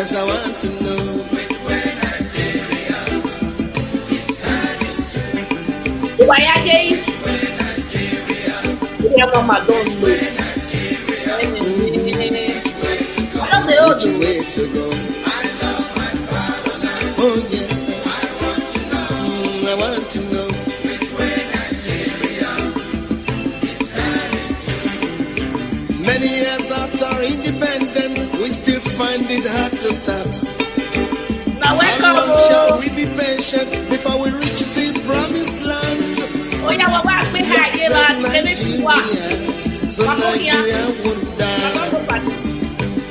Yes, I want to know which way Nigeria is heading to. Why are they? Which way Nigeria? Mama don't know. Which way to go? I love my fatherland. Oh yeah. I want to know. I want to know which way Nigeria is heading to. Many years after independence, we still find it hard to start. Now How long shall we be patient before we reach the promised land? Oh yeah, what we have Nigeria, so Nigeria won't die.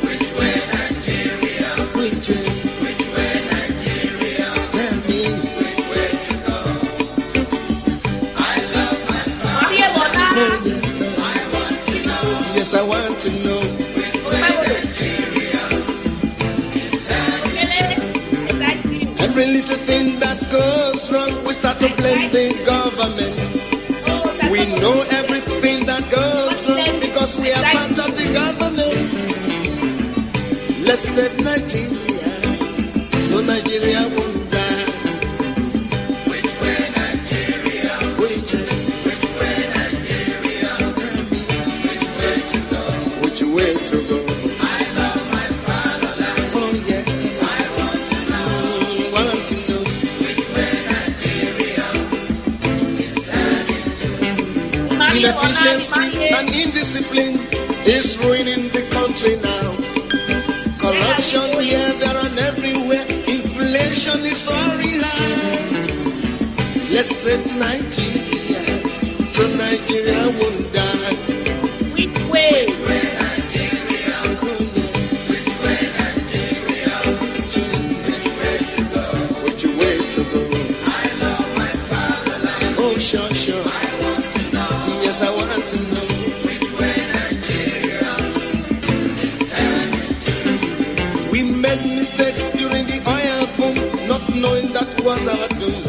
Which way Nigeria? Which way? Which way Nigeria? Tell me which way to go. I love my father. I want to know. Yes, I want to know which way Nigeria is heading. Every little thing that goes wrong, we start to blame the government. We know everything that goes wrong because we are part of the government. Let's save Nigeria, so Nigeria won't die. Which way Nigeria? Which way Nigeria? Tell me which way to go. Which way to go? I love my fatherland. Oh yeah. I want to know. Want to know which way Nigeria is heading to. Inefficiency and indiscipline is ruining the country now. Corruption here, there, and everywhere. Inflation is soaring high. Let's save Nigeria, so Nigeria won't die. Which way? Which way Nigeria? Which way Nigeria? Which way to go? Which way to go? I love my fatherland. Oh, sure, sure. I want to know. Yes, I want to know. Which way Nigeria is heading to. We made mistakes during the oil boom, not knowing that was our doom.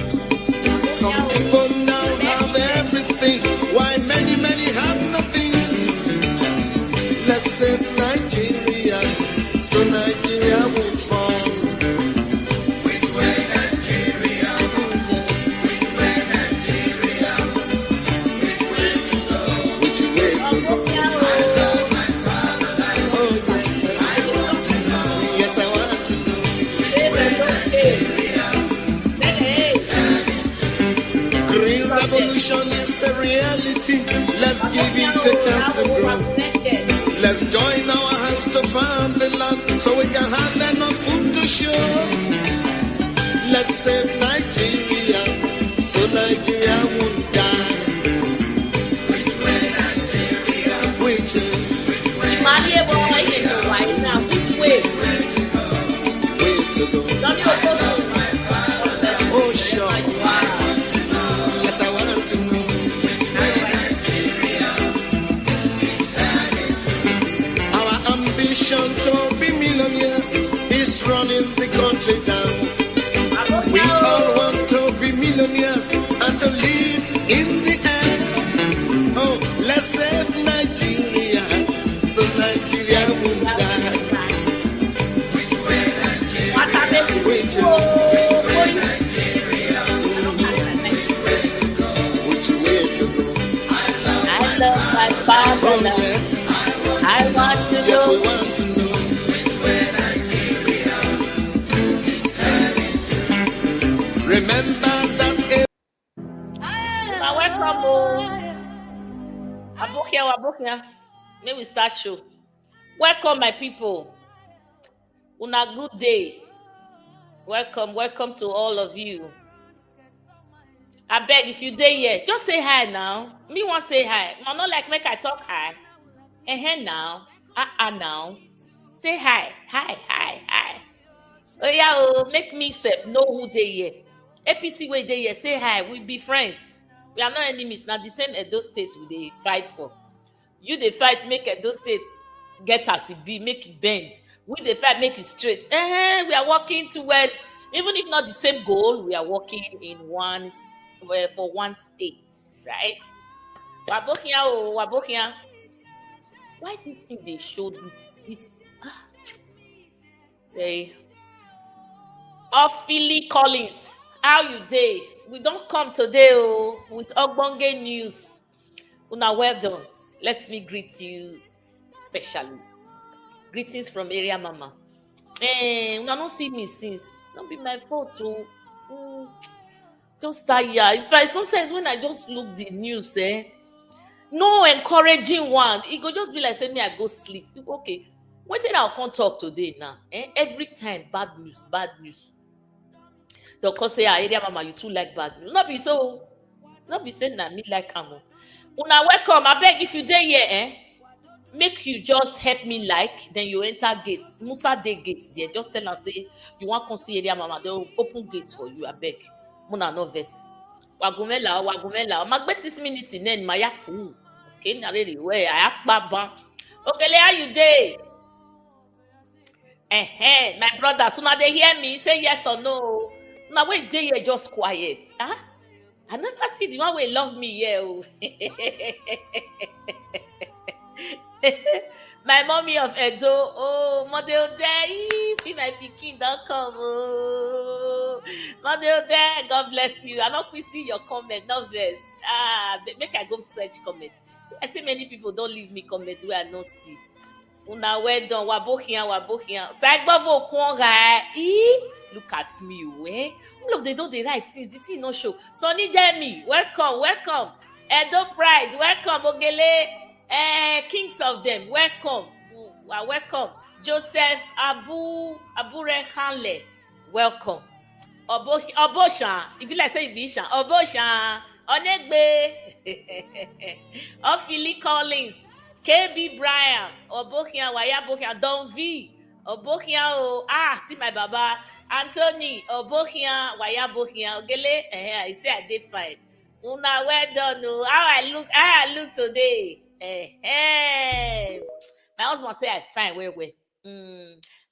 Some people now have everything, while many, many have nothing. Let's save Nigeria, so Nigeria won't fall. Which way Nigeria? Which way Nigeria? Which way to go? Which way to go? I love my fatherland. Oh yeah. I want to know. Yes, I want to know. Which way Nigeria is heading to. Green revolution is a reality. Let's give it a chance to grow. Let's join our hands to farm the land so we can have enough food to show. Let's save Nigeria, so Nigeria won't die. Which way Nigeria? Which way? Which way? Which way? Way to go. Oh sure. Yes, I want to know. Our ambition to be millionaires is running the country down. We all want to be millionaires and to live in the air. Oh, let's save Nigeria, so Nigeria won't die. Which way Nigeria? Which way? Nigeria? Which way to go? I love my fatherland. I want to yes, we know. want to know which way Nigeria is heading to. Remember that. Now welcome, Abokia. May we start show. Welcome, my people. Una good day. Welcome to all of you. I beg if you day here, just say hi now. Me want say hi. No, not like make I talk hi. Now. Now. Say hi. Hi. Oh yeah, make me safe. Know who they here. APC way they here. Say hi. We be friends. We are not enemies. Now the same Edo State we they fight for. You they fight make Edo State get as it be, make it bend. We they fight make it straight. We are working towards, even if not the same goal, we are working in for one state, right? Wabokia. Why this thing they showed this? Say, Philly Collins, how you day? We don't come today with Ogbonge news. Una well done. Let me greet you specially. Greetings from area mama. Una don't see me since. Don't be my fault too. Just tired. Sometimes when I just look the news, no encouraging one. It go just be like say me I go sleep. Okay, what thing I'll come talk today now? Every time bad news, bad news. They'll come say, area mama, you too like bad news. Not be so. Not be saying that me like am. Una welcome. I beg if you dey here, make you just help me like, then you enter gates. Musa dey gates there. Just tell her say you want come see area mama. They'll open gates for you. I beg. Muna no verse. Wagumela. Magbe 6 minutes in then mayaku. Okay, na really where I akbaba. Okay, how you dey? My brother, so now they hear me say yes or no. Now wait, dey here just quiet. Huh? I never see the one way love me here. My mommy of Edo, model there, see my pikin don't come. Model there, God bless you. I not quick see your comment, no verse. Make I go search comment. I see many people don't leave me comment where I not see. Una well done, wabokian. Sagbavo kwonga. Look at me, Look, they do the right things. The thing no show. Sonny Demi, welcome. Edo Pride, welcome. Ogele, kings of them, welcome. Welcome. Joseph Abure Hanle, welcome. Oboshan, if you like say Bishan, Oboshan, Onegbe, Philly Collins, KB Brian, Obokian, Wayabokian, Don V, Obokian, see my baba, Anthony, Obokian, Wayabokian, Ogele, I say I did fine. Una well done, how I look today. My husband say I fine, where.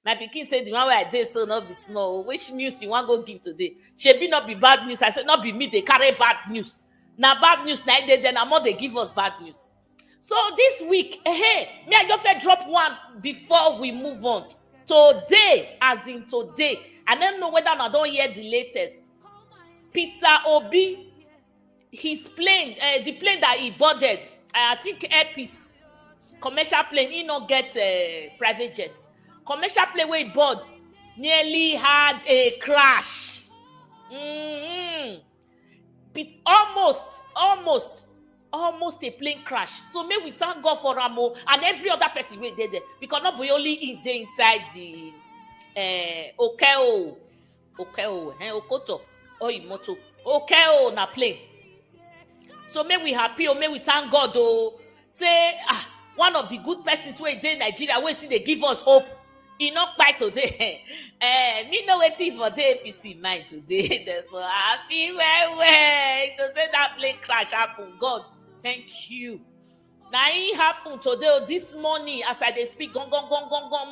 My pikin said the one where I did so not be small. Which news you want go give today? Shebi not be bad news. I said not be me, they carry bad news. Now bad news, now then I'm not they give us bad news. So this week, me I just drop one before we move on. Today, as in today, I don't know whether I don't hear the latest. Peter Obi, his plane, the plane that he boarded, I think Airpeace, commercial plane, he not get private jets. Commercial plane where he board nearly had a crash. Almost a plane crash. So may we thank God for Ramo and every other person we did there, because not we only in there inside the Okoto or Imoto na plane. So may we happy or may we thank God say one of the good persons we did in Nigeria we see they give us hope. He not quite today. Me no waiting for the APC mind today. Therefore, happy way to say that plane crash happened. God, thank you. Now it happened today, this morning, as I speak, gone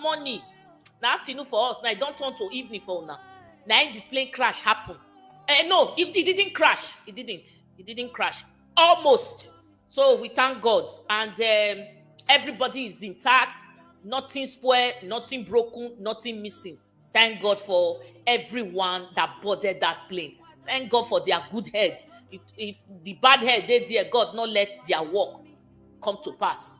morning. Now afternoon for us. Now I don't turn to evening for now. Now the plane crash happened. No, it didn't crash. It didn't crash. Almost. So we thank God, and everybody is intact. Nothing spoiled, nothing broken, nothing missing. Thank God for everyone that boarded that plane. Thank God for their good head. If the bad head they there, God not let their work come to pass.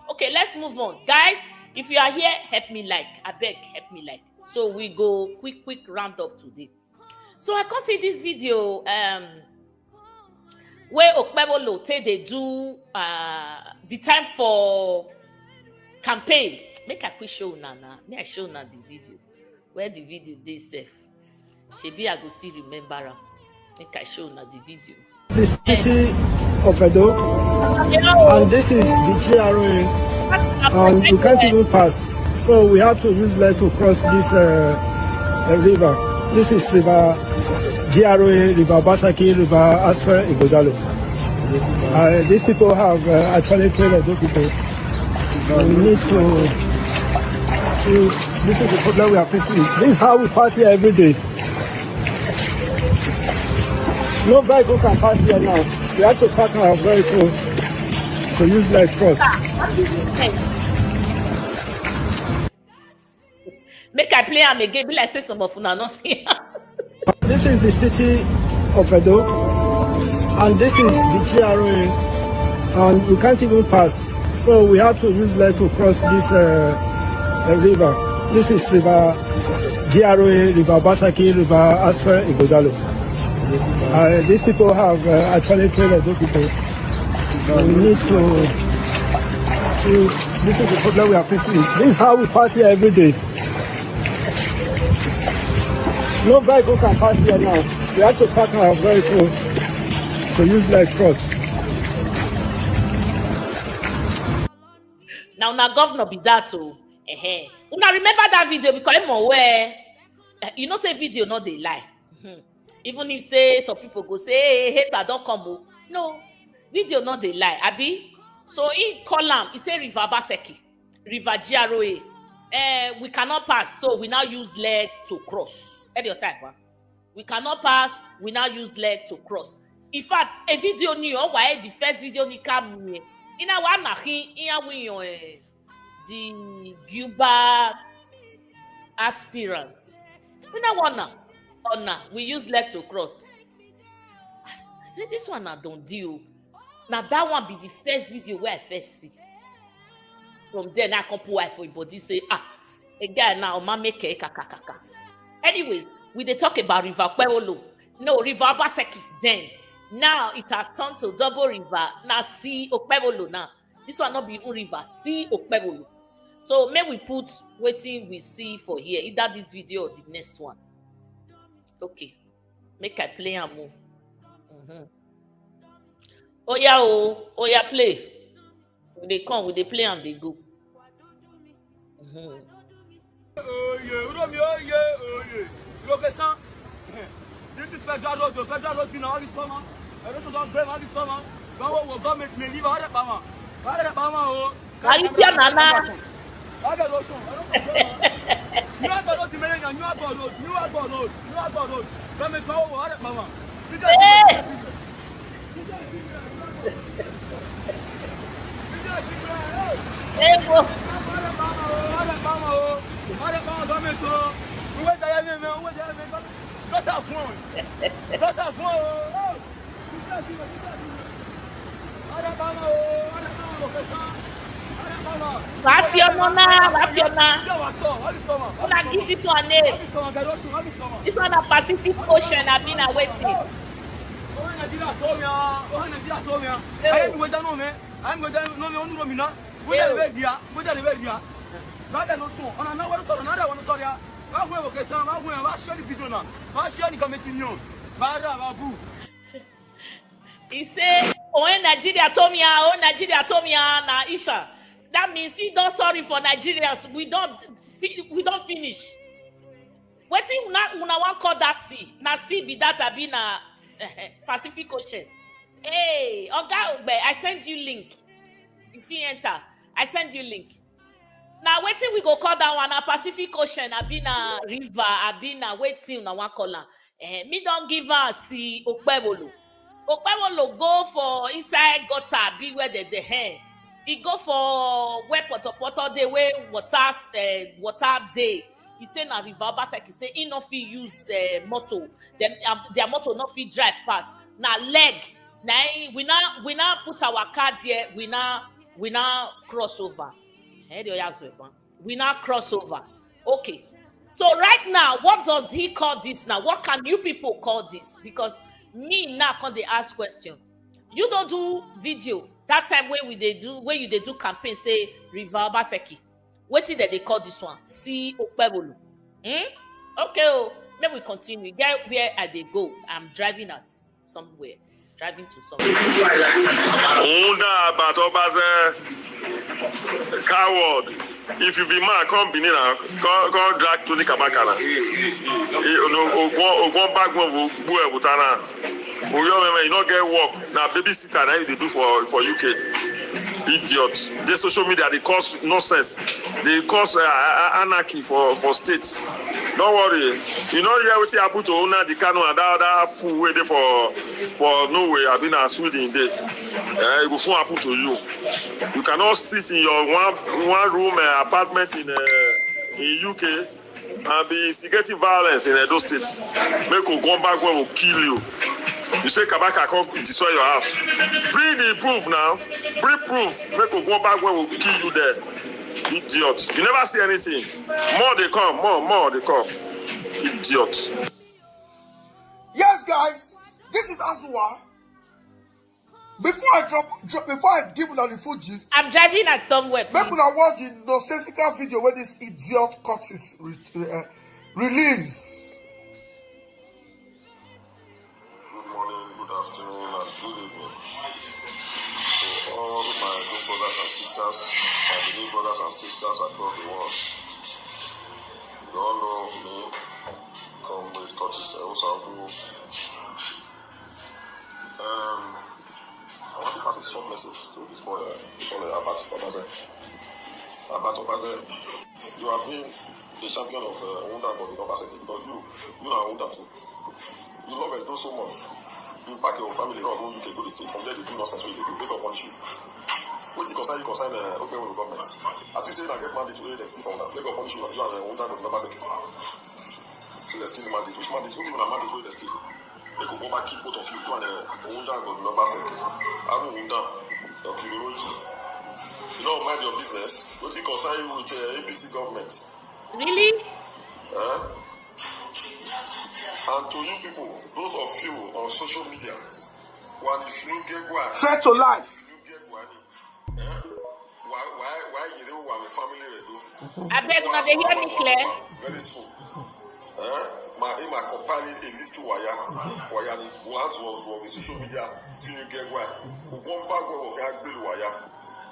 Okay, let's move on. Guys, if you are here, help me like. I beg, help me like. So we go quick round up today. So I can see this video where Okpebholo they do the time for campaign. Make a quick show now. May I show now the video. Where the video they safe. Shebi I go see remember am. Make I show now the video. The city of Edo, and this is the GRA, and we can't even pass. So we have to use leg to cross this river. This is river GRA, river Basaki, river Asfer, Igodalo. These people have actually trained Edo people. We need to. This is the problem we are facing. This is how we pass here every day. No vehicle can pass here now. We have to park our vehicle to use leg cross. Make I play am again. Be like say some of una not see. This is the city of Edo, and this is the GRA, and we can't even pass. So we have to use leg to cross this river. This is river GRA, river Basaki, river Asfer, Igodalo. These people have actually trained Edo people. We need to. This is the problem we are facing. This is how we pass here every day. No vehicle can pass here now. We have to park our vehicle to use leg cross. Now governor be that too. Una remember that video because I'm aware. You know say video not they lie. Even if say some people go say hey, hater don't come. No, video not they lie. Abi. So in column, he say River Baseki, River GROA. We cannot pass, so we now use leg to cross. At your type, huh? We cannot pass, we now use leg to cross. In fact, a video new, why the first video ni come in a one the Cuba aspirant. We now wanna we use leg to cross. I say this one I don't deal. Now that one be the first video where I first see. From there, now I come put wife for body say, a guy now ma make a kakakaka. Anyways, we they talk about River Okpebholo. No, River Baseki then. Now it has turned to double river. Now see Okpebholo now. This one not be even river. See Okpebholo. So may we put waiting we see for here. Either this video or the next one. Okay. Make I play and move. Oh yeah, play. They come, they play and they go. This is federal road. The federal road in all this summer. I don't know about this summer. Government may leave out of Bama. Are you here, Nana? I got road. You are going to make a new road. You are going road. Government go out of Bama. What's your name? Una give this one name. This one a Pacific Ocean. I've been waiting. I'm going to know. He said, oh, Nigeria told me, na Isha. That means he don't sorry for Nigerians. We don't finish. Waiting una one call that sea. Na sea be that have been a Pacific Ocean. Hey, Oga Ogbe, I send you link. If you enter, I send you link. Now waiting we go call that one a Pacific Ocean. I been a river. I been a waiting na one color. Me don't give her see Okpebholo. Okpebholo go for inside gutter. Be where the hand. He go for where poto day where water day. He say na river Basek. He say he no fit use motor. Them their motor no fit drive past. Na leg. Now we now put our car there. We now cross over. We now cross over. Okay. So right now, what does he call this now? What can you people call this? Because me now can they ask question. You don't do video that time when you do campaign say River Baseki. What is that they call this one? See Okpebholo. Okay. Oh, let me continue. Get where I they go. I'm driving at somewhere. Driving to somewhere. Coward. If you be man, come be now. Come drag to the Kabakala. Ogon back one butana. You not get work. Now babysitter now they do for UK. Idiots. The social media they cause nonsense. They cause anarchy for state. Don't worry. You know what happened to owner the Kano and that fool waiting for Norway. I've been a Sweden there. It will happen to you. You cannot sit in your one room apartment in UK and be instigating violence in Edo State. Make you come back when will kill you. You say Kabaka can't destroy your house. Bring the proof now. Bring proof. Make you come back when will kill you there. Idiot. You never see anything. More they come. More they come. Idiot. Yes, guys. This is Asua. Before I give you the full gist, I'm driving at somewhere. make una watch the nonsensical video where this idiot cut is release. Good morning, good afternoon, and good evening to all my good brothers and sisters, my believe brothers and sisters across the world. You all know me, Comrade Curtis Osagu. I want to pass a short message to this boy, Abat Obaze. Abat Obaze, you have been the champion of Wunda God in Obaseki because you are Wunda too. You love Edo so much. You pack your family, not go UK, go to state. From there, they do nonsense. They do make up punish you. What you consign Okpebholo government. As you say, I get mandate to ADC from that. Make up punish you and Wunda God in Obaseki. So they steal mandate. Which mandate? Who even a mandate to ADC? They could go back, keep both of you, go and Wunda God in Obaseki. I don't Wunda, your Kirology. You don't mind your business. What you consign you with APC government? Really? And to you people, those of you on social media, when if you get one, Threat to life. if you get one, why you don't want a family redo? I beg una dey hear me clear. Very soon. My company a list to wire ni once was on social media, see you get one. Who come back where we have build wire.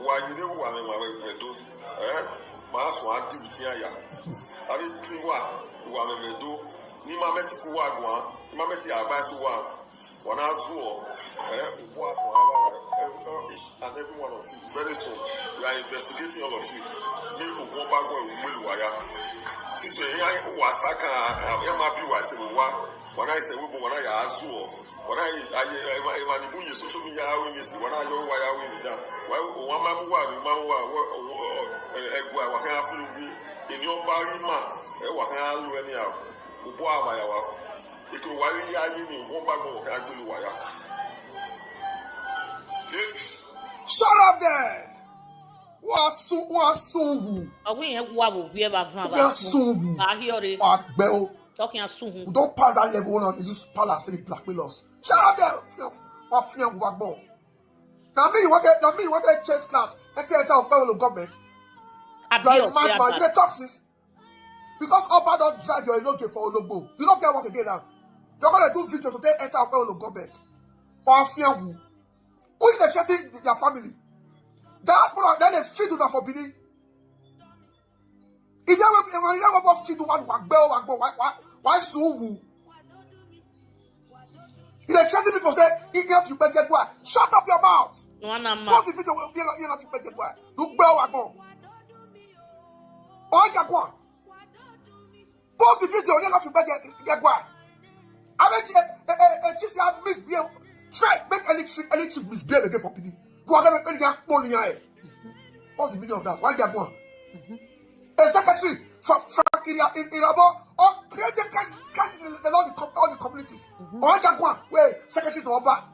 Why you don't want a redo? My house one activity here. I need to want a redo. Ni mameti kuwagwa, ni mameti advice one azuo, and every one of you. Very soon, we are investigating all of you. Me who go back when we wire. Since we hear Wasaka, I am happy. I say when I say we when I azuo, when I when social media we miss when I know why I win that. Why one mamu egwa wa kan afu bi in your body man e wa kan lu anyhow. Shut up there! Wasungu. Wasungu. We don't pass that level on. They use palace and blackmail us. Shut up there! Now me, what they chase that? Let's say Okpebholo government. Like madman, you get taxes. Because Oba don't drive your Ologe for Ologbo. You don't get work again now. You're going to do videos to take enter Okpebholo government. Who is the threatening their family? Diaspora, then they feed to them for Bini. If you never feed to one why Sungu? If they threaten people say, if you get what? Shut up your mouth. Because if you're not to get what? Look, Bell Wagbo. Oh, I got one. Post the video, you're not to get what? I mean, a chief say, I misbehave. Try, make any chief misbehave again for PD. Go ahead and get money. What's the meaning of that? Why get one? A secretary from Irabo or creating crisis in all the communities. Or I got one where secretary to Oba.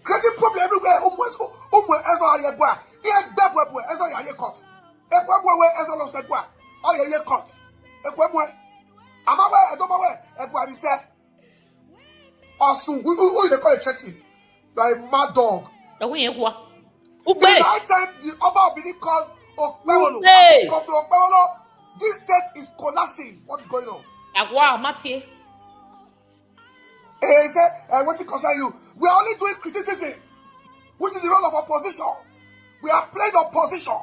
Creating problem everywhere. Ezo Ariegwa. Here, Bebwe, Ezo Yari Court. Ebwe, Ezo Losegwa. Oh, yeah, court. Ebwe. Amawe, Edomawe, Ebwe, said. Awesome. Who they call a chatty? Like mad dog. It's high time the Oba Bini called Okpebholo. Come to Okpebholo. This state is collapsing. What is going on? Matthew. He said, what it concern you? We are only doing criticism, which is the role of opposition. We are playing opposition.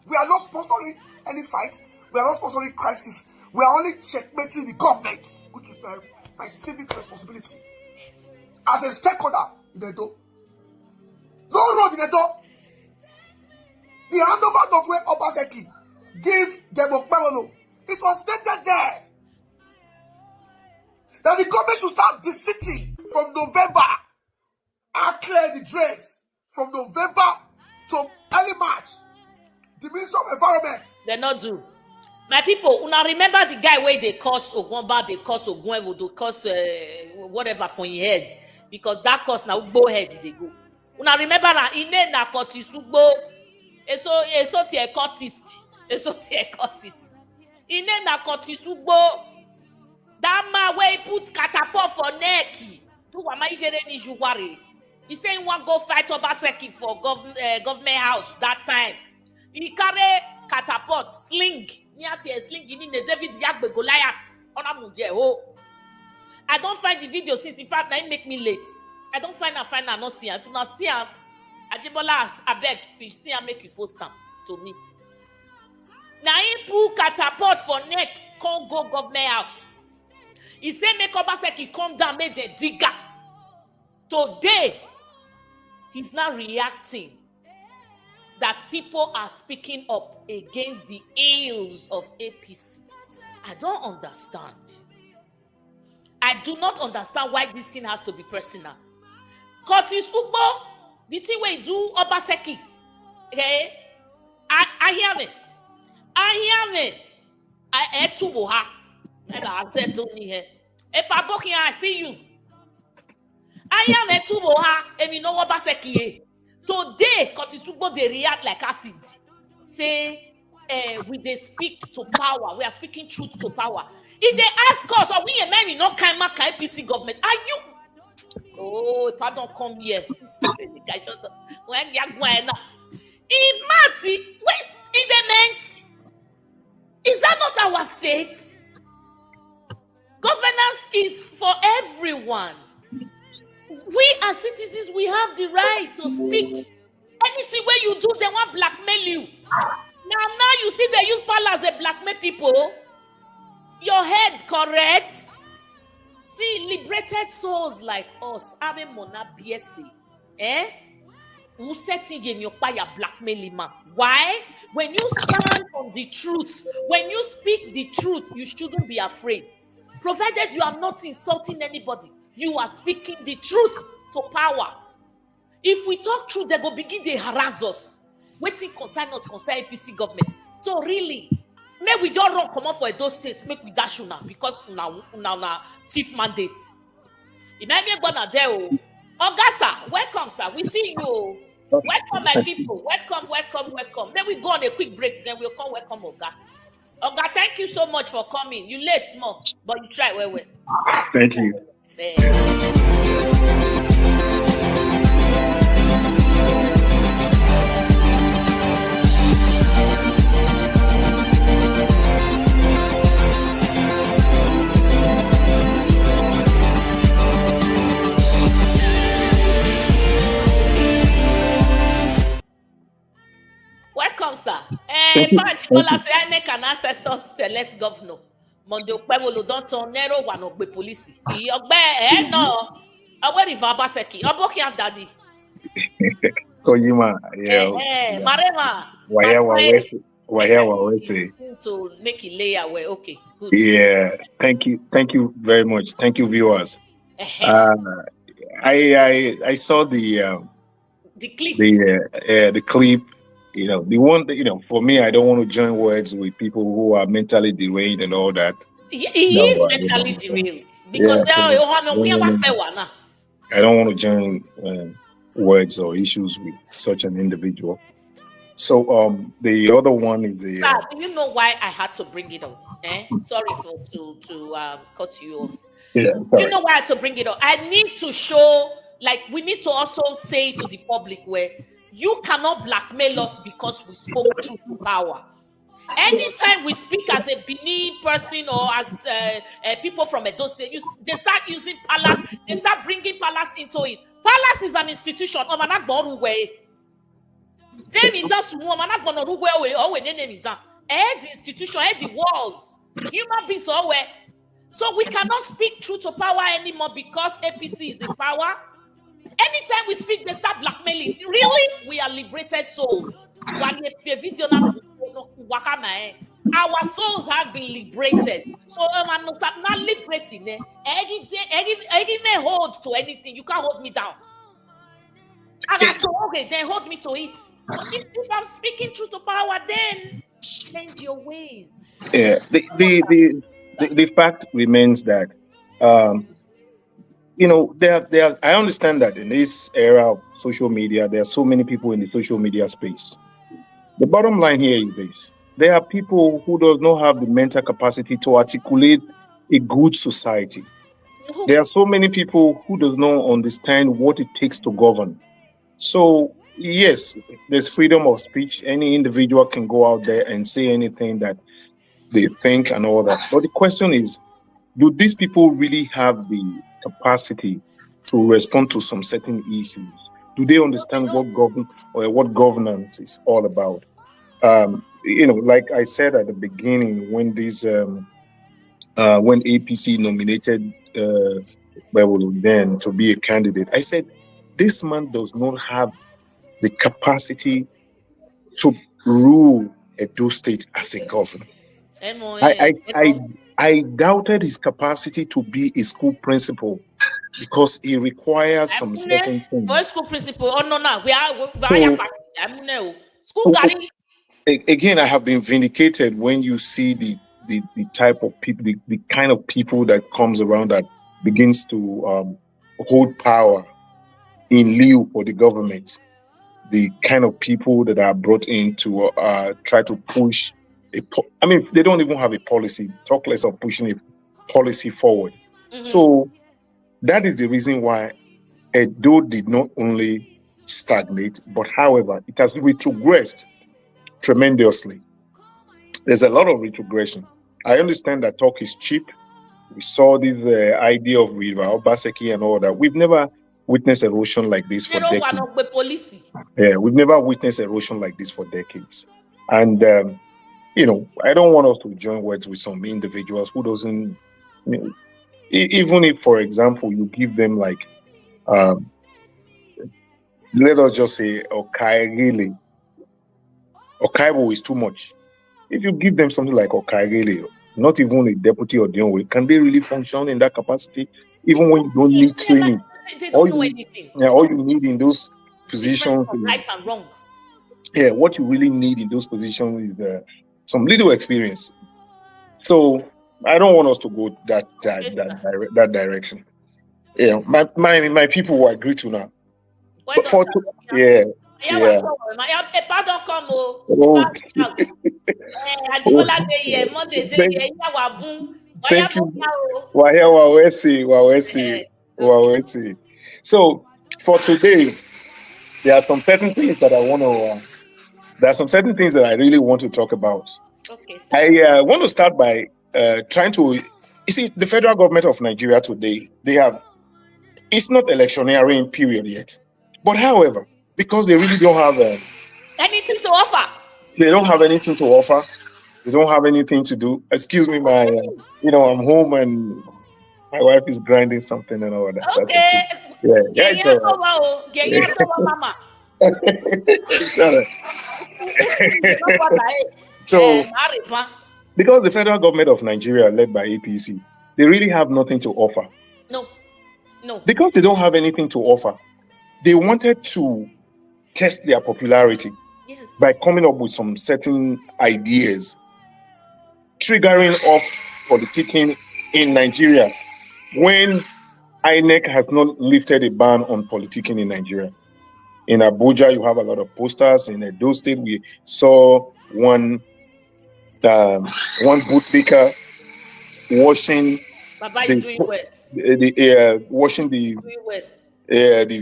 We are not sponsoring any fight. We are not sponsoring crisis. We are only checkmating the government, which is my civic responsibility. As a stakeholder in Edo. No road in Edo. The handover note where Obaseki gave them Okpebholo. It was stated there that the government should start the city from November and clear the drains from November to early March. The Ministry of Environment. They not do. My people, now remember the guy where they cause Ogwamba, they cause Ogwewo, they cause whatever for your head, because that cause now go head they go. Now remember that in na kotisugbo, eso tie cotist, eso tie cotist. In na kotisugbo, that man where he put catapult for neck. Tu wa ma ijere ni juware. He say he want go fight Obaseki for government house that time. He carry catapult, sling. Sling in the David Yagbe Goliath. I don't find the video since, in fact, now it make me late. I don't find I not see. If you not see him, Ajibola, I beg, if you see him, make you post him to me. Now he put catapult for neck, can't go government house. He say make Obaseki come down, make the digger. Today, he's not reacting that people are speaking up against the ills of APC. I don't understand. I do not understand why this thing has to be personal. Curtis Ugbo, the thing we do Obaseki. Okay? I hear me. I to Boha. And I said to me here. I see you. I am to Boha, and you know Obaseki. Today, Kotisugbo they react like acid. Say, we they speak to power. We are speaking truth to power. If they ask us, are we a man in no kind of APC government? Are you? Oh, if I don't come here, when you're going now, wait, in the meant, is that not our state? Governance is for everyone. We as citizens, we have the right to speak. Anything where you do, they want blackmail you. Now you see they use power as they blackmail people. Your head correct. See, liberated souls like us, Ave Mona BSC. Who setting in your fire blackmailing man? Why? When you stand on the truth, when you speak the truth, you shouldn't be afraid. Provided you are not insulting anybody. You are speaking the truth to power. If we talk truth, they will begin to harass us. Waiting concern us, concern APC government. So really, may we just run come out for those states, make we dash you now because now thief mandate. It might be a there. Ogasa, welcome, sir. We see you. Welcome, my people. Welcome. Then we go on a quick break. Then we'll come. Welcome, Oga. Oga, thank you so much for coming. You late small, but you try well. Thank you. Welcome, sir. Pachibola say I make an ancestor select governor. Monday Okpebholo don't turn narrow one of the police. Ogbe no. Where is Obaseki? Oboki and daddy. Kojima, yeah. Marema. To make it lay away. Okay, good. Yeah, thank you very much. Thank you, viewers. I saw the clip. The clip. You know, the one that, for me, I don't want to join words with people who are mentally deranged and all that. He is mentally derailed because I don't want to join words or issues with such an individual. So the other one is the. Sir, do you know why I had to bring it up? Sorry to cut you off. Yeah, you know why I had to bring it up? I need to show, we need to also say to the public where you cannot blackmail us because we spoke truth to power. Anytime we speak as a Benin person or as people from Edo State, they start using palace, they start bringing palace into it. Palace is an institution. The institution, the walls, human beings always. So we cannot speak truth to power anymore because APC is in power. Anytime we speak, they start blackmailing. Really? We are liberated souls. Our souls have been liberated. So I'm not liberating. Any hold to anything. You can't hold me down. I got to then hold me to it. But if I'm speaking truth to power, then Change your ways. Yeah. The fact remains that there. I understand that in this era of social media, there are so many people in the social media space. The bottom line here is this: there are people who does not have the mental capacity to articulate a good society. There are so many people who does not understand what it takes to govern. So yes, there's freedom of speech. Any individual can go out there and say anything that they think and all that. But the question is, do these people really have the capacity to respond to some certain issues? Do they understand what governance is all about? Like I said at the beginning, when when APC nominated Okpebholo then to be a candidate, I said this man does not have the capacity to rule Edo State as a governor. I doubted his capacity to be a school principal because he requires some certain things. For school principal, we are school. Again, I have been vindicated when you see the type of people, the kind of people that comes around that begins to hold power in lieu for the government. The kind of people that are brought in to try to push they don't even have a policy, talk less of pushing a policy forward. Mm-hmm. So that is the reason why Edo did not only stagnate, but however, it has retrogressed tremendously. There's a lot of retrogression. I understand that talk is cheap. We saw this idea of River Obaseki and all that. We've never witnessed erosion like this for decades. Yeah, we've never witnessed erosion like this for decades. And I don't want us to join words with some individuals who doesn't, even if, for example, you give them like, let us just say, Okairile. Okaibo is too much. If you give them something like Okairile, not even a deputy or Dionwe, can they really function in that capacity? Even when you don't need training. They don't know anything. Yeah, all you need in those positions is right and wrong. Yeah, what you really need in those positions is some little experience. So I don't want us to go that direction. Yeah, my people will agree to now. But yeah. Thank you. So for today, there are some certain things that I want to. There are some certain things that I really want to talk about. Okay. I want to start by trying to. You see, the federal government of Nigeria today, it's not electioneering period yet. But however, because they really don't have anything to offer. They don't have anything to offer. They don't have anything to do. Excuse me, I'm home and my wife is grinding something and all that. Okay. So, because the federal government of Nigeria, led by APC, they really have nothing to offer. No. Because they don't have anything to offer, they wanted to test their popularity by coming up with some certain ideas, triggering off politicking in Nigeria when INEC has not lifted a ban on politicking in Nigeria. In Abuja, you have a lot of posters. In Edo State, we saw one bootmaker washing washing the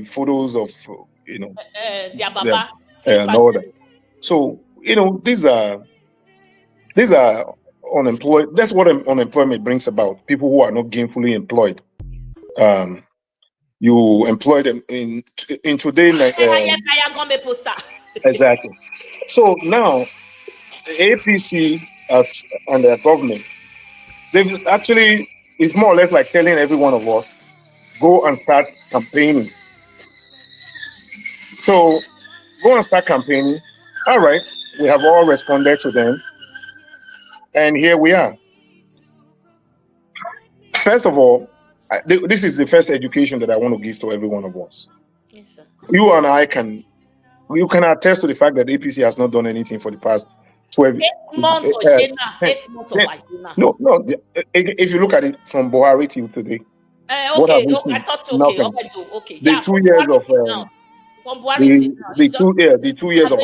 photos of their Baba and all that. So these are unemployed. That's what unemployment brings about. People who are not gainfully employed. You employ them in today exactly. So now APC and their government, they've actually, it's more or less like telling every one of us, go and start campaigning. So go and start campaigning. All right, we have all responded to them. And here we are. First of all, this is the first education that I want to give to every one of us. Yes, sir. You and I you can attest to the fact that APC has not done anything for the past 12. 8 months or 8 months of Ajina. No. If you look at it from Buhari till today, what have we seen? I thought Nothing. okay. The Yeah, 2 years of from Buhari till now. the 2 years of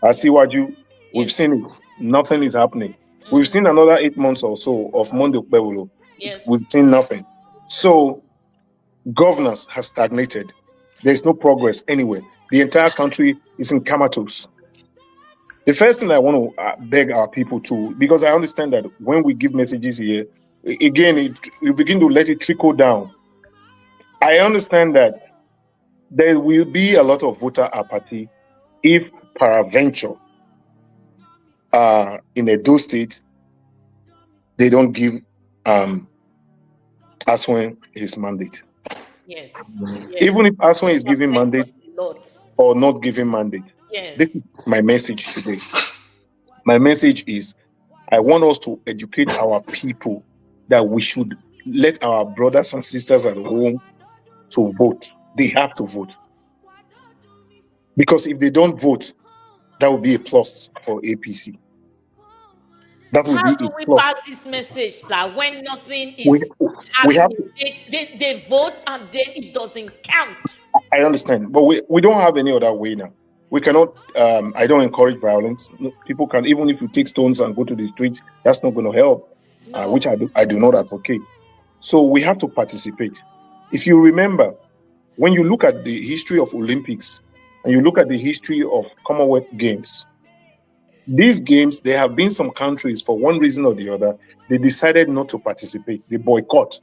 Asiwaju, we've seen it. Nothing is happening. We've seen another 8 months or so of Monday Okpebholo. Yes. We've seen nothing. So governance has stagnated. There's no progress anywhere. The entire country is in comatose. The first thing I want to beg our people to, because I understand that when we give messages here, again, you begin to let it trickle down. I understand that there will be a lot of voter apathy if peradventure in Edo State they don't give Aswen his mandate. Yes. Even if Aswen is giving mandate or not giving mandate. Yes. This is my message today. My message is I want us to educate our people that we should let our brothers and sisters at home to vote. They have to vote. Because if they don't vote, that will be a plus for APC. That will How be do a we plus. pass this message, sir, when nothing is happening? They vote and then it doesn't count. I understand, but we don't have any other way now. We cannot, I don't encourage violence. People can, even if you take stones and go to the streets, that's not going to help, which I do not advocate. So we have to participate. If you remember, when you look at the history of Olympics and you look at the history of Commonwealth Games, these games, there have been some countries, for one reason or the other, they decided not to participate. They boycott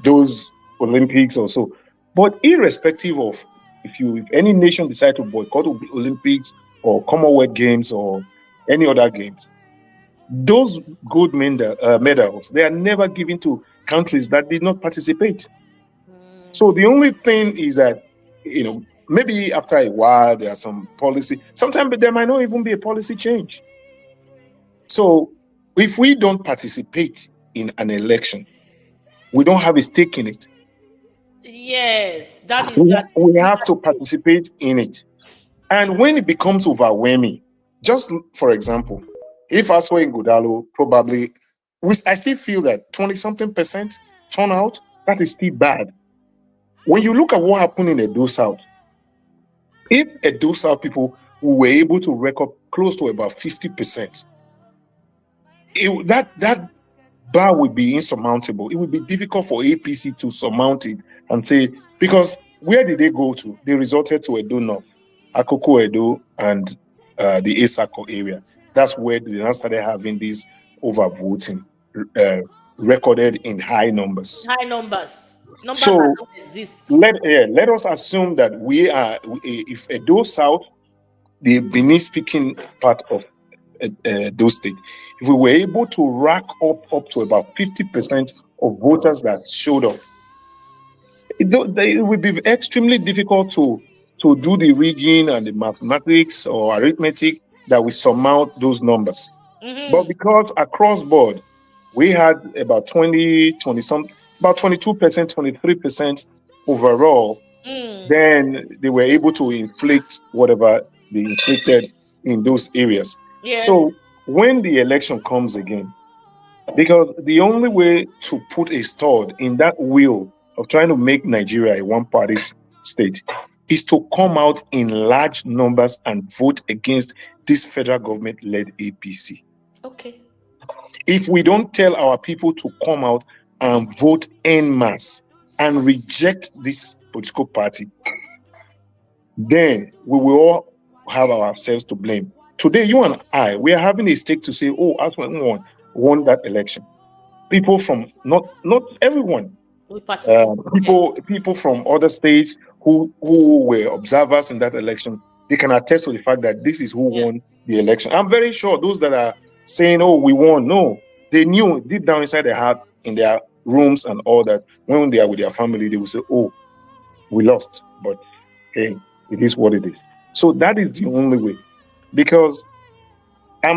those Olympics or so. But irrespective of if any nation decide to boycott Olympics or Commonwealth Games or any other games, those gold medals, they are never given to countries that did not participate. So the only thing is that, maybe after a while, there are some policy. Sometimes there might not even be a policy change. So if we don't participate in an election, we don't have a stake in it. Yes, that is that. We have to participate in it. And when it becomes overwhelming, just for example, if Aswa in Godalo probably, I still feel that 20-something% turnout, that is still bad. When you look at what happened in Edo South, if Edo South people were able to record close to about 50%, that bar would be insurmountable. It would be difficult for APC to surmount it and say, because where did they go to? They resorted to Edo North, Akoko Edo, and the Esako area. That's where they now started having this overvoting recorded in high numbers. Numbers So that don't exist. let us assume that if Edo South, the Benin-speaking part of those states, if we were able to rack up to about 50% of voters that showed up, it would be extremely difficult to do the rigging and the mathematics or arithmetic that we surmount those numbers. But because across board, we had about 22%, 23% overall, then they were able to inflict whatever they inflicted in those areas. Yes. So when the election comes again, because the only way to put a stud in that wheel of trying to make Nigeria a one-party state is to come out in large numbers and vote against this federal government-led APC. Okay. If we don't tell our people to come out and vote en masse and reject this political party, then we will all have ourselves to blame. Today, you and I, we are having a stake to say, oh, Aswan won that election. People from, not everyone, people from other states who were observers in that election, they can attest to the fact that this is who won the election. I'm very sure those that are saying, oh, we won, no, they knew deep down inside their heart, in their rooms and all that, when they are with their family, they will say, oh, we lost, but hey, it is what it is. So that is the only way. Because I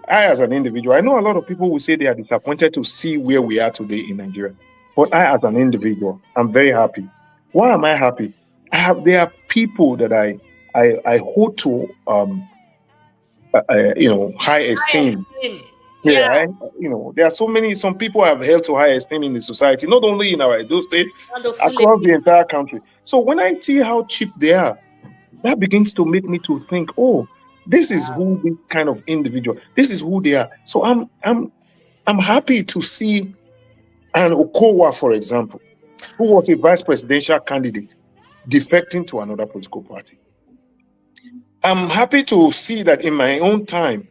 as an individual, I know a lot of people will say they are disappointed to see where we are today in Nigeria. But I, as an individual, I'm very happy. Why am I happy? There are people that I hold to high esteem. Yeah. And, there are some people have held to high esteem in the society, not only in our Edo state, across the entire country. So when I see how cheap they are, that begins to make me to think, oh, this is who this kind of individual, this is who they are. So I'm happy to see an Okowa, for example, who was a vice presidential candidate, defecting to another political party. I'm happy to see that in my own time,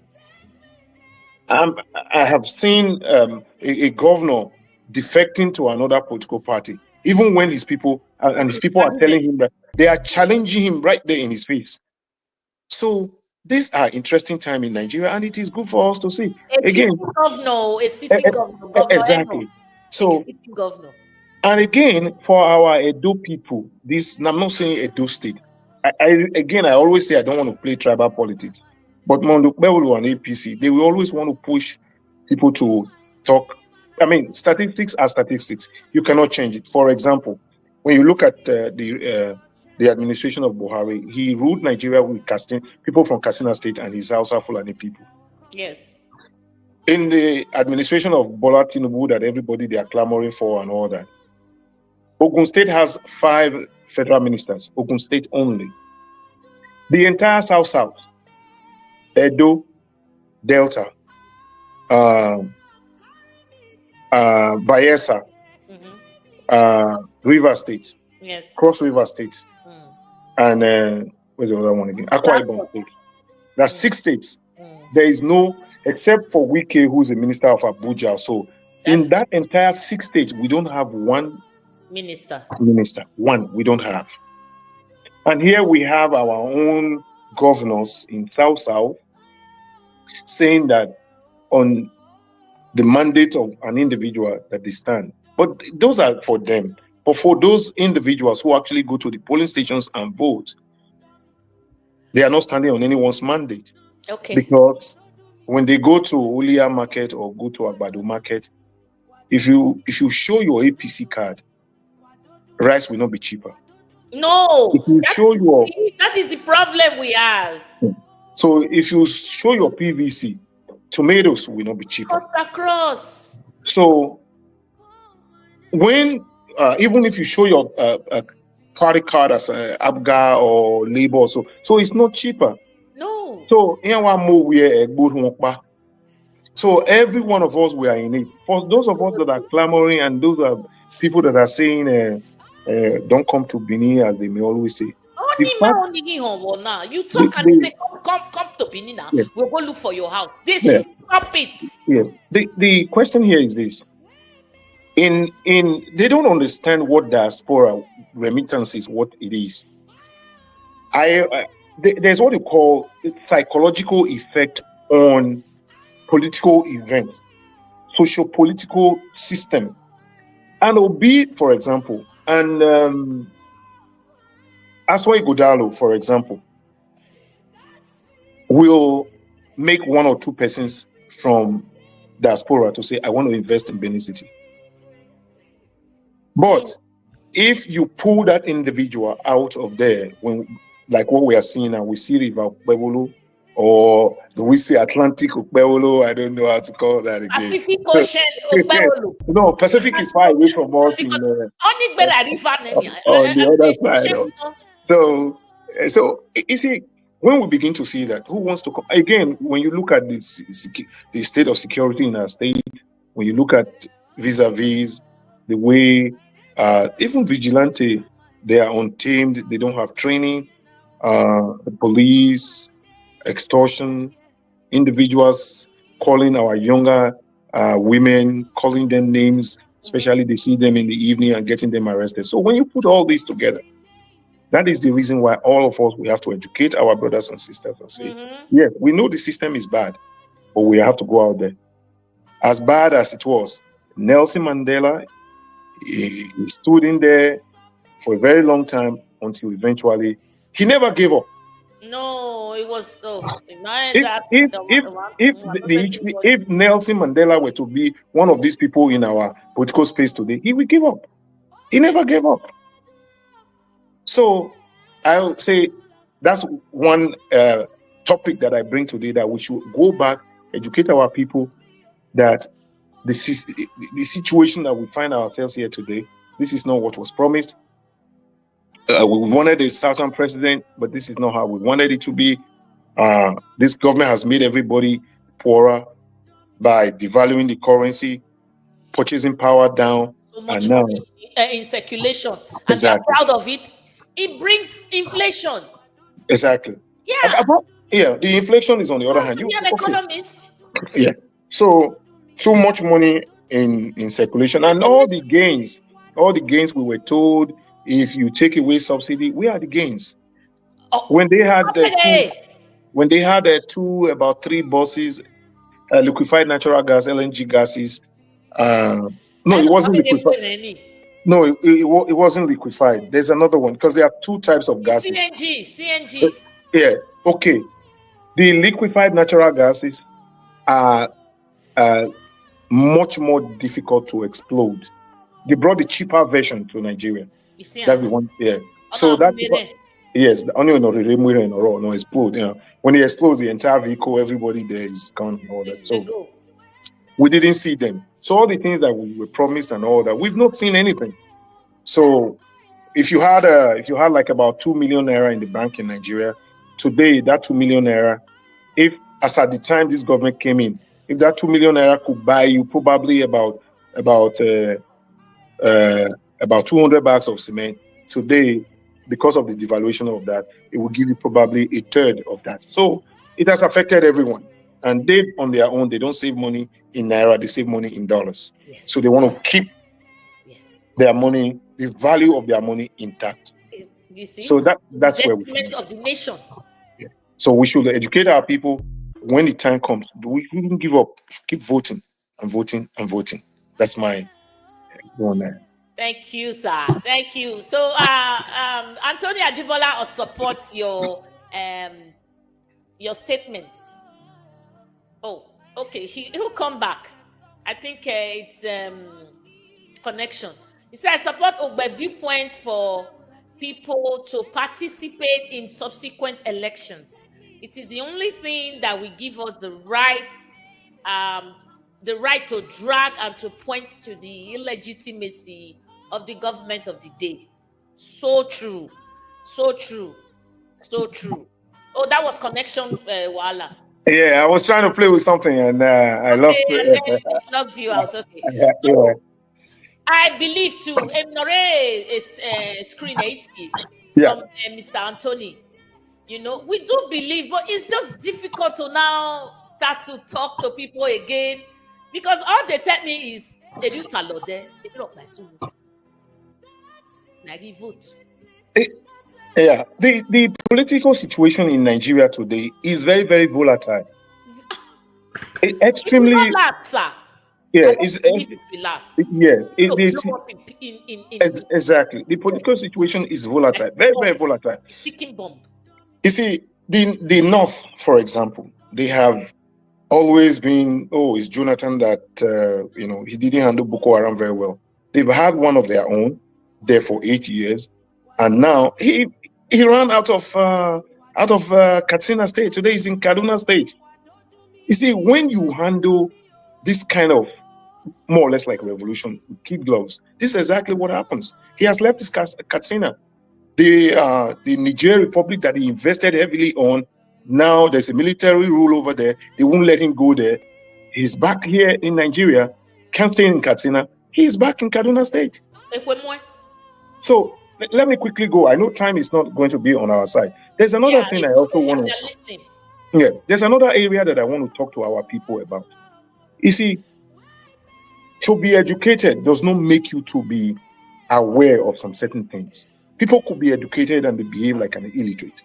I have seen a governor defecting to another political party, even when his people and his people are telling him that they are challenging him right there in his face. So these are interesting time in Nigeria, and it is good for us to see. A sitting governor, exactly. So, sitting governor. And again, for our Edo people, I'm not saying Edo state. I always say I don't want to play tribal politics. But Okpebholo and APC, they will always want to push people to talk. I mean, statistics are statistics. You cannot change it. For example, when you look at the administration of Buhari, he ruled Nigeria with people from Katsina State and his Hausa Fulani people. Yes. In the administration of Bola Tinubu that everybody they are clamoring for and all that, Ogun State has 5 federal ministers, Ogun State only. The entire South, Edo, Delta, Bayelsa, River State, yes, Cross River State, and where's the other one again? Akwa Ibom State. That's 6 states. There is no, except for Wike, who's a minister of Abuja. So in that entire 6 states, we don't have one minister. One, we don't have. And here we have our own governors in South saying that on the mandate of an individual that they stand. But those are for them. But for those individuals who actually go to the polling stations and vote, they are not standing on anyone's mandate. Okay. Because when they go to Ulia market or go to Agbado market, if you show your APC card, rice will not be cheaper. No. If you show that is the problem we have. So if you show your PVC, tomatoes will not be cheaper. Cut across. So when even if you show your party card as Abga or Labour, so it's not cheaper. No. So every one of us, we are in it. For those of us that are clamoring and those are people that are saying don't come to Benin, as they may always say. You talk and say come to Benin now. Yeah. We'll go look for your house. Stop it. Yeah. The question here is this. They don't understand what diaspora remittance is, what it is. There's what you call psychological effect on political event, socio-political system. And Obi, for example, and Aswai Godalo, for example, will make 1 or 2 persons from diaspora to say, I want to invest in Benin City. But if you pull that individual out of there, like what we are seeing now, we see River Okpebholo, or we see Atlantic Okpebholo, I don't know how to call that again. Pacific Ocean Okpebholo. No, Pacific is far away from us. On the other side. So you see, when we begin to see that, who wants to come? Again, when you look at the state of security in our state, when you look at vis-a-vis, the way even vigilante, they are untamed, they don't have training, the police, extortion, individuals calling our younger women, calling them names, especially they see them in the evening and getting them arrested. So when you put all this together, that is the reason why all of us, we have to educate our brothers and sisters and say, yes, we know the system is bad, but we have to go out there. As bad as it was, Nelson Mandela, he stood in there for a very long time until eventually he never gave up. No, it was so. If Nelson Mandela were to be one of these people in our political space today, he would give up. He never gave up. So I would say that's one topic that I bring today, that we should go back, educate our people that the situation that we find ourselves here today, this is not what was promised. We wanted a Southern president, but this is not how we wanted it to be. This government has made everybody poorer by devaluing the currency, purchasing power down, So much and now money in circulation, and exactly. they're proud of it. It brings inflation. Exactly. Yeah. The inflation is on the other hand. You're an economist. Yeah. So too much money in circulation, and all the gains we were told, if you take away subsidy, where are the gains? Oh, when they had okay. about 3 buses, liquefied natural gas, LNG gases. No, it wasn't liquefied. No, it wasn't liquefied. There's another one, because there are 2 types of gases. CNG. Yeah. Okay. The liquefied natural gases are much more difficult to explode. They brought the cheaper version to Nigeria. You see, that's the one. Yeah. So that yes, the onion or the explode. You know, when it explodes, the entire vehicle, everybody there is gone and all that. So we didn't see them. So all the things that we were promised and all that, we've not seen anything. So if you had like about 2 million naira in the bank in Nigeria today, that 2 million naira, if as at the time this government came in, if that 2 million naira could buy you probably about 200 bags of cement, today, because of the devaluation of that, it will give you probably a third of that. So it has affected everyone. And they, on their own, they don't save money in naira, they save money in dollars. Yes. So they want to keep their money, the value of their money intact. You see? So that's where we of the nation. Yeah. So we should educate our people. When the time comes, we shouldn't give up. We should keep voting and voting and voting. That's my one there. Thank you, sir. Thank you. So, Anthony Ajibola supports your statements. Oh, okay. He'll come back. I think it's connection. He said, I support Ogbe viewpoints for people to participate in subsequent elections. It is the only thing that will give us the right to drag and to point to the illegitimacy of the government of the day. So true. So true. So true. Oh, that was connection, Wala. Yeah, I was trying to play with something and I lost it. Locked you out. Okay. So, I believe too. Emnore is screen 80 from Mr. Anthony. You know, we do believe, but it's just difficult to now start to talk to people again, because all they tell me is they do talode, they don't like so. Vote. Yeah, the political situation in Nigeria today is very, very volatile. Extremely. Yeah, it's exactly. The political situation is volatile, very, very volatile. Ticking bomb. You see, the North, for example, they have always been, it's Jonathan that he didn't handle Boko Haram very well. They've had one of their own there for 8 years, and now he ran out of Katsina State. Today he's in Kaduna State. You see, when you handle this kind of more or less like revolution, kid gloves, this is exactly what happens. He has left his Katsina. The Niger Republic that he invested heavily on, now there's a military rule over there. They won't let him go there. He's back here in Nigeria, can't stay in Katsina. He's back in Kaduna State. So let me quickly go. I know time is not going to be on our side. There's another thing I also want to... Yeah, there's another area that I want to talk to our people about. You see, to be educated does not make you to be aware of some certain things. People could be educated and they behave like an illiterate.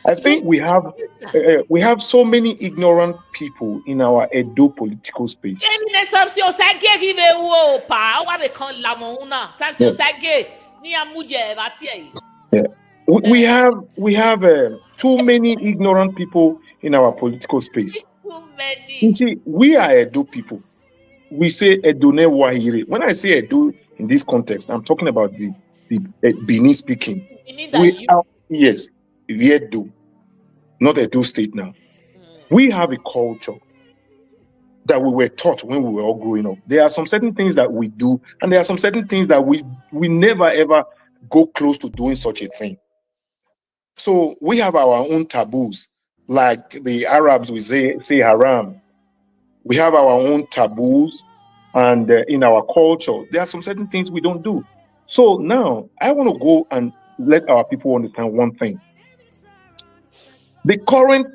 I think we have so many ignorant people in our Edo political space. We have too many ignorant people in our political space. You see, we are Edo people. We say Edone Wahire. When I say Edo in this context, I'm talking about the Benin speaking. Yes, Edo. not Edo State now. We have a culture that we were taught when we were all growing up. There are some certain things that we do, and there are some certain things that we never ever go close to doing such a thing. So we have our own taboos, like the Arabs we say haram. We have our own taboos, and in our culture, there are some certain things we don't do. So now I want to go and let our people understand one thing. The current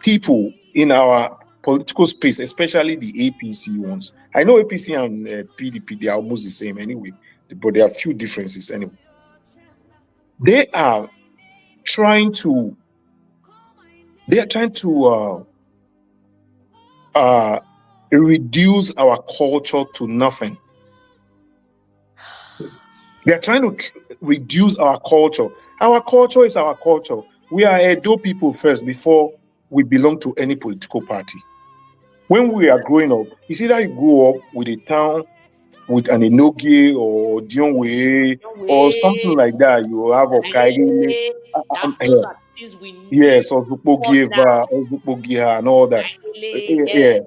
people in our political space, especially the APC ones. I know APC and PDP, they are almost the same anyway, but there are a few differences anyway. They are trying to reduce our culture to nothing. They are trying to reduce our culture. Our culture is our culture. We are Edo people first before we belong to any political party. When we are growing up, it's either you grow up with a town with an Enogie or Dionwe or something like that. You have a Kaigele. Those are things we know. Yes, or Zupogiha and all that. Yeah.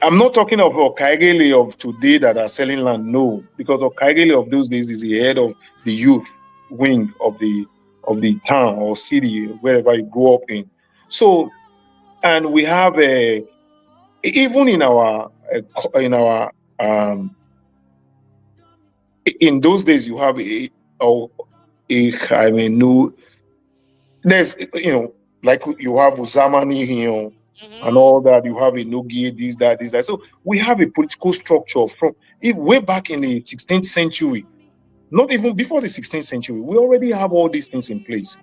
I'm not talking of Okaigele of today that are selling land. No, because Okaigele of those days is the head of the youth wing of the town or city, wherever you grew up in. So, and we have even in those days you have there's like you have Uzamani here and all that. You have a Nogi, this, that. So we have a political structure from way back in the 16th century, not even before the 16th century. We already have all these things in place.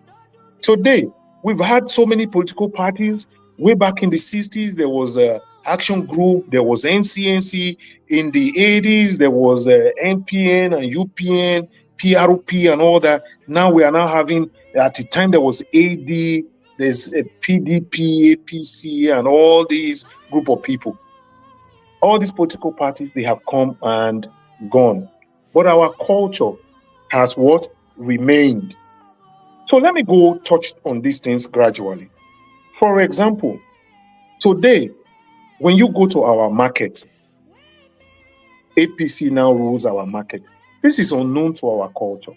Today, we've had so many political parties. Way back in the 60s, there was a Action Group, there was NCNC. In the 80s, there was NPN and UPN, PRP and all that. Now we are now having, at the time there was AD, there's a PDP, APC, and all these group of people. All these political parties, they have come and gone. But our culture has what? Remained. So let me go touch on these things gradually. For example, today, when you go to our market, APC now rules our market. This is unknown to our culture.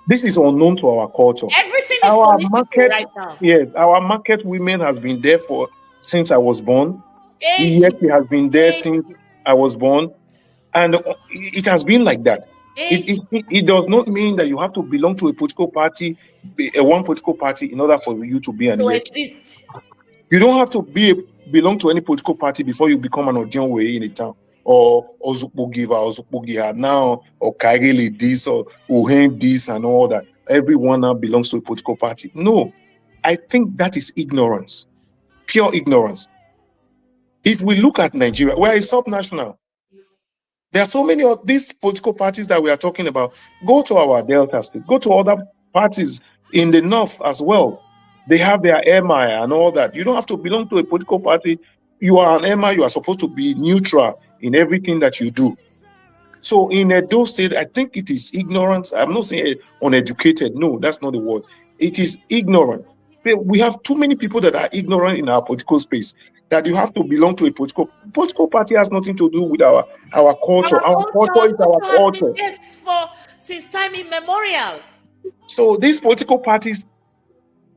This is unknown to our culture. Everything is our market right now. Yes, our market women has been there since I was born. Yes, it has been there since I was born. And it has been like that. It does not mean that you have to belong to a political party, one political party, in order for you to be an exist. You don't have to belong to any political party before you become an Odionwe in a town, or Ozukbogiva, or Ozukbogiha now, or Kaigele this, or Uhen this, and all that. Everyone now belongs to a political party. No, I think that is ignorance, pure ignorance. If we look at Nigeria, we are a subnational. There are so many of these political parties that we are talking about. Go to our Delta state, go to other parties in the north as well. They have their MI and all that. You don't have to belong to a political party. You are an MI, you are supposed to be neutral in everything that you do. So in Edo State, I think it is ignorance. I'm not saying uneducated. No, that's not the word. It is ignorant. We have too many people that are ignorant in our political space, that you have to belong to a political party. Has nothing to do with our culture. Our culture is our culture. Yes, since time immemorial. So these political parties,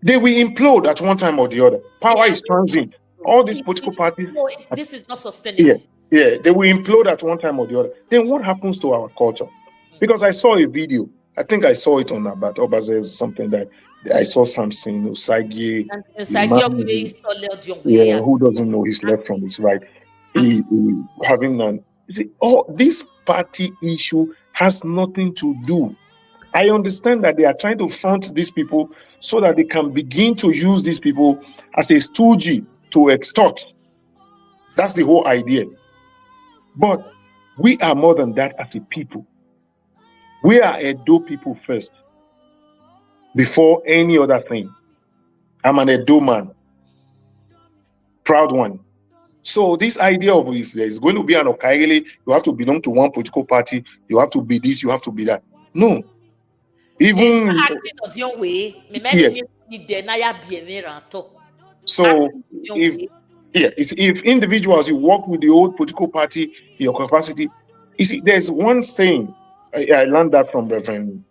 they will implode at one time or the other. Power is transient. All these political parties. No, this is not sustainable. Yeah, they will implode at one time or the other. Then what happens to our culture? Because I saw a video. I think I saw it on about Obaze, something that I saw something. Usagi, who doesn't know his left from his right? This party issue has nothing to do. I understand that they are trying to front these people so that they can begin to use these people as a stooge to extort. That's the whole idea. But we are more than that as a people. We are Edo people first, before any other thing. I'm an Edo man, proud one. So this idea of if there's going to be an Okaigele, you have to belong to one political party, you have to be this, you have to be that. No. Even acting of your way, yes, So if individuals you work with the old political party, your capacity, you see, there's one saying I learned that from Reverend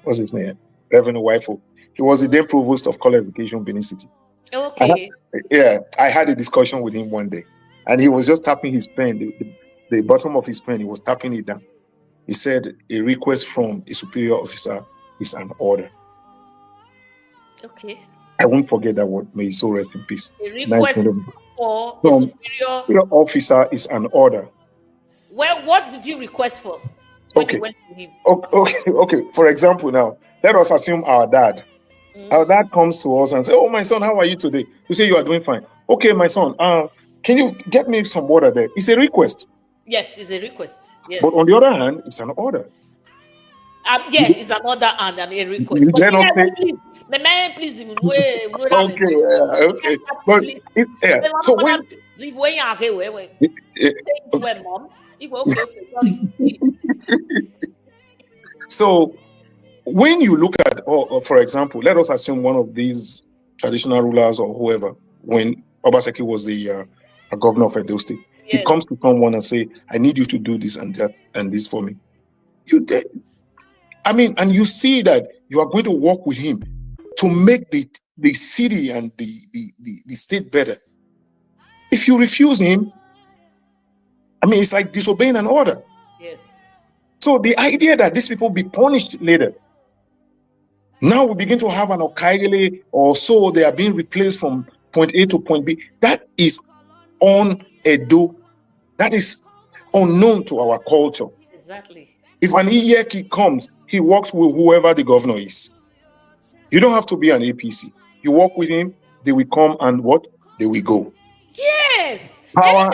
what's his name? Reverend Wifo. He was the then provost of college education, Benin City. Okay. I had a discussion with him one day, and he was just tapping his pen, the bottom of his pen. He was tapping it down. He said, "A request from a superior officer is an order." Okay. I won't forget that word. May his soul rest in peace. A request for a superior officer is an order. Well, what did you request for when you went to him? Okay. For example, now let us assume our dad. Our dad comes to us and says, "Oh, my son, how are you today?" You say you are doing fine. Okay, my son, can you get me some water there? It's a request. Yes, it's a request. Yes. But on the other hand, it's an order. It's an order and a request. You But please. Okay. But so so when you look at, for example, let us assume one of these traditional rulers or whoever, when Obaseki was the governor of Edo State, he comes to someone and say, "I need you to do this and that and this for me." You did. I mean, and you see that you are going to work with him to make the city and the state better. If you refuse him, I mean, it's like disobeying an order. Yes. So the idea that these people be punished later, now we begin to have an Okaigele, or so they are being replaced from point A to point B. That is on Edo. That is unknown to our culture. Exactly. If an Iyeki comes, he works with whoever the governor is. You don't have to be an APC. You work with him, they will come and what? They will go. Yes. Power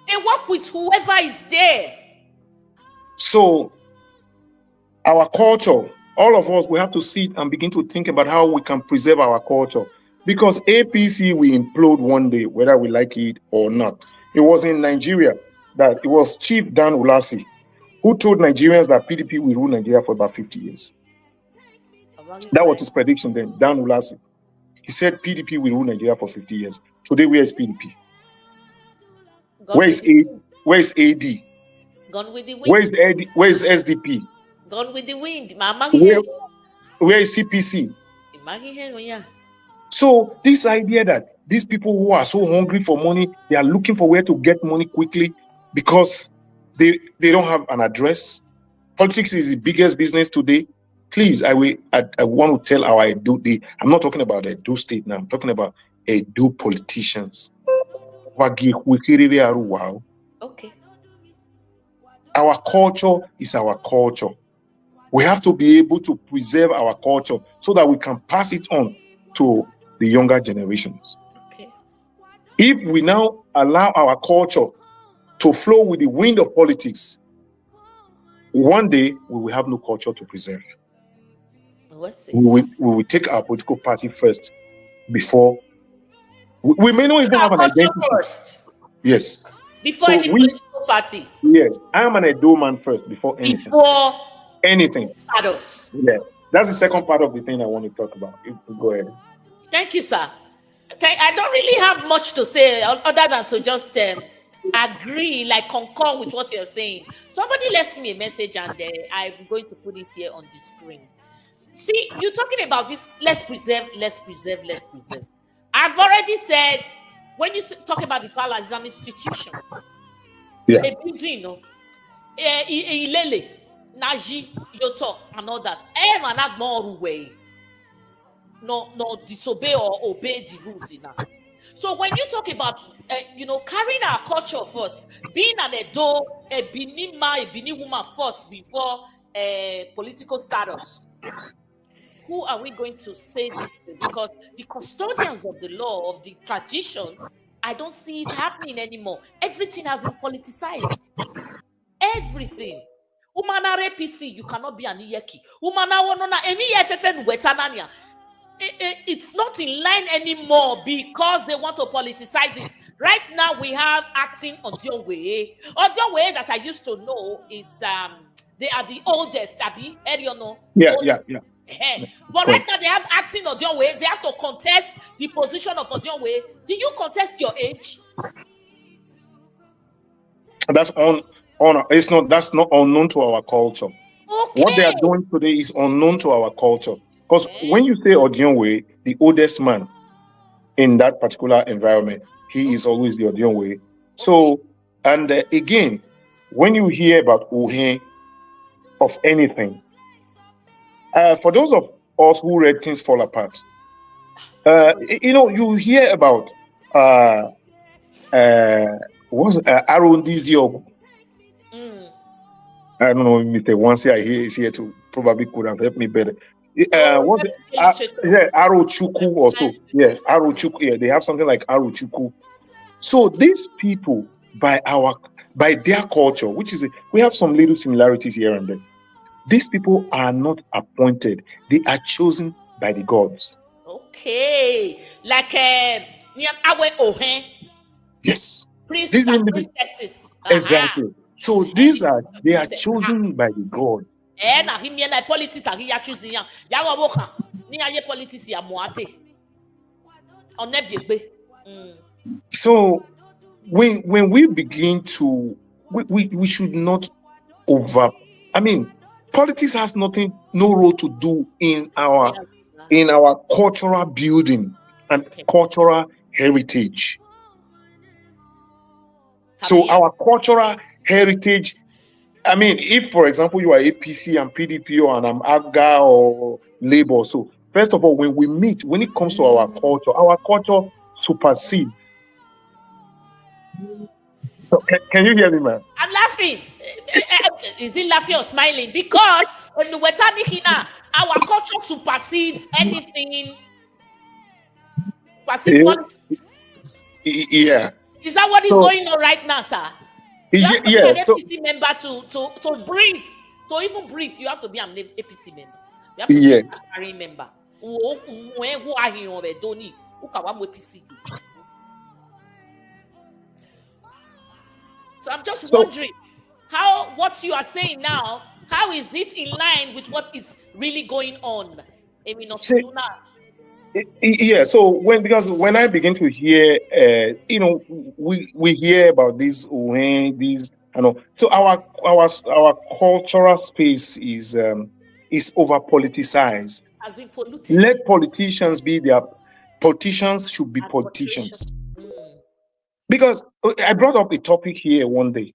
they work with whoever is there. So our culture, all of us, we have to sit and begin to think about how we can preserve our culture. Because APC will implode one day, whether we like it or not. It was in Nigeria that it was Chief Dan Ulasi who told Nigerians that PDP will rule Nigeria for about 50 years. That was his prediction then, Dan Ulasi. He said PDP will rule Nigeria for 50 years. Today, where is PDP? Where is AD? Gone with the wind. Where is SDP? Gone with the wind. Where is CPC? So this idea that these people who are so hungry for money, they are looking for where to get money quickly because they don't have an address. Politics is the biggest business today. Please, I want to tell our Edo, I'm not talking about Edo State now. I'm talking about Edo politicians. Okay. Our culture is our culture. We have to be able to preserve our culture so that we can pass it on to the younger generations. Okay. If we now allow our culture to flow with the wind of politics, one day we will have no culture to preserve. We will take our political party first before we may not even have an identity first. Yes. Before any political party. Yes, I am an Edo man first before anything. Before anything. Others. Yeah, that's the second part of the thing I want to talk about. Go ahead. Thank you, sir. I don't really have much to say other than to just agree, like concur with what you're saying. Somebody left me a message and I'm going to put it here on the screen. See, you're talking about this, let's preserve. I've already said, when you talk about the palace, it's an institution. Yeah. A building, Ilele, Naji, Yoto, and all that. No disobey or obey the rules in that. So when you talk about, carrying our culture first, being an Edo, a Benin man, a Benin woman first before political status, who are we going to say this to? Because the custodians of the law, of the tradition, I don't see it happening anymore. Everything has been politicized. Everything. Umana APC, you cannot be an Iyeki. Umana wonona emi FFN wetanania. It's not in line anymore because they want to politicize it. Right now, we have acting on your way. On your way that I used to know is they are the oldest, Abi. Yeah. But right now they have acting Odionwe. They have to contest the position of Odionwe. Did you contest your age? That's on. It's not. That's not unknown to our culture. Okay. What they are doing today is unknown to our culture. Because when you say Odionwe, the oldest man in that particular environment, he is always the Odionwe. So, and again, when you hear about Uhe of anything, for those of us who read Things Fall Apart, you hear about Arundizio. I don't know, Mr. Once I hear is here to probably could have helped me better. Arochuku or so. Yeah, Arochuku. Yeah, they have something like Arochuku. So these people, by their culture, which is we have some little similarities here and there. These people are not appointed; they are chosen by the gods. Okay, like Awe Ohen. Yes. Priests and priestesses. Exactly. So they are chosen by the God. Politics are here choosing. Politics So when we begin to we should not politics has no role to do in our cultural building and cultural heritage. So our cultural heritage, if, for example, you are APC and PDP or and I'm AGA or Labour, so first of all, when we meet, when it comes to our culture supersedes. So can you hear me, man? I'm laughing. Is he laughing or smiling? Because when our culture supersedes anything. Yeah. Is that what is going on right now, sir? You have to be an APC member to breathe. To even breathe, you have to be an APC member. You have to be a carrying member. So I'm just wondering what you are saying now, how is it in line with what is really going on? So when I begin to hear, we hear about these, so our cultural space is over politicized. Let politicians be politicians should be politicians. Because I brought up a topic here one day.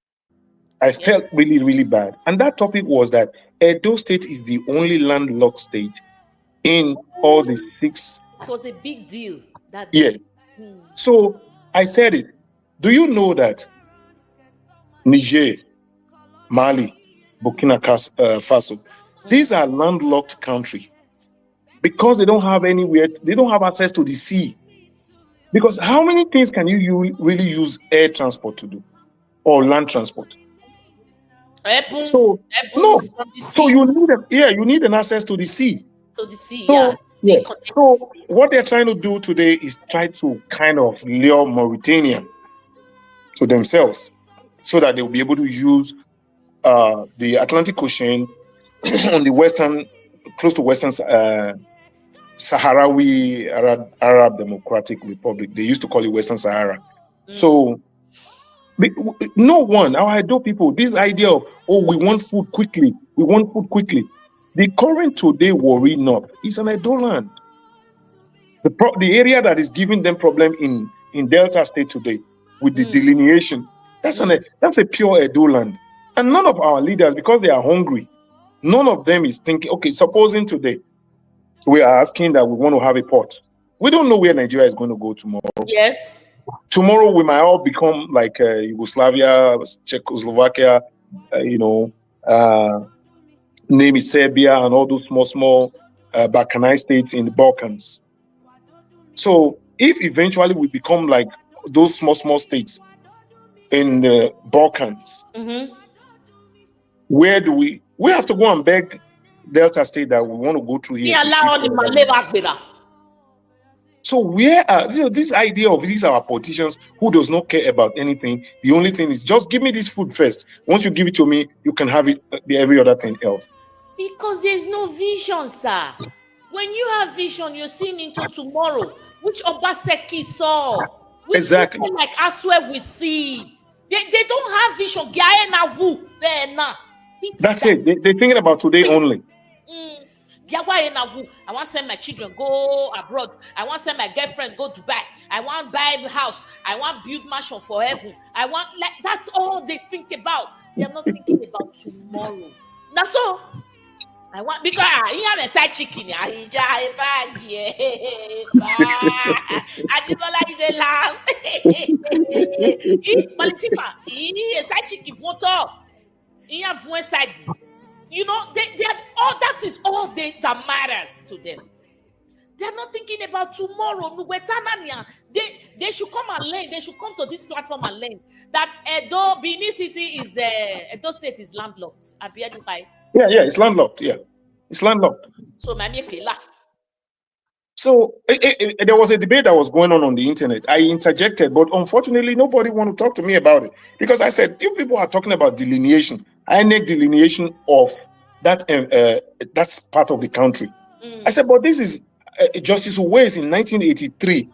I felt really, really bad. And that topic was that Edo State is the only landlocked state in all the 6. It was a big deal. So I said it. Do you know that Niger, Mali, Burkina Faso, these are landlocked countries because they don't have anywhere, they don't have access to the sea. Because how many things can you really use air transport to do or land transport? So you need an access to the sea. To the sea, So what they're trying to do today is try to kind of lure Mauritania to themselves so that they will be able to use the Atlantic Ocean on the close to Western Sahrawi Arab Democratic Republic. They used to call it Western Sahara. So no one, our Edo people, this idea of, we want food quickly. The current today Warri North is an Edo land. The area that is giving them problem in Delta State today with the delineation, that's a pure Edo land. And none of our leaders, because they are hungry, none of them is thinking, okay, supposing today we are asking that we want to have a port. We don't know where Nigeria is going to go tomorrow. Yes. Tomorrow we might all become like Yugoslavia, Czechoslovakia, name is Serbia and all those small Balkanized states in the Balkans. So if eventually we become like those small states in the Balkans, where do we have to go and beg Delta State that we want to go through here? So where are this idea of these our politicians who does not care about anything? The only thing is just give me this food first. Once you give it to me, you can have it, every other thing else. Because there's no vision, sir. When you have vision, you're seeing into tomorrow, which Obaseki saw, which Exactly. people like Aswe we see. They don't have vision. That's it. They're thinking about today only. I want to send my children go abroad. I want to send my girlfriend go Dubai. I want to buy a house. I want to build mansion for heaven. I want, like, that's all they think about. They're not thinking about tomorrow. That's all. I want, because you have a side chicken. I just like the laugh. A side chicken photo. You have one side. You know, they are all, that is all that matters to them. They're not thinking about tomorrow. They should come and learn. They should come to this platform and learn that Benin City is Edo State is landlocked. Yeah, it's landlocked. Yeah, it's landlocked. So, there was a debate that was going on the internet. I interjected, but unfortunately, nobody wanted to talk to me about it because I said, you people are talking about delineation. I need delineation of that. That's part of the country. I said, but this is Justice Uwais in 1983.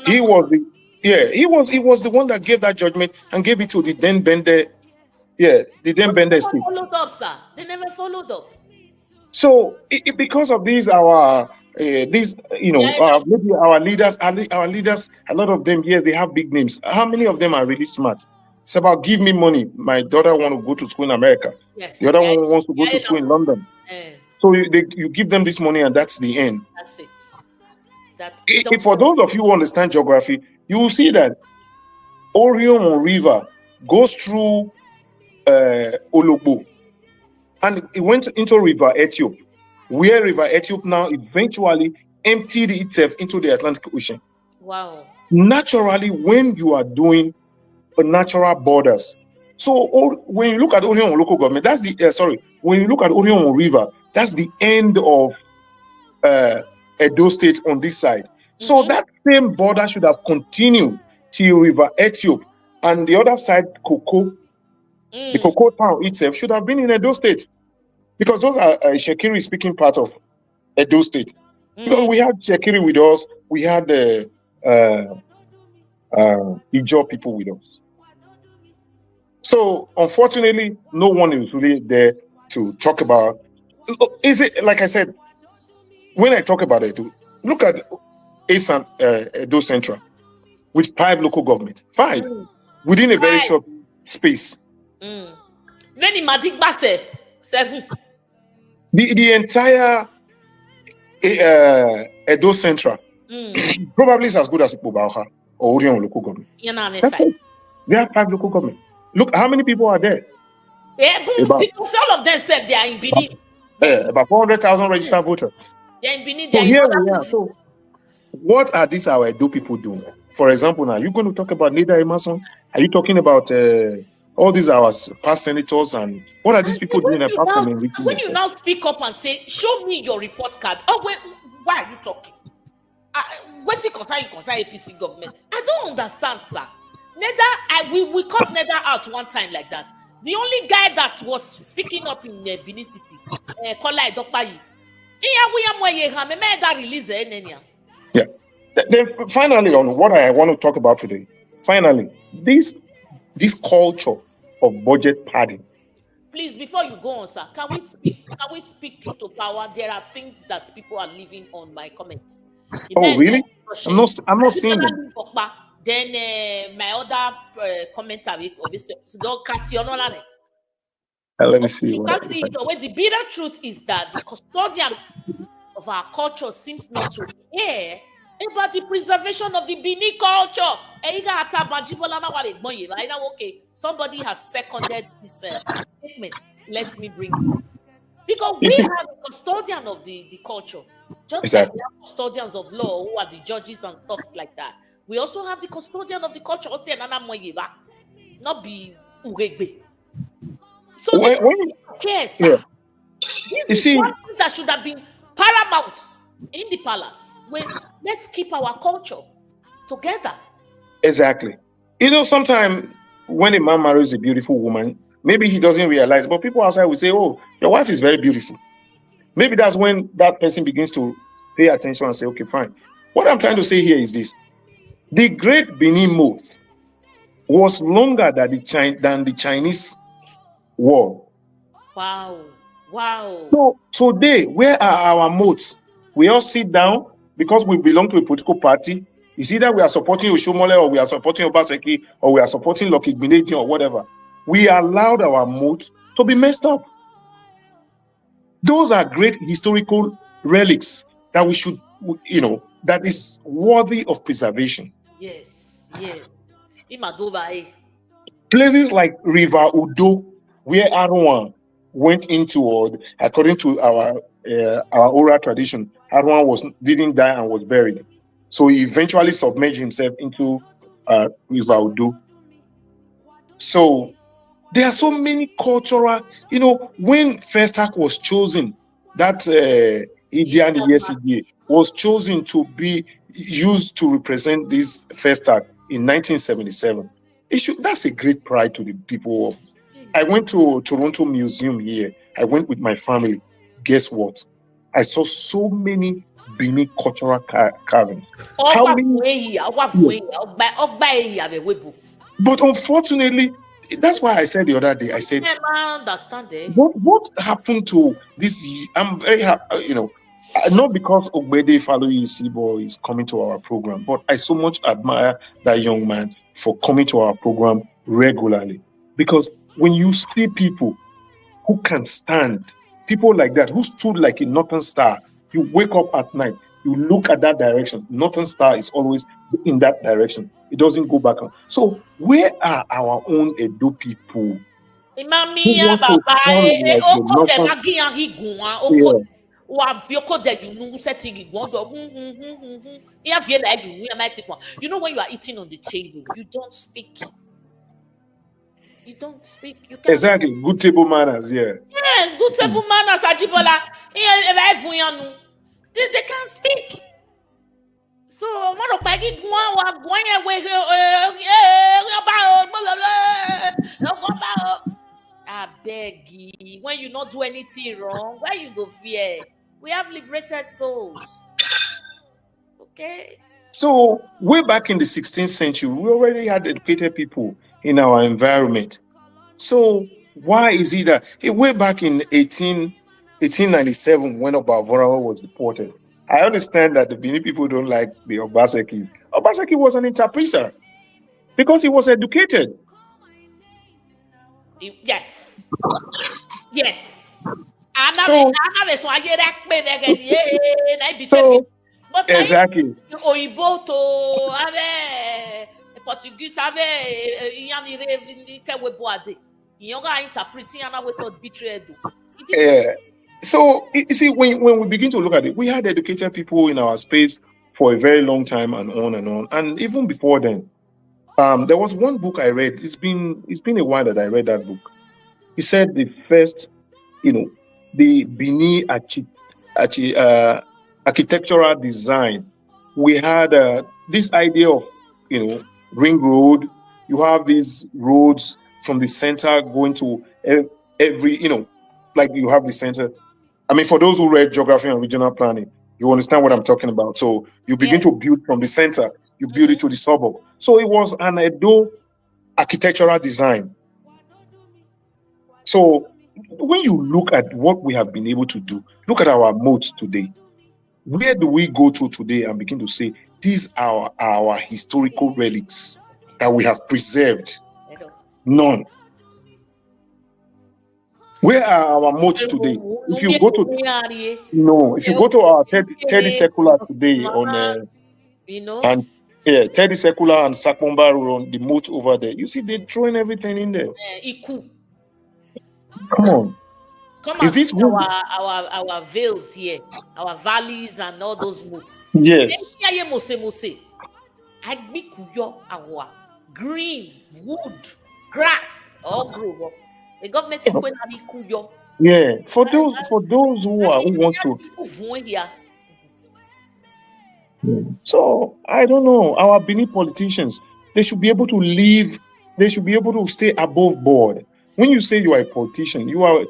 He was the one that gave that judgment and gave it to the then Bende. Yeah, the then Bende state. Followed up, sir. They never followed up. So because of these, maybe our leaders, a lot of them here, they have big names. How many of them are really smart? It's about give me money. My daughter want to go to school in America. Yes. The other one wants to go to school in London. So you give them this money and that's the end. That's it. For those of you who understand geography, you will see that Orion River goes through Ologbo. And it went into River Ethiopia, where River Ethiopia now eventually emptied itself into the Atlantic Ocean. Wow. Naturally, when you are doing natural borders, so when you look at Orion local government, that's the when you look at Orion River, that's the end of Edo State on this side. So that same border should have continued till River Ethiopia, and the other side, the cocoa town itself should have been in Edo State, because those are Shekiri speaking part of Edo State. Because we had Shekiri with us, we had the Ijaw people with us. So unfortunately, no one is really there to talk about. Is it, like I said, when I talk about Edo, look at Edo Central with 5 local government, 5 within a very short space. Then in Madigbase, 7. The entire Edo Central probably is as good as Okpebholo or Orion local government. They have 5 local government. Look, how many people are there? Because all of them said they are in Benin. About 400,000 registered voters. They are in Benin. So here we are. So what are these our Edo people doing? For example, now you're going to talk about Leader Emerson. Are you talking about all these our past senators, and what are these people doing apart from enriching when you now speak up and say, show me your report card. Oh, wait, why are you talking? What you concern APC government? I don't understand, sir. We caught Nether out one time like that. The only guy that was speaking up in Benin City, Kola Edokpayi. Yeah. Then finally, on what I want to talk about today, this culture of budget padding. Please, before you go on, sir, can we speak truth to power? There are things that people are leaving on my comments. Really? I'm not seeing them. Then my other commentary, obviously, don't cut your name. Let me see. You can't see it. When the bitter truth is that the custodian of our culture seems not to care about the preservation of the Bini culture. Okay, somebody has seconded this statement. Let me bring it. Because we have a custodian of the culture. Just like we have custodians of law who are the judges and stuff like that. We also have the custodian of the culture. Not be Uregbe. So yes, yeah. This is one thing that should have been paramount in the palace. Let's keep our culture together. Exactly. Sometimes when a man marries a beautiful woman, Maybe he doesn't realize, but people outside will say, "Oh, your wife is very beautiful." Maybe that's when that person begins to pay attention and say, "Okay, fine." What I'm trying to say here is this: the Great Benin Moat was longer than the Chinese Wall. Wow. Wow. So today, where are our moats? We all sit down because we belong to a political party. It's either we are supporting Oshomole or we are supporting Obaseki or we are supporting Lucky Gbineji or whatever. We allowed our moat to be messed up. Those are great historical relics that we should, that is worthy of preservation. Yes. Yes. Imadoba. Places like River Udo, where Arwan went into, or according to our oral tradition, Arwan didn't die and was buried. So he eventually submerged himself into River Udo. So there are so many cultural, when Festac was chosen, that Indian ESCDA was chosen to be used to represent this Festac in 1977. That's a great pride to the people of. I went to Toronto Museum here. I went with my family. Guess what? I saw so many Benin cultural carvings. How many? But unfortunately, that's why I said the other day, I said, what happened to this? I'm very happy, not because Ogbede Faloyi Isibo is coming to our program, but I so much admire that young man for coming to our program regularly. Because when you see people who can stand, people like that, who stood like a northern star, you wake up at night, you look at that direction. Northern star is always in that direction. It doesn't go back. So where are our own Edo people? Imamia baba you know, when you are eating on the table, you don't speak. You don't speak. You can't. Exactly. Good table manners, yeah. Yes, good table manners, Ajibola. They can't speak. So, I beg you, when you not do anything wrong, why you go fear? We have liberated souls. Okay. So way back in the 16th century, we already had educated people in our environment. So why is it that way back in 1897, when Okpebholo was deported, I understand that the Benin people don't like the Obaseki. Obaseki was an interpreter because he was educated. Yes. Yes. But exactly. Oyibo to Portuguese yeah. So you see, when we begin to look at it, we had educated people in our space for a very long time and on and on. And even before then, there was one book I read. It's been a while that I read that book. He said the first, the Benin architectural design. We had this idea of, ring road. You have these roads from the center going to every, like you have the center. I mean, for those who read geography and regional planning, you understand what I'm talking about. So you begin to build from the center, you build it to the suburb. So it was an Edo architectural design. So when you look at what we have been able to do, look at our moats today. Where do we go to today and begin to say these are our historical relics that we have preserved? None. Where are our moats today? If you go to our 30 circular today on and 30 circular and Sakmomba Road on the moat over there, you see they're throwing everything in there. Come on. Come and see our vales here, our valleys and all those moats. Yes. Green, wood, grass, all grow up. The government yeah, for those who want to. So I don't know. Our Benin politicians, they should be able to live. They should be able to stay above board. When you say you are a politician, you are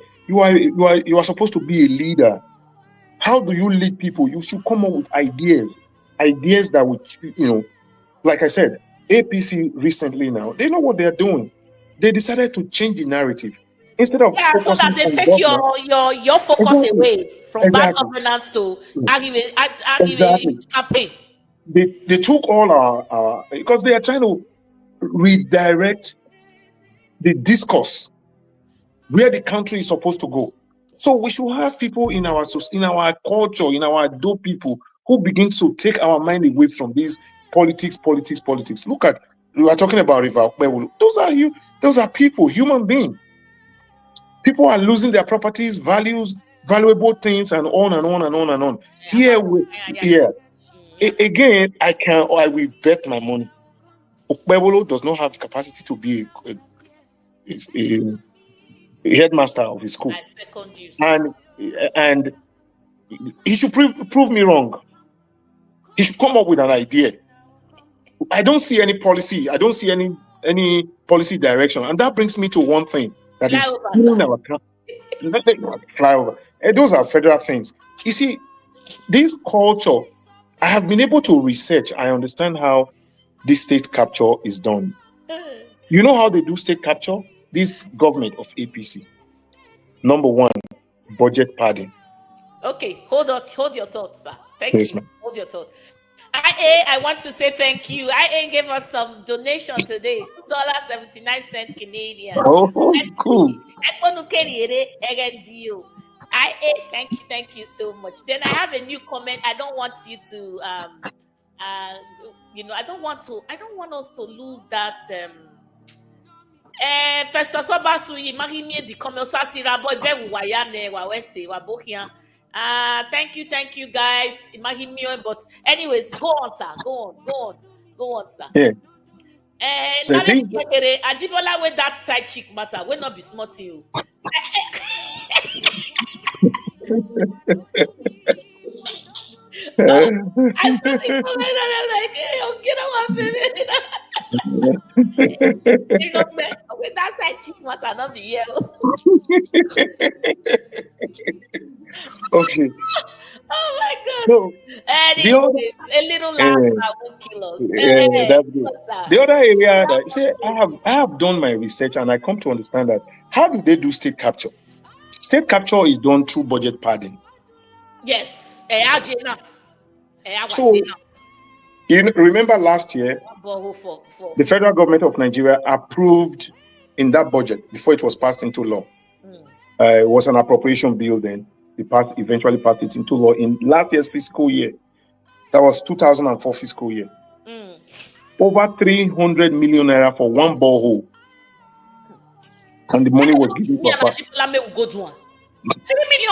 supposed to be a leader. How do you lead people? You should come up with ideas that would, like I said, APC recently now, they know what they are doing. They decided to change the narrative instead of Yeah, so focusing that they on take government. your focus Exactly. away from bad Exactly. governance to Exactly. campaign. They took all our because they are trying to redirect the discourse where the country is supposed to go. So we should have people in our culture, in our do people who begin to take our mind away from these politics. Look at, we are talking about River Okpebholo. Those are people, human beings. People are losing their properties, values, valuable things, and on and on and on and on. Here, again, I will bet my money. Okpebholo does not have the capacity to be a headmaster of his school, and he should prove me wrong. He should come up with an idea. I don't see any policy. I don't see any policy direction, and that brings me to one thing that is in our flyover. And those are federal things. You see, this culture, I have been able to research. I understand how this state capture is done. You know how they do state capture? This government of APC. Number one, budget padding. Okay, hold your thoughts, sir. Thank you. Ma'am. Hold your thoughts. I want to say thank you. IA gave us some donation today, $2.79 Canadian. Oh, cool. Thank you so much. Then I have a new comment. I don't want you to I don't want us to lose that Festus Obasui Magimie di Commerce boy be wayane wa wese wa bokia. Thank you guys. But anyways, go on, sir. Go on, sir. Yeah. So Ajibola with that side chick matter will not be smart to you. I saw the comment and I'm like, hey, get on my baby. With that side chick matter not be here. Okay. Oh my God. So, anyways, a little laugh won't kill us. That's good. The other area that see, I have done my research and I come to understand that how do they do state capture? State capture is done through budget padding. Yes. So you remember last year, the federal government of Nigeria approved in that budget before it was passed into law. It was an appropriation bill then. They eventually passed it into law in last year's fiscal year. That was 2004 fiscal year. Over 300 million naira for one borehole. And the money was given to Akpabio. 3 million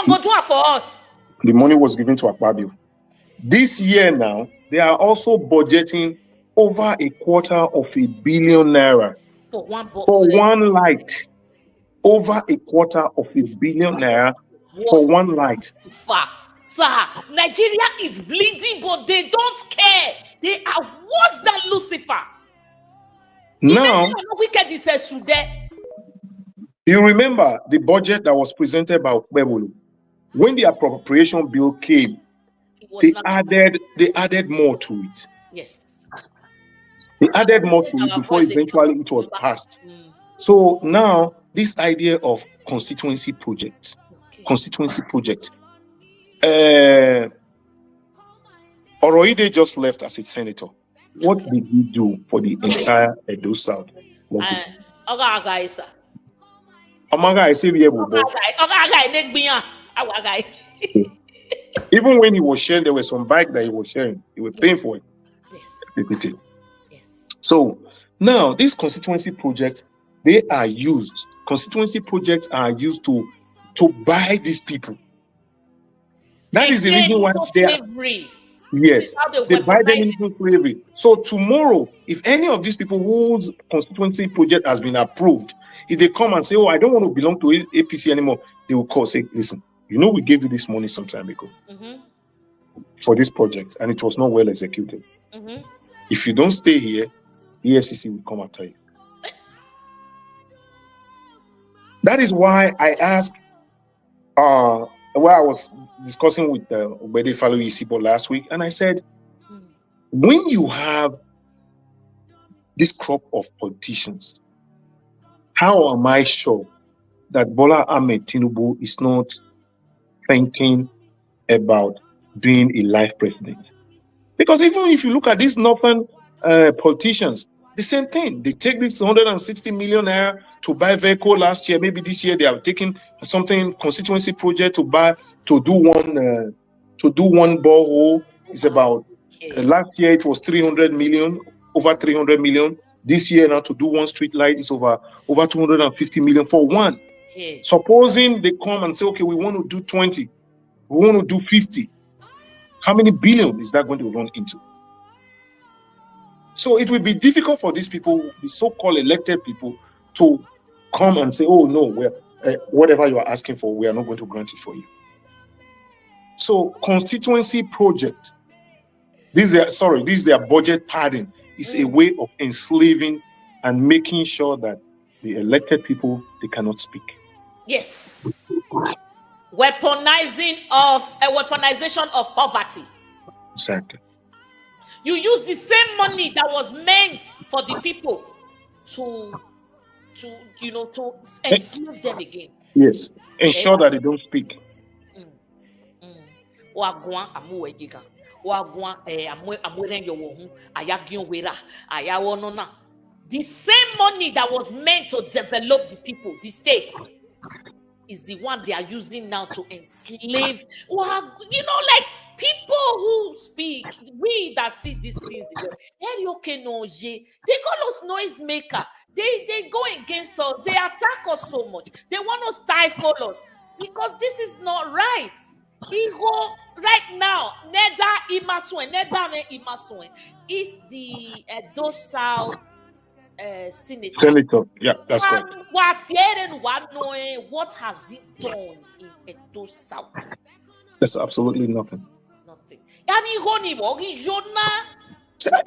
go do for us. The money was given to Akpabio. This year now, they are also budgeting over 250 million naira for one light. Over 250 million naira for one light. Sir, Nigeria is bleeding, but they don't care. They are worse than Lucifer. Now, wicked is a you remember the budget that was presented by Okpebholo? When the appropriation bill came, they added more to it. Yes. They added more to it before eventually it was passed. So now this idea of constituency project. Oroide just left as a senator. What did he do for the entire Edo South? Even when he was sharing, there were some bike that he was sharing. He was paying for it. Yes. So now these constituency projects, constituency projects are used to buy these people. That is the reason why they are. Yes, they buy them into slavery. So tomorrow, if any of these people whose constituency project has been approved, if they come and say, "Oh, I don't want to belong to APC anymore," they will call, say, "Listen, we gave you this money some time ago for this project, and it was not well executed. If you don't stay here, EFCC will come after you." That is why I asked, where I was discussing with Okpebholo Edo last week, and I said, when you have this crop of politicians, how am I sure that Bola Ahmed Tinubu is not thinking about being a life president? Because even if you look at these northern politicians, the same thing. They take this 160 million naira to buy vehicle last year. Maybe this year they are taking something constituency project to do one borehole. It's about last year it was 300 million, over 300 million. This year now to do one street light is over 250 million for one. Supposing they come and say, okay, we want to do 20, we want to do 50. How many billion is that going to run into? So it will be difficult for these people, the so-called elected people, to come and say, oh, no, whatever you are asking for, we are not going to grant it for you. So constituency project, this is their budget padding, is a way of enslaving and making sure that the elected people, they cannot speak. Yes. Weaponization of poverty. Exactly. You use the same money that was meant for the people to enslave them again. Yes. Ensure that they don't speak. The same money that was meant to develop the people, the states, is the one they are using now to enslave. Like people who speak, we that see these things, they call us noisemaker. They go against us. They attack us so much. They want to stifle us because this is not right. Right now, Neda Imasuen is the Edo South senator. Yeah, that's correct. What has it done in Edo South? That's absolutely nothing. Nothing.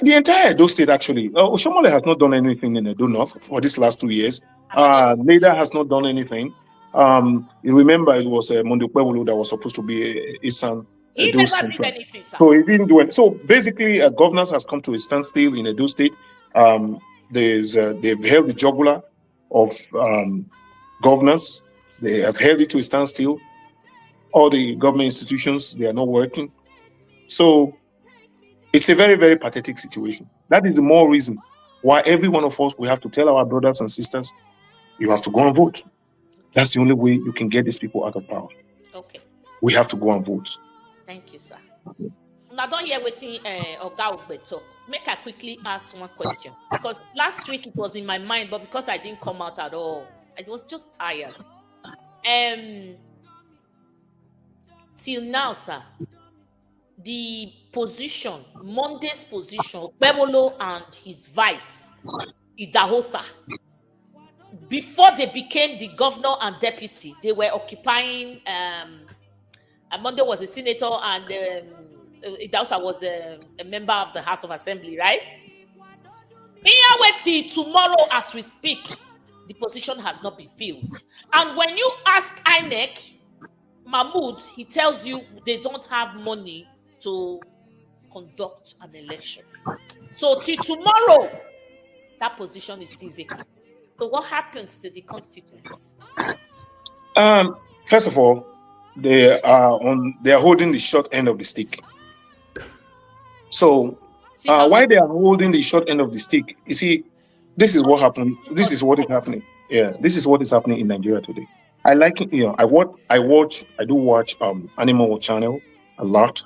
The entire Edo state, actually. Oshomole has not done anything in Edo North for these last 2 years. Leda has not done anything. You remember it was Okpebholo that was supposed to be Esan. He never did anything, sir. So he didn't do it. So basically, governance has come to a standstill in Edo state. They've held the jugular of governance. They have held it to a standstill. All the government institutions, they are not working. So it's a very, very pathetic situation. That is the more reason why every one of us, we have to tell our brothers and sisters, you have to go and vote. That's the only way you can get these people out of power. Okay. We have to go and vote. Thank you, sir. Now, don't hear waiting Oga Ogbe talk. Make I quickly ask one question. Because last week it was in my mind, but because I didn't come out at all, I was just tired. Till now, sir, the position, Monday's position, Okpebholo and his vice, Idahosa, before they became the governor and deputy, they were occupying, Monday was a senator and Idahosa was a member of the House of Assembly, right? Tomorrow as we speak, the position has not been filled. And when you ask INEC, Mahmoud, he tells you they don't have money to conduct an election. So till tomorrow, that position is still vacant. So what happens to the constituents? First of all, they are holding the short end of the stick. So why they are holding the short end of the stick? You see, this is what happened. This is what is happening. Yeah, this is what is happening in Nigeria today. I like it. I do watch Animal Channel a lot.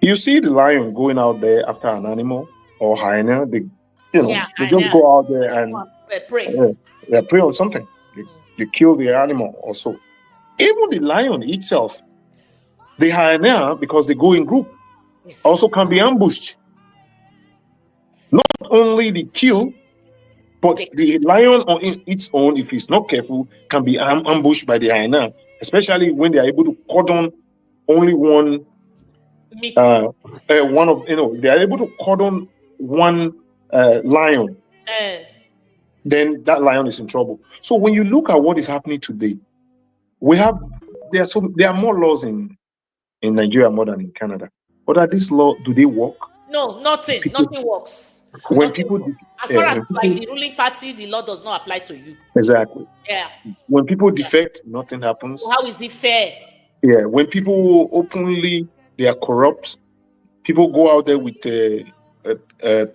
You see the lion going out there after an animal or hyena. They just go out there and prey. Prey on something. They kill the animal also. Even the lion itself, the hyena, because they go in group, also can be ambushed. Not only the kill, but the lion on its own, if it's not careful, can be ambushed by the hyena, especially when they are able to cordon only one. They are able to cordon one lion. then that lion is in trouble. So when you look at what is happening today, there are more laws in Nigeria more than in Canada. But are these laws, do they work? No, nothing works. When nothing people, works. As far as like the ruling party, the law does not apply to you. Exactly. Yeah. When people defect, nothing happens. How is it fair? Yeah. When people openly they are corrupt, people go out there with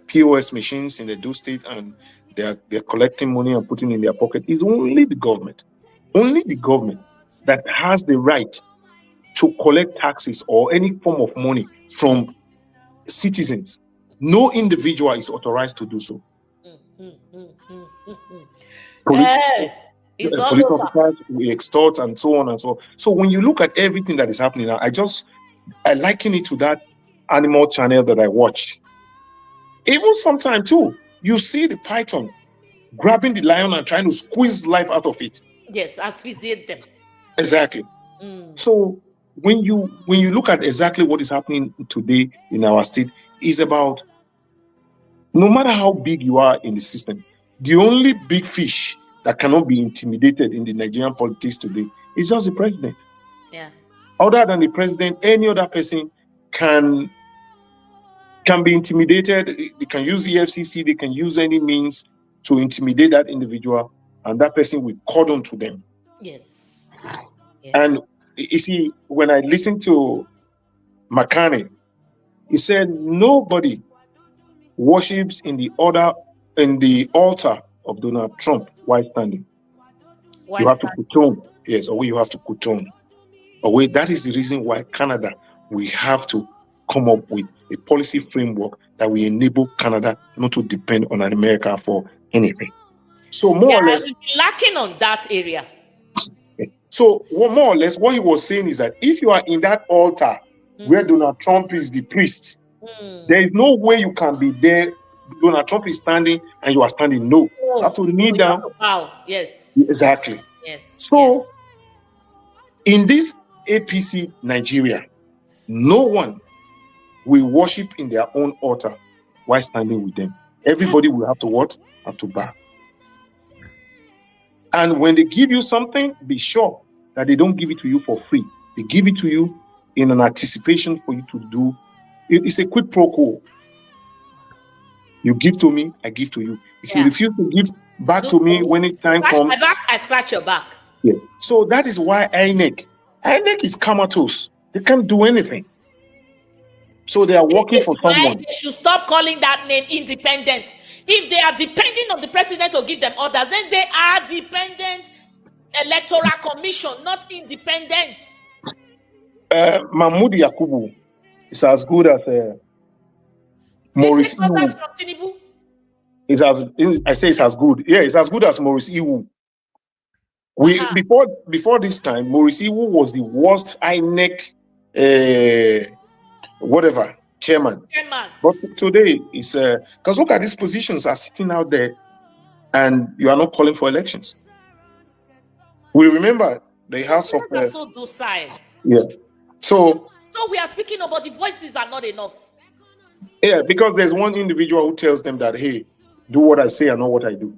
POS machines in the Edo state and they're collecting money and putting in their pocket. It's only the government that has the right to collect taxes or any form of money from citizens. No individual is authorized to do so. Police officers, we extort and so on and so on. So when you look at everything that is happening now, I liken it to that animal channel that I watch. Even sometimes too, you see the python grabbing the lion and trying to squeeze life out of it. Yes, asphyxiate them. Exactly. So when you look at exactly what is happening today in our state, is about no matter how big you are in the system, the only big fish that cannot be intimidated in the Nigerian politics today is just the president. Yeah. Other than the president, any other person can be intimidated. They can use EFCC, they can use any means to intimidate that individual, and that person will cordon to them. Yes. And you see, when I listened to McCartney, he said nobody worships in the altar of Donald Trump while standing. You have to kutone. Yes, or you have to kutone. That is the reason why Canada, we have to come up with a policy framework that will enable Canada not to depend on America for anything. So more or less, lacking on that area. So more or less, what he was saying is that if you are in that altar where Donald Trump is the priest, there is no way you can be there. Donald Trump is standing and you are standing. No, you have to kneel down. Wow. Yes. Exactly. Yes. So in this APC Nigeria, no one will worship in their own altar while standing with them. Everybody will have to what? Have to bow. And when they give you something, be sure that they don't give it to you for free. They give it to you in an anticipation for you to do. It's a quid pro quo. You give to me, I give to you. If you refuse to give back to me when the time comes, my back, I scratch your back. Yeah. So that is why INEC is comatose. They can't do anything. So they are working for someone. They should stop calling that name independent. If they are depending on the president to give them orders, then they are dependent electoral commission, not independent. Mahmoud Yakubu is as good as Maurice Iwu. I say it's as good. Yeah, it's as good as Maurice Iwu. Before this time, Maurice Iwu was the worst INEC chairman. But today it's because look at these positions are sitting out there, and you are not calling for elections. We remember the House of so docile. Yeah. So we are speaking about the voices are not enough. Yeah, because there's one individual who tells them that, hey, do what I say and not what I do.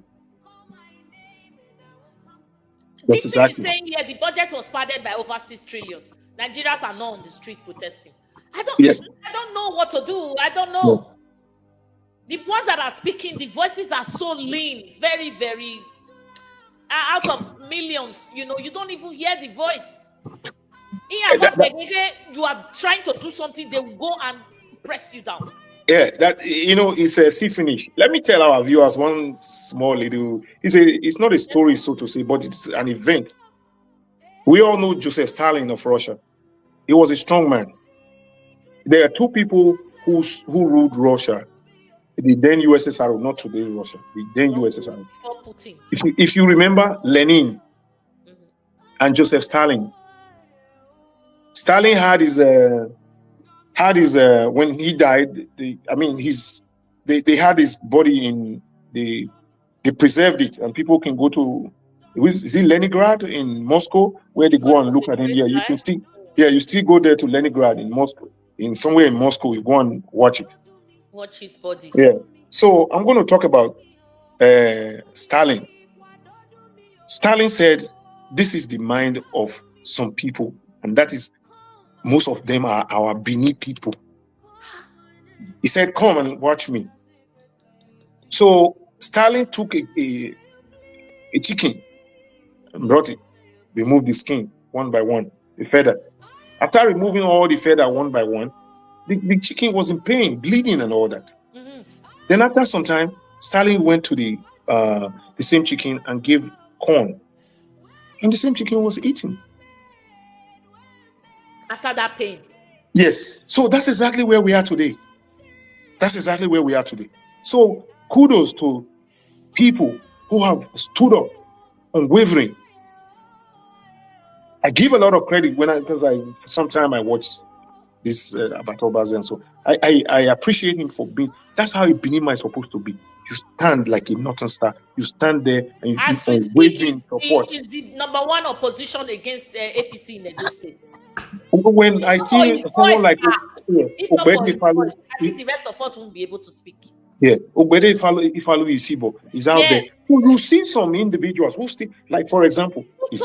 That's exactly. Saying here the budget was padded by over 6 trillion. Nigerians are not on the street protesting. I don't know what to do. I don't know. No. The ones that are speaking, the voices are so lean, very, very out of millions. You don't even hear the voice. You are trying to do something, they will go and press you down. Yeah, it's a sea finish. Let me tell our viewers one small little. It's not a story, so to say, but it's an event. We all know Joseph Stalin of Russia. He was a strong man. There are two people who ruled Russia. The then USSR, not today Russia. The then USSR. If you remember Lenin and Joseph Stalin. Stalin had his when he died. They had his body in they preserved it, and people can go to. Is it Leningrad in Moscow where they go and look at him? Yeah, you can still. Yeah, you still go there to Leningrad in Moscow. In somewhere in Moscow, you go and watch it. Watch his body. Yeah. So I'm going to talk about Stalin. Stalin said, "This is the mind of some people, and that is most of them are our Bini people." He said, "Come and watch me." So Stalin took a chicken and brought it, removed the skin one by one, the feather. After removing all the feather one by one, the chicken was in pain, bleeding, and all that. Mm-hmm. Then after some time, Stalin went to the same chicken and gave corn, and the same chicken was eaten. After that pain. Yes. So that's exactly where we are today. That's exactly where we are today. So kudos to people who have stood up unwavering. I give a lot of credit because sometimes I watch this Battle Bazen, so I appreciate him for being. That's how a Benima is supposed to be. You stand like a northern star. You stand there and you As keep we on speak, waving support. is the number one opposition against APC in Edo State. When I see someone like if not for his Ogbede voice, I think the rest of us won't be able to speak. Yeah, Ogbede Ifalu Isibo is out there. So you see some individuals who still, like for example, if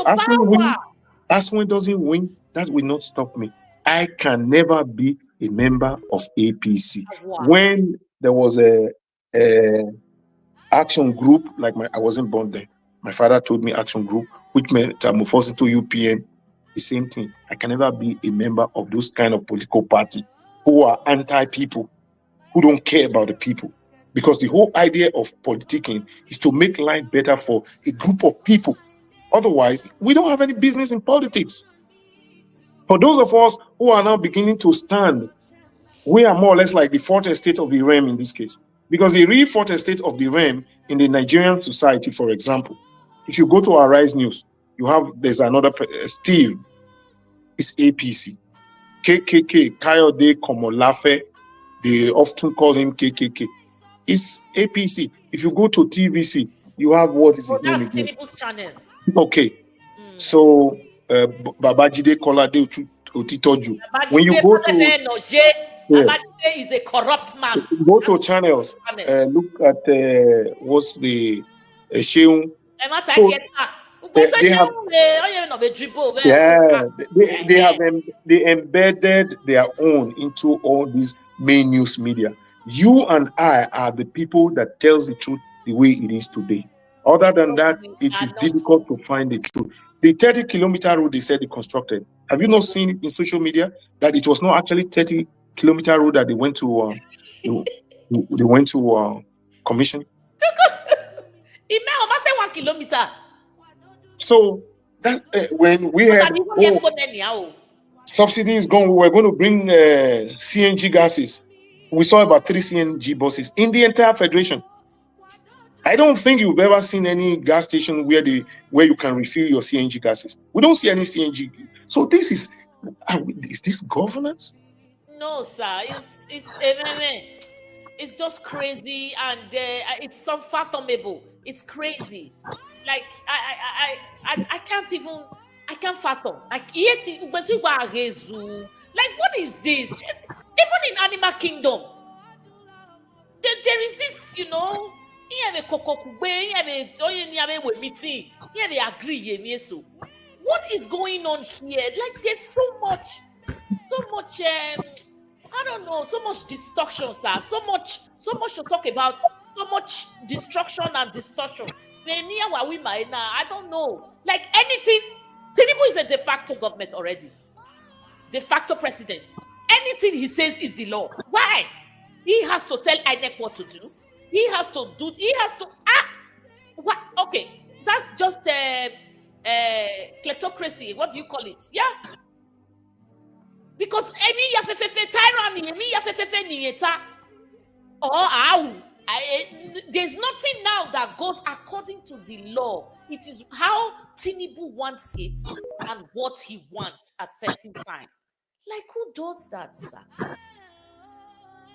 Aswin doesn't win, that will not stop me. I can never be a member of APC. Wow. When there was a action group, I wasn't born there. My father told me action group, which meant I'm forced into UPN. The same thing. I can never be a member of those kind of political party who are anti-people, who don't care about the people. Because the whole idea of politicking is to make life better for a group of people. Otherwise, we don't have any business in politics. For those of us who are now beginning to stand, we are more or less like the fourth estate of the realm in this case. Because the real fourth estate of the realm in the Nigerian society, for example, if you go to our Rise News, there's another Steve, it's APC. KKK, Kayode Komolafe, they often call him KKK. It's APC. If you go to TVC, you have what is his name again? Tinubu's channel. Okay. So Babajide Kolade Otitoju. When you go to Babajide is a corrupt man. Go to channels. Look at what's the Sheung. So, they embedded their own into all these main news media. You and I are the people that tells the truth the way it is today. Other than that, it is difficult to find the truth. The 30-kilometer road they said they constructed. Have you not seen it in social media that it was not actually 30-kilometer road that they went to commission? It may almost say 1 kilometer. So that when we had subsidy is gone, we were going to bring CNG gases. We saw about 3 CNG buses in the entire federation. I don't think you've ever seen any gas station where you can refill your CNG gases. We don't see any CNG. So is this governance? No, sir. It's just crazy, and it's unfathomable. It's crazy. Like I can't fathom. Like what is this? Even in animal kingdom, there is this, what is going on here? Like there's so much I don't know, so much destruction, sir. So much to talk about, so much destruction and distortion. I don't know. Like anything, Tinubu is a de facto government already. De facto president. Anything he says is the law. Why? He has to tell INEC what to do. He has to what? Okay, that's just kleptocracy. What do you call it? Yeah. Because there's nothing now that goes according to the law. It is how Tinubu wants it and what he wants at certain time. Like, who does that, sir?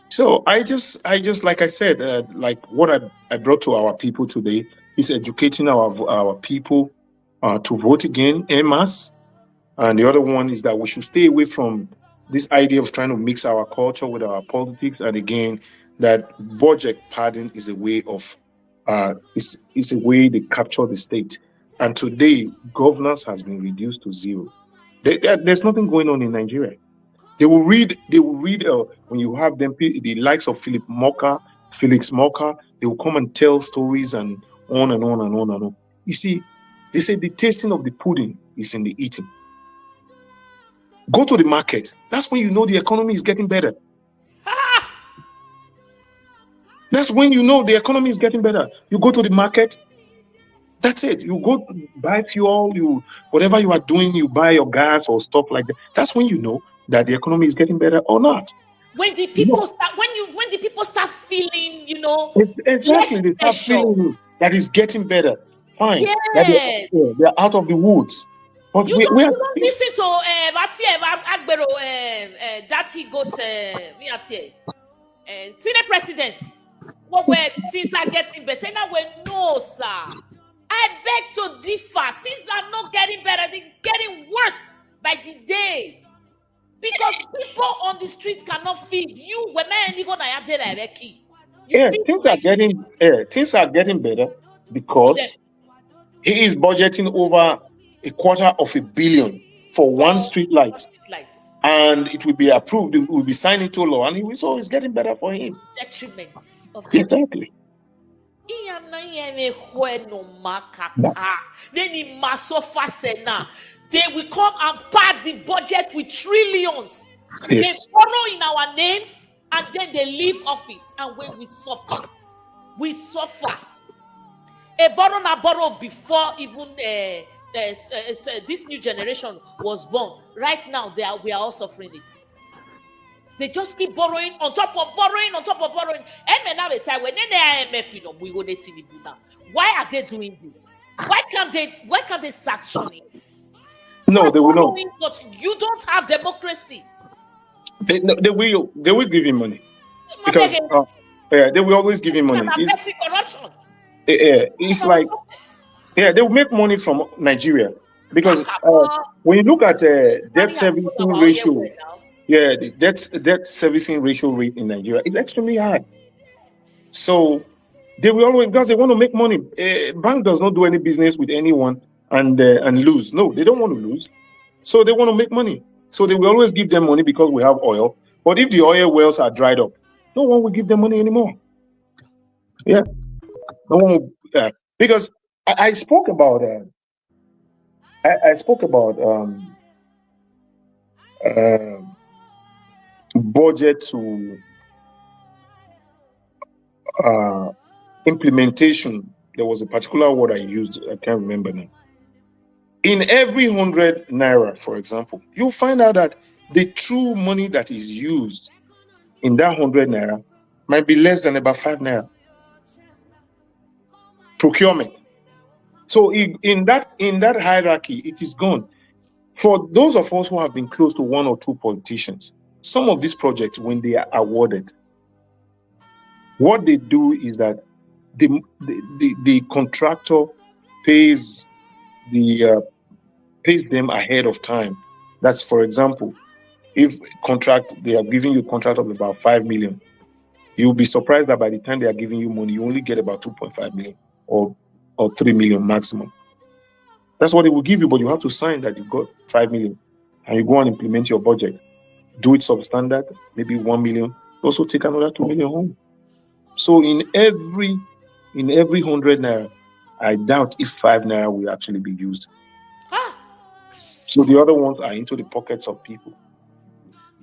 So I just like I said, like what I brought to our people today is educating our people to vote again en masse. And the other one is that we should stay away from this idea of trying to mix our culture with our politics. And again, that budget padding is a way of It's a way they capture the state. And today, governance has been reduced to zero. There's nothing going on in Nigeria. They will read when you have them, the likes of Felix Moka, they will come and tell stories and on and on and on and on. You see, they say the tasting of the pudding is in the eating. Go to the market. That's when you know the economy is getting better. That's when you know the economy is getting better. You go to the market. That's it. You go buy fuel, whatever you are doing, you buy your gas or stuff like that. That's when you know that the economy is getting better or not. When the people start feeling, exactly, they start feeling that it's getting better. Fine. Yes. They're out of the woods. But you don't listen to Agbero, that he got Senate president. What where things are getting better. Now we know, sir. I beg to differ. Things are not getting better. It's getting worse by the day. Because people on the streets cannot feed you. Things are getting better because he is budgeting over $250 million for one street light. And it will be approved, it will be signed into law, and it's getting better for him. Detriment of exactly. They will come and pad the budget with trillions. Yes. They borrow in our names and then they leave office. And when we suffer, A borrow before even this new generation was born. Right now, we are all suffering it. They just keep borrowing on top of borrowing. And now the time when IMF, we will let Tinubu now. Why are they doing this? Why can't they sanction it? No, they will not. But you don't have democracy. They will give him money because they will always give him money. It's corruption. It's like they will make money from Nigeria because when you look at debt servicing ratio, the debt servicing ratio rate in Nigeria is extremely high. So they will always, because they want to make money. Bank does not do any business with anyone and lose. No, they don't want to lose. So they want to make money. So they will always give them money because we have oil. But if the oil wells are dried up, no one will give them money anymore. Yeah. No one will, because I spoke about budget to implementation. There was a particular word I used. I can't remember now. In every 100 naira, for example, you'll find out that the true money that is used in that 100 naira might be less than about 5 naira. Procurement. So in that hierarchy, it is gone. For those of us who have been close to one or two politicians, some of these projects, when they are awarded, what they do is that the contractor pays them ahead of time. That's, for example, if they are giving you a contract of about 5 million, you'll be surprised that by the time they are giving you money, you only get about 2.5 million or 3 million maximum. That's what they will give you, but you have to sign that you've got 5 million and you go and implement your budget. Do it substandard, maybe 1 million, also take another 2 million home. So in every 100 naira, I doubt if 5 naira will actually be used. So the other ones are into the pockets of people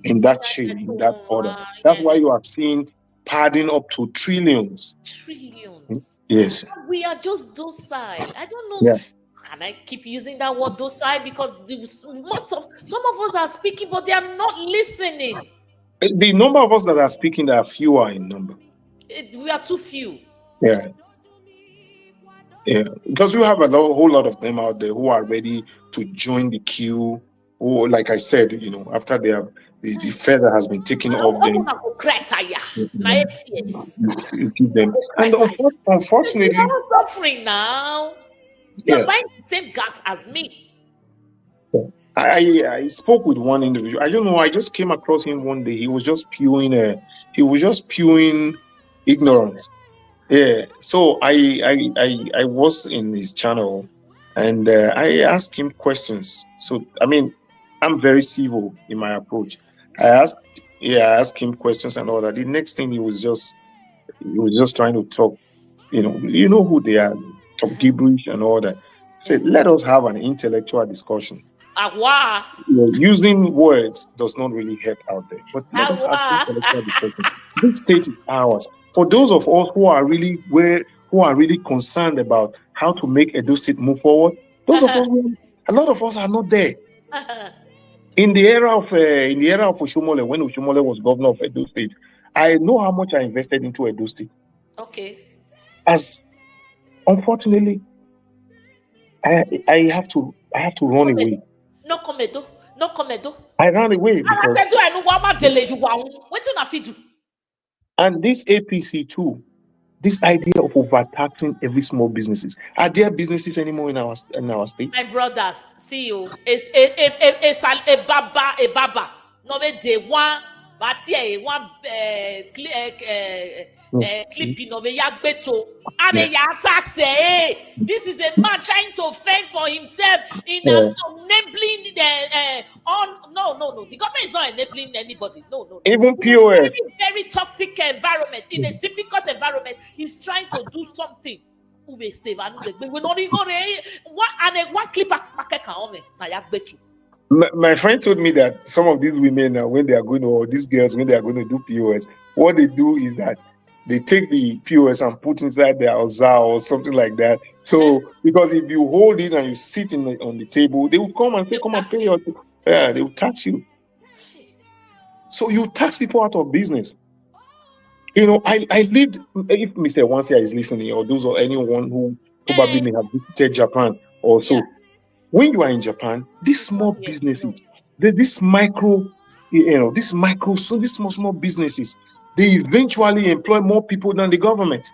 in that chain, in that order. That's why you are seeing padding up to trillions. Yes. We are just docile. I don't know. Yeah. Can I keep using that word docile? Because some of us are speaking, but they are not listening. The number of us that are speaking are fewer in number. We are too few. Yeah. Yeah. Because you have a whole lot of them out there who are ready to join the queue. Or, like I said, after they have the feather has been taken off them. You keep them. And unfortunately, you're suffering now. You're buying the same gas as me. I spoke with one individual. I don't know. I just came across him one day. He was just spewing ignorance. Yeah. So I was in his channel, and I asked him questions. So I mean, I'm very civil in my approach. I asked him questions and all that. The next thing he was just trying to talk. You know who they are, talk gibberish and all that. Said, let us have an intellectual discussion. Awa. Using words does not really help out there, but let us have Awa. intellectual discussion. This state is ours. For those of us who are really concerned about how to make Edo State move forward, a lot of us are not there. In the era of Oshomole, when Oshomole was governor of Edo State, I know how much I invested into Edo State. Okay. As unfortunately, I have to run away. No comment. I ran away because. And this APC too, this idea of overtaxing every small businesses. Are there businesses anymore in our state? My brothers, see you. A baba. No be day one. But here one clipping of a yagbeto. And a tax. This is a man trying to fend for himself in enabling the no. The government is not enabling anybody. No. Even POS. Very, very toxic environment. In a difficult environment, he's trying to do something. We save and we not even one clip my friend told me that some of these women now, when they are going to, or these girls, when they are going to do POS, what they do is that they take the POS and put inside their Oza or something like that. So, because if you hold it and you sit on the table, they will come and say, come and pay your. Yeah, they will tax you. So you tax people out of business. I lived, if Mr. Wansia is listening, or those or anyone who probably may have visited Japan also. Yeah. When you are in Japan, these small businesses, these small businesses, they eventually employ more people than the government.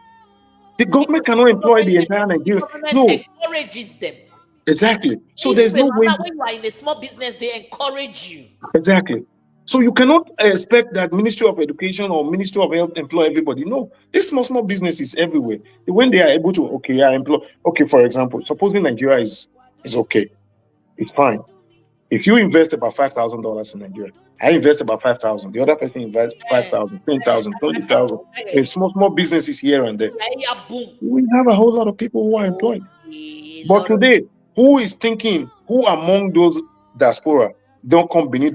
The government cannot employ the entire Nigeria. No, encourages them. Exactly. So there's no way. When you are in a small business, they encourage you. Exactly. So you cannot expect that Ministry of Education or Ministry of Health employ everybody. No, these small businesses everywhere. When they are able to, employ. Okay, for example, supposing Nigeria is okay, it's fine. If you invest about $5,000 in Nigeria, I invest about 5,000. The other person invests 5,000, 10,000, 20,000. Small businesses here and there. We have a whole lot of people who are employed. But today, who is thinking? Who among those diaspora? Don't come Benin.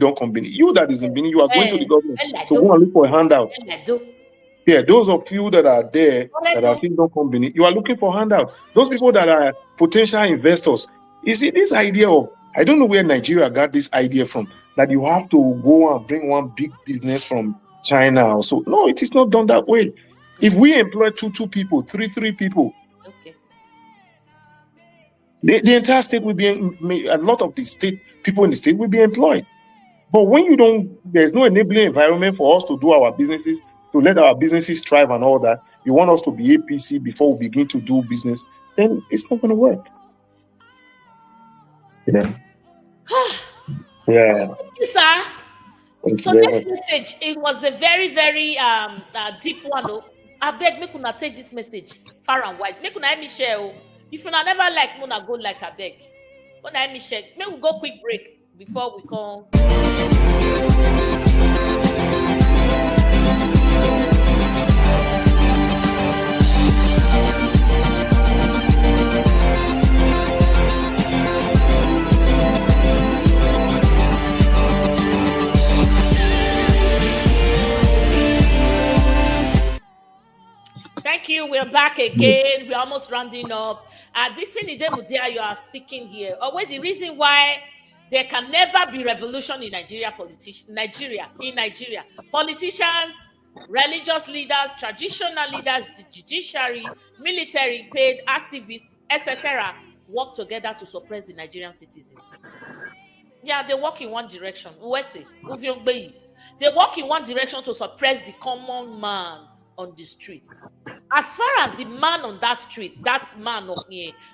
You that is in Benin, you are going to the government to go and look for a handout. Yeah, those of you that are there that are saying don't come Benin, you are looking for handout. Those people that are potential investors. You see, this idea of, I don't know where Nigeria got this idea from, that you have to go and bring one big business from China or so. No, it is not done that way. If we employ two people, three people, the entire state will be, a lot of the state people in the state will be employed. But when there's no enabling environment for us to do our businesses, to let our businesses thrive and all that, you want us to be APC before we begin to do business, then it's not going to work. Yeah. Yeah. Thank you, sir. So this message, it was a very, very deep one. I beg me could take this message far and wide. Me could me share. If you never like Muna, go like I beg. But I me share. May we go quick break before we come. Thank you. We're back again. We're almost rounding up. This is Mudia you are speaking here. Always the reason why there can never be revolution in Nigeria. Politicians, religious leaders, traditional leaders, the judiciary, military, paid activists, etc., work together to suppress the Nigerian citizens. Yeah, they work in one direction. They work in one direction to suppress the common man on the streets. As far as the man on that street, that man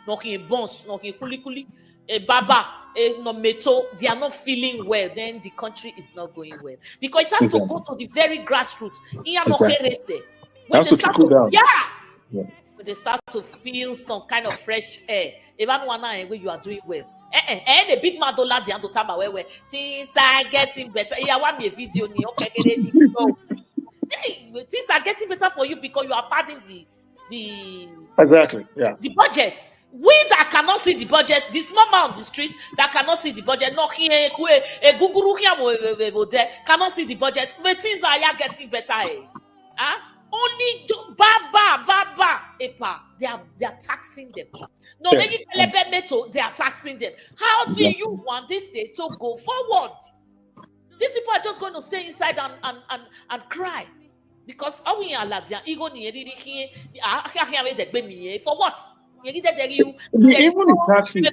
knocking bones, knocking kuli, a baba, no meto, they are not feeling well, then the country is not going well. Because it has to go to the very grassroots. When they start to, Yeah. They start to feel some kind of fresh air. Even one night when you are doing well. The big man don't like the time where things are getting better. Yeah, I want me a video. Things are getting better for you because you are padding the Exactly. Yeah. the budget. We that cannot see the budget, the small man on the street that cannot see the budget, no here, cannot see the budget. But things are getting better. Only baba, epa. They are taxing them. No, Yeah. maybe they are taxing them. How do you want this state to go forward? These people are just going to stay inside and cry. Because for what? Even the taxes,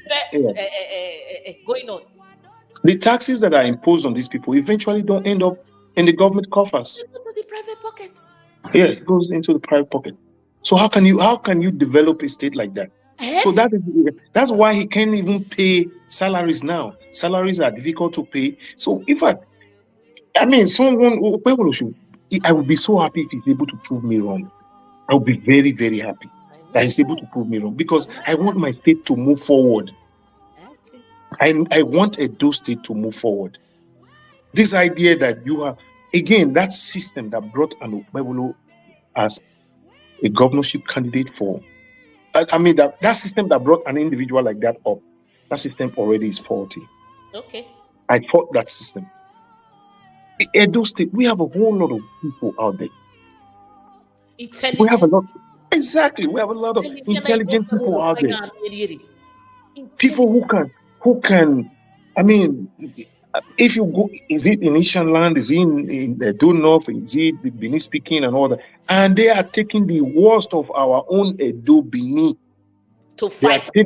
going on. the taxes that are imposed on these people eventually don't end up in the government coffers. They go to the private pockets. Yeah, it goes into the private pocket. So how can you develop a state like that? So that's why he can't even pay salaries now. Salaries are difficult to pay. So I would be so happy if he's able to prove me wrong. I would be very, very happy that he's able to prove me wrong, because I want my state to move forward. I want Edo State to move forward. This idea that you have, again, that system that brought an Okpebholo as a governorship candidate for, that system that brought an individual like that up, that system already is faulty. Okay. I fought that system. In Edo State, we have a whole lot of people out there. Intelligent. We have a lot. Exactly. We have a lot of intelligent people out there. People who can, if you go, is it in Ishan land, is it in the Edo North, is it the Benin speaking and all that? And they are taking the worst of our own Edo Benin to fight. They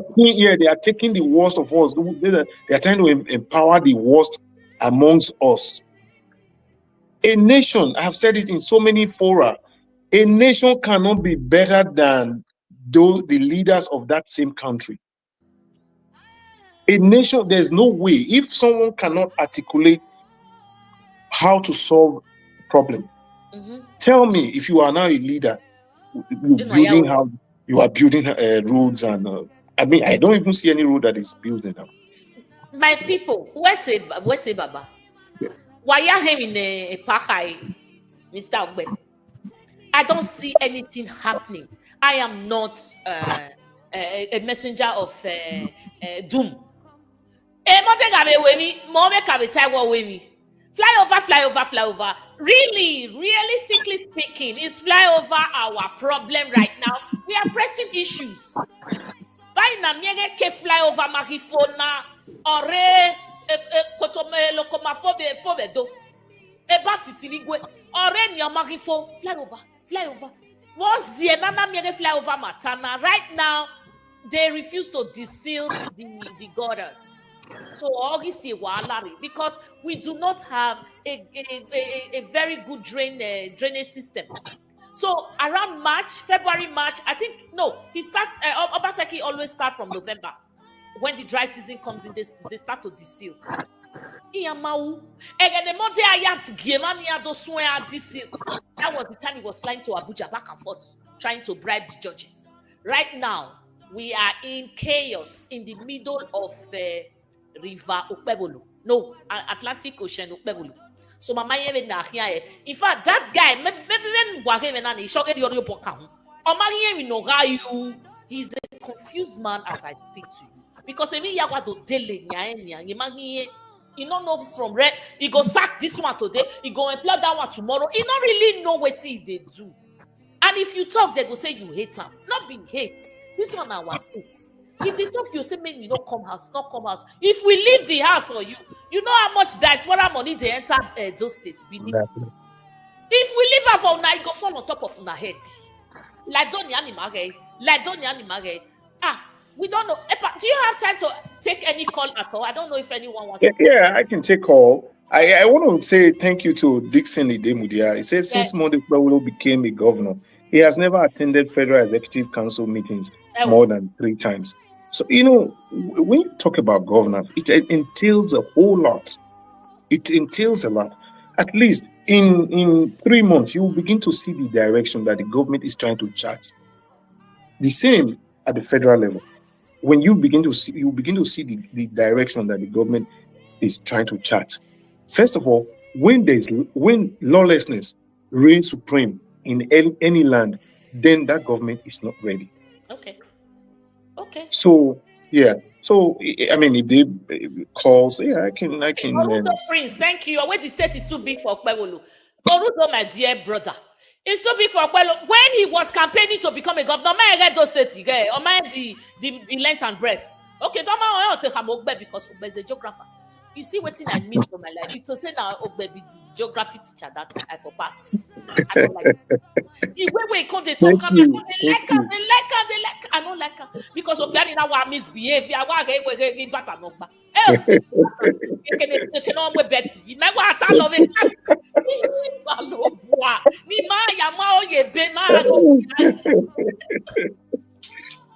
are taking the worst of us. They are trying to empower the worst amongst us. A nation, I have said it in so many fora, a nation cannot be better than the leaders of that same country. A nation, there's no way. If someone cannot articulate how to solve a problem, tell me, if you are now a leader, you are building roads and I don't even see any road that is built now. My people, where say Baba? Why are him in a Pakai, Mr. Ogbe? I don't see anything happening. I am not a messenger of doom. Flyover. Really, realistically speaking, is flyover our problem right now? We are pressing issues. By na miege ke flyover marifona ore kotome lokomafobe do. Ebati tiligwe ore nyamarifo flyover. What's the nana miege flyover matana? Right now, they refuse to desilt the gutters. So because we do not have a very good drainage system. So around February, March, I think he starts. Obaseki always start from November. When the dry season comes in, they start to desilt. That was the time he was flying to Abuja back and forth, trying to bribe the judges. Right now, we are in chaos in the middle of River Okpebholo. No, Atlantic Ocean Okpebholo. So mama in fact, that guy he's a confused man as I speak to you. Because you don't know from red, he go sack this one today, he go employ that one tomorrow. He don't really know what they do. And if you talk, they go say you hate him. Not being hate. This one our state. If they talk, you say, "Man, you don't come house, not come house." If we leave the house for you, you know how much diaspora money they enter those states. If we leave her for now, you go fall on top of our head. We don't know. Do you have time to take any call at all? I don't know if anyone wants. Yeah, I can take call. I want to say thank you to Dixon Idemudia. He said since Monday Okpebholo became a governor, he has never attended Federal Executive Council meetings more than 3 times. So, when you talk about governance, it entails a whole lot. It entails a lot. At least in 3 months, you will begin to see the direction that the government is trying to chart. The same at the federal level. When you begin to see, the direction that the government is trying to chart. First of all, when lawlessness reigns supreme in any land, then that government is not ready. Okay. So yeah. So I mean, if they calls, yeah, I can. Orudo Prince, thank you. Where the state is too big for Okpebholo. Orudo, my dear brother, it's too big for Okpebholo. When he was campaigning to become a governor, I get those states, or the length and breadth. Okay, don't mind to have Okbe because Okbe is a geographer. You see what thing I missed from my life? It was saying now Okbe be the geography teacher that I for pass. I don't like it. The way come they talk, they like. I don't like her because of that. Now I misbehave. I want to get better number. You can Betty. You might want to love it.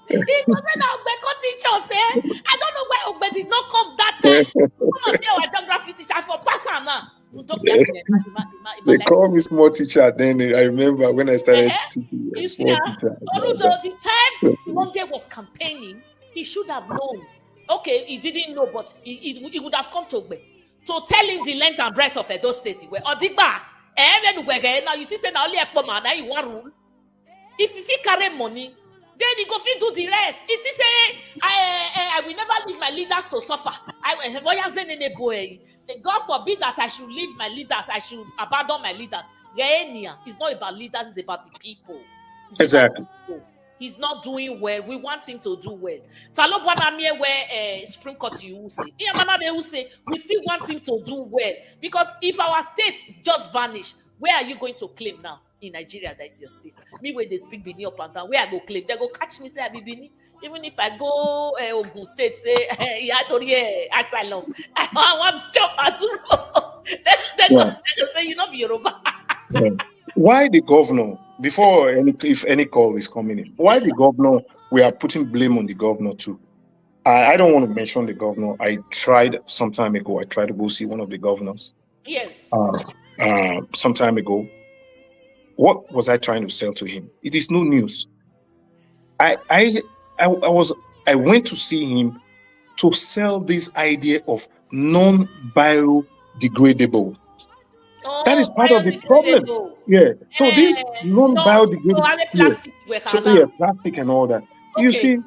He doesn't know Ogbeko teachers, eh? I don't know why Ogbe did not come that time. Come on, be our geography teacher for passing now. They call me small teacher. Then I remember when I started teaching. You see, the time Monday was campaigning, he should have known. Okay, he didn't know, but he would have come to Ogbe to tell him the length and breadth of Edo State. Now you think say now only a man now you want rule. If you carry money, then you go fit do the rest. It is say I will never leave my leaders to suffer. God forbid that I should leave my leaders. I should abandon my leaders. It's not about leaders. It's about the people. Exactly. He's not doing well. We want him to do well. Salo Bonamie where Supreme Court you say. We still want him to do well because if our state just vanish, where are you going to claim now? In Nigeria, that is your state. Me where they speak Bini up and down, where I go claim, they go catch me say I be Bini. Even if I go Ogun State, say asylum, I want job at all. They go say you know be Yoruba. Why the governor? Before if any call is coming in, why the governor? We are putting blame on the governor too. I don't want to mention the governor. I tried some time ago. I tried to go see one of the governors. Yes. Some time ago. What was I trying to sell to him? It is no news. I went to see him to sell this idea of non-biodegradable. That is part of the problem. Yeah. So this non-biodegradable plastic and all that. Okay. You see,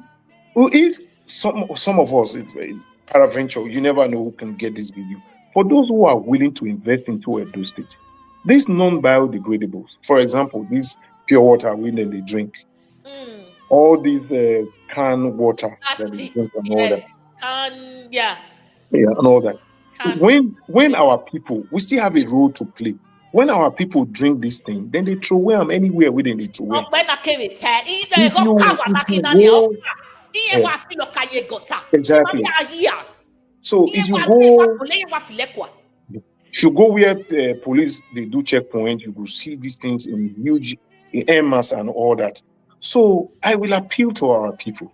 if some of us, peradventure, you never know who can get this video. For those who are willing to invest into Edo State, these non-biodegradables, for example, this pure water we they drink, all these canned water that they drink and all that, and all that. When our people, we still have a role to play. When our people drink this thing, then they throw them anywhere within they throw them. Exactly. So if you go where police they do checkpoint, you will see these things in huge air mass and all that. So I will appeal to our people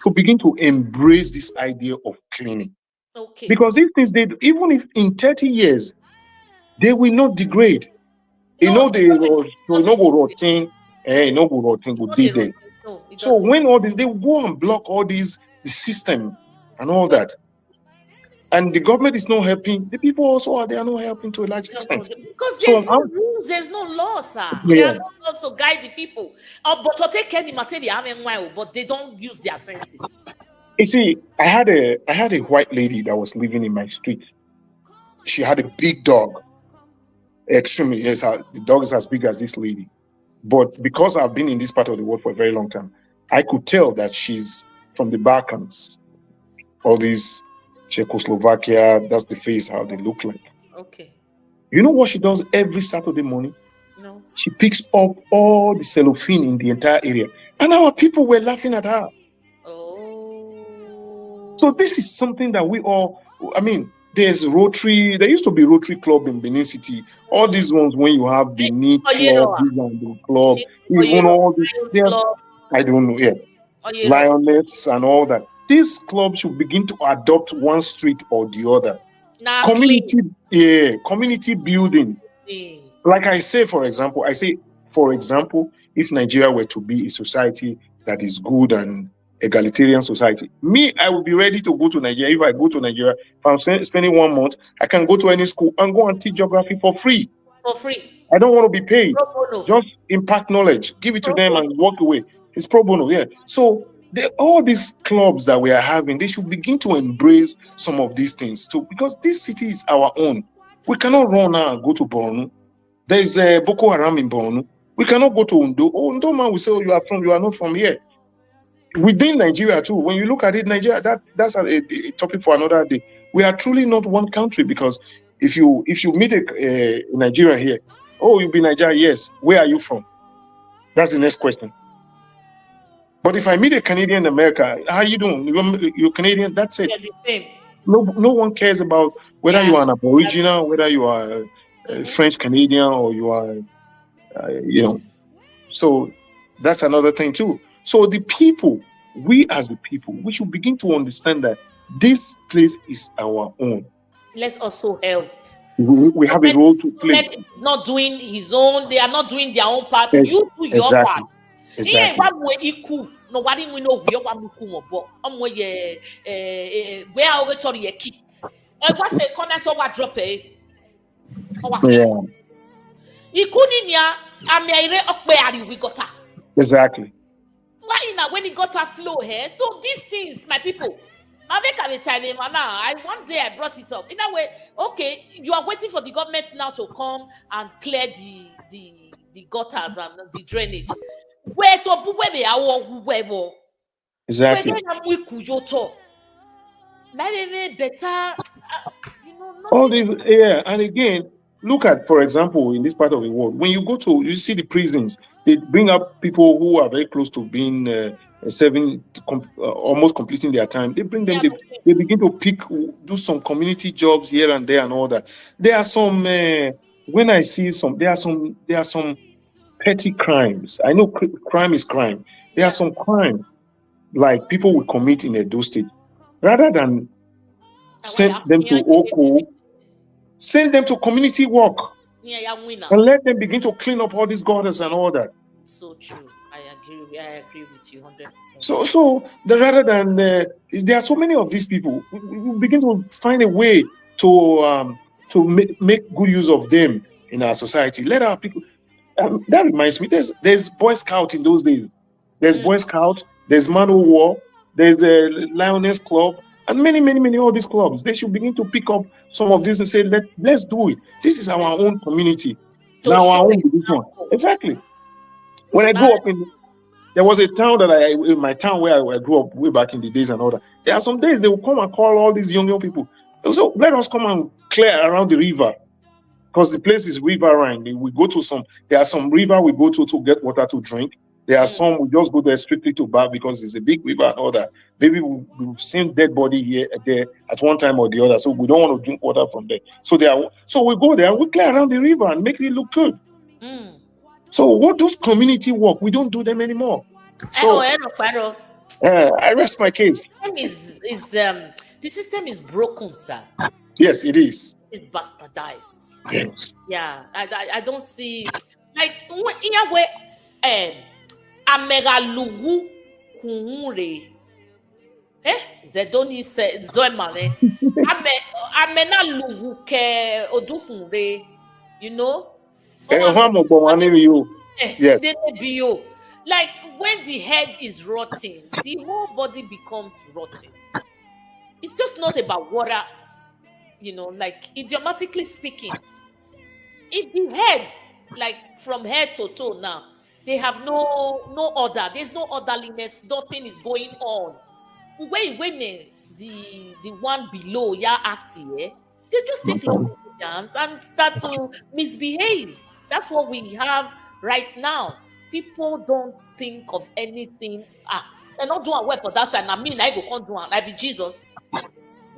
to begin to embrace this idea of cleaning. Okay. Because these things, even if in 30 years, they will not degrade. They will not go rotting, go dig there. So when all this, they will go and block all these the system and all that. And the government is not helping. The people also they are not helping to a large extent. Because there's no rules, there's no law, sir. Yeah. There are no laws to guide the people. But to take any material, but they don't use their senses. You see, I had a white lady that was living in my street. She had a big dog. Extremely, yes, the dog is as big as this lady. But because I've been in this part of the world for a very long time, I could tell that she's from the Balkans. All these Czechoslovakia, that's the face, how they look like. Okay. You know what she does every Saturday morning? No. She picks up all the cellophane in the entire area. And our people were laughing at her. Oh. So this is something that we all, there's Rotary, there used to be Rotary Club in Benin City. All these ones when you have Benin Club, even all these, I don't know, Lioness and all that. This club should begin to adopt one street or the other. Community building. Like I say, for example, if Nigeria were to be a society that is good and egalitarian society. Me, I will be ready to go to Nigeria. If I go to Nigeria, if I'm spending 1 month, I can go to any school and go and teach geography for free. For free. I don't want to be paid. Pro bono. Just impact knowledge, give it to Pro them bono. and walk away. It's pro bono, yeah. So all these clubs that we are having, they should begin to embrace some of these things too, because this city is our own. We cannot run now and go to Borno. There is Boko Haram in Borno. We cannot go to Undo. Oh, Undo man will say, oh, you are not from here. Within Nigeria too, when you look at it, Nigeria, that's a topic for another day. We are truly not one country, because if you meet a Nigerian here, oh, you be Nigeria, yes. Where are you from? That's the next question. But if I meet a Canadian in America, how are you doing? You're Canadian, that's it. Yeah, the same. No one cares about whether you are an Aboriginal, whether you are a French Canadian, or you are, So that's another thing too. So the people, we as the people, we should begin to understand that this place is our own. Let's also help. We have a role to play. Is not doing his own. They are not doing their own part. You do your part. Exactly. Nobody will know where I'm going. Where are we going to key? What's the corner so what drop it? Yeah. We got her. Exactly. Why now when he got a flow here? So these things, my people. One day I brought it up. In a way, okay, you are waiting for the government now to come and clear the gutters and the drainage. Where to where they are? Exactly. All these, yeah, and again, look at, for example, in this part of the world, when you go to, you see the prisons, they bring up people who are very close to being serving, almost completing their time. They bring them, they begin to do some community jobs here and there and all that. There are some, when I see some, there are some petty crimes. I know crime is crime. There are some crimes like people will commit in Edo State. Rather than send them to Oko, send them to community work and let them begin to clean up all these gutters and all that. So true. I agree with you 100%. So rather than there are so many of these people, we begin to find a way to make good use of them in our society. Let our people. That reminds me. There's Boy Scout in those days. There's Boy Scout. There's Man O' War. There's a Lioness Club. And many all these clubs, they should begin to pick up some of this and say, let's do it. This is our own community. Now our own division. Exactly. When I grew up there was a town in my town where I grew up way back in the days and all that. There are some days they will come and call all these young people. So let us come and clear around the river, because the place is riverine. We go to there are some river we go to get water to drink. There are some we just go there strictly to bath because it's a big river and all that. Maybe we've seen dead body here there at one time or the other, so we don't want to drink water from there. So we go there and we clear around the river and make it look good. So what those community work, we don't do them anymore. So I rest my case. The system is broken, sir. Yes, it is. It's bastardized. Yes. Yeah, I don't see like in a way. Amegalugu kunure. Zedoni se zoemane. Amena lugu ke odukunre. You know? Yes. Like when the head is rotting, the whole body becomes rotting. It's just not about water, like idiomatically speaking. If the head, like from head to toe now, they have no order. There's no orderliness. Nothing is going on. When the one below acting, they just take long chance and start to misbehave. That's what we have right now. People don't think of anything. They're not doing well for that side. I mean, I go can't do it. I be Jesus.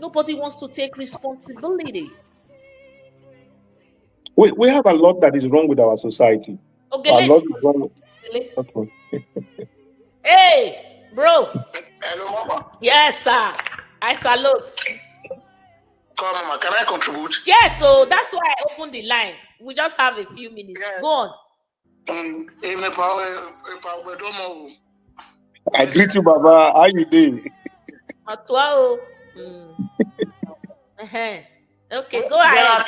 Nobody wants to take responsibility. We have a lot that is wrong with our society. Okay, Okay. Hey, bro. Hello, Mama. Yes, sir. I salute. Come, Mama. Can I contribute? Yes, so that's why I opened the line. We just have a few minutes. Yeah. Go on. I greet you, Baba. How you doing? Okay, go ahead.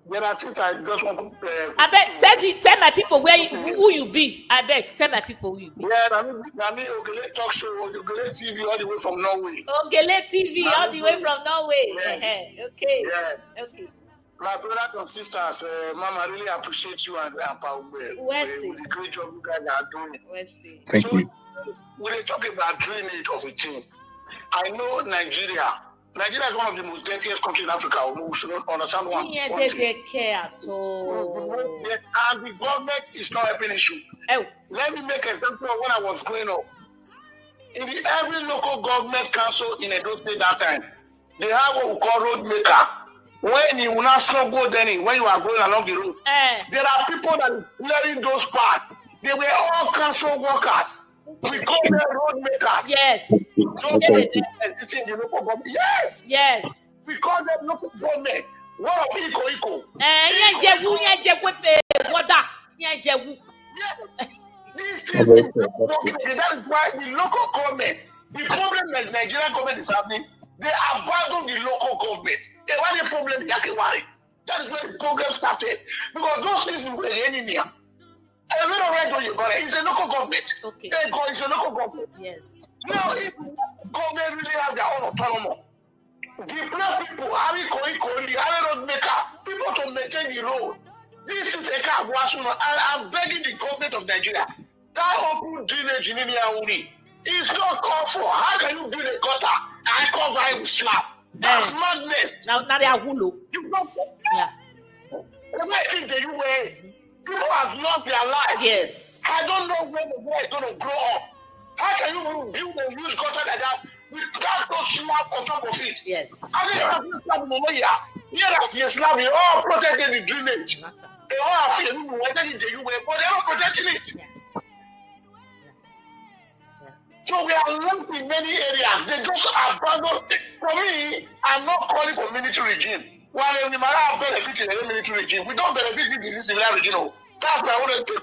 There are things I just want to. I beg, tell my people who you be. I beg, tell my people who you be. Yeah, I mean, Ogele talk show, Ogele TV all the way from Norway. Ogele TV all the way from Norway. Yeah. Okay. Yeah. Okay. My brothers and sisters, Mama, I really appreciate you and Paul with the great job you guys are doing. Thank you. When they talk about drainage of a team, I know Nigeria is one of the most dirtiest countries in Africa. We should understand one thing. They care at all. And the government is not helping issue. Oh. Let me make an example of when I was growing up. In every local government council in Edo State that time, they have what we call road maker. When you will not so go then when you are going along the road, there are people that are clearing those parts. They were all council workers. We call them road makers. Yes. Yes. Yes. We call them local government. What of Iko? These things, that is why the local government, the problem that Nigerian government is having, they abandon the local government. They want a problem. That is where the program started. Because those things were enemy. It's a local government. Okay. It's a local government. Yes. Now, if government really have their own autonomy, the black people, road maker, people to maintain the road. This is a car. I'm begging the government of Nigeria. That open drainage in India is not called for. How can you build a gutter and cover it with slab? That's madness. Now they are hulu. You don't. Yeah. Where think that you were? People have lost their lives. Yes. I don't know when the boy is going to grow up. How can you build a huge gutter like that without no slab on top of it? Yes. I think that's the slab here. Here, slab, you all protecting the drainage. They all have seen whether they were, but they are protecting it. Yeah. So we are lost in many areas. They just abandon. For me, I'm not calling for military regime. While we might have benefit in the military regime, we don't benefit in this civil regime. That's my own take.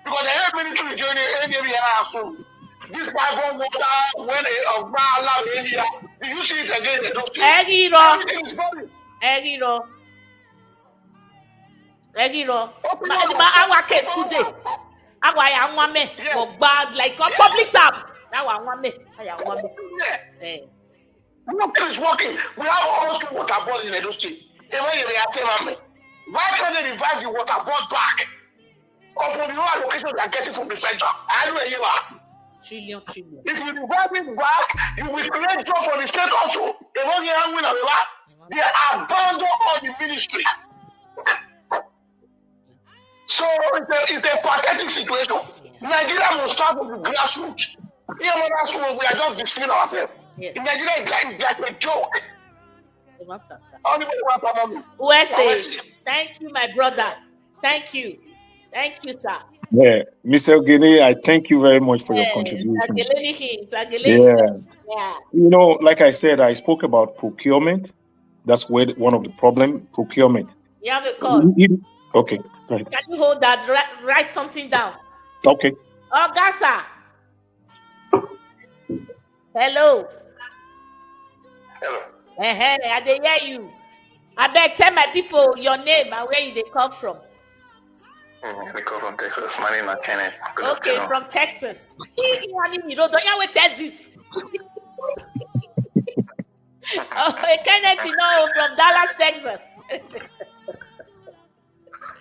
Because the military regime in any area soon. This Bible water, when a allow area, you see it again. They don't everything is going. Egiro. Our case today. Our one me for bad like public staff. That one me. Nothing is working. We have almost two water boards in Edo State. Why can't they revive the water board back? Upon the whole allocation they are getting from the central. I know where you are. Trillion. If you revive it back, you will create jobs for the state also. They won't get angry with that. They abandon all the ministry. So it's a pathetic situation. Nigeria must start with the grassroots. Here, we are just deceiving ourselves. Yes. In Nigeria, it's like a joke. Thank you, my brother. Thank you, sir. Yeah, Mr. Ogene, I thank you very much for your contribution. Yeah. You know, like I said, I spoke about procurement. That's where one of the problem, procurement. You have a call. Okay. Right. Can you hold that? Write something down. Okay. Oh, Gasa. Hello. I didn't hear you. I beg, tell my people your name and where you they come from. I come from Texas. My name is Kenneth. Good okay, afternoon. from Texas. You don't with Texas. Kenneth, from Dallas, Texas.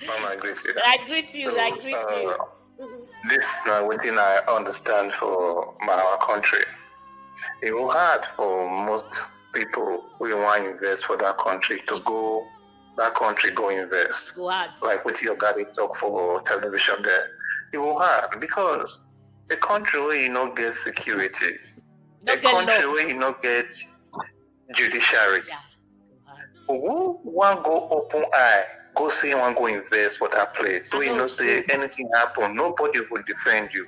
I greet you. I greet you. This is one thing I understand for our country. It was hard for most people who want to invest for that country to go invest. Go hard. Like with your daddy talk for television there. It was hard because a country where you don't get security, a country where you don't get judiciary. Yeah. Who want go open eye, go see one go invest for that place. So you know say anything happen, nobody will defend you.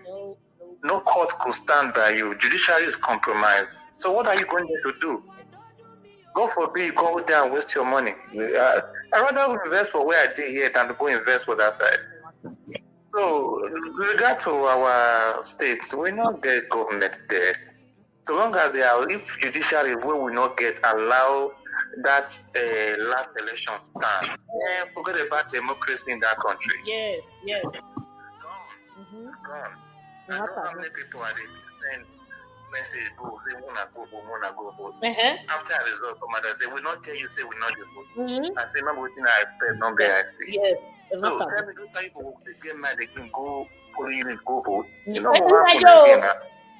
No court could stand by you. Judiciary is compromised. So what are you going to do? Go forbid you go there and waste your money. I'd rather invest for where I did here than to go invest for that side. So, with regard to our states, we not get government there. So long as they are, if judiciary will not get allow that last election stand, forget about democracy in that country. Yes. Gone. I know how many people are send message go, they wanna go vote. After a result, commander say, we not tell you, say we not vote. I say, remember what I expect, not there. Yes. So tell me, those people they get mad, they can go polling unit, go vote. You know what happened again?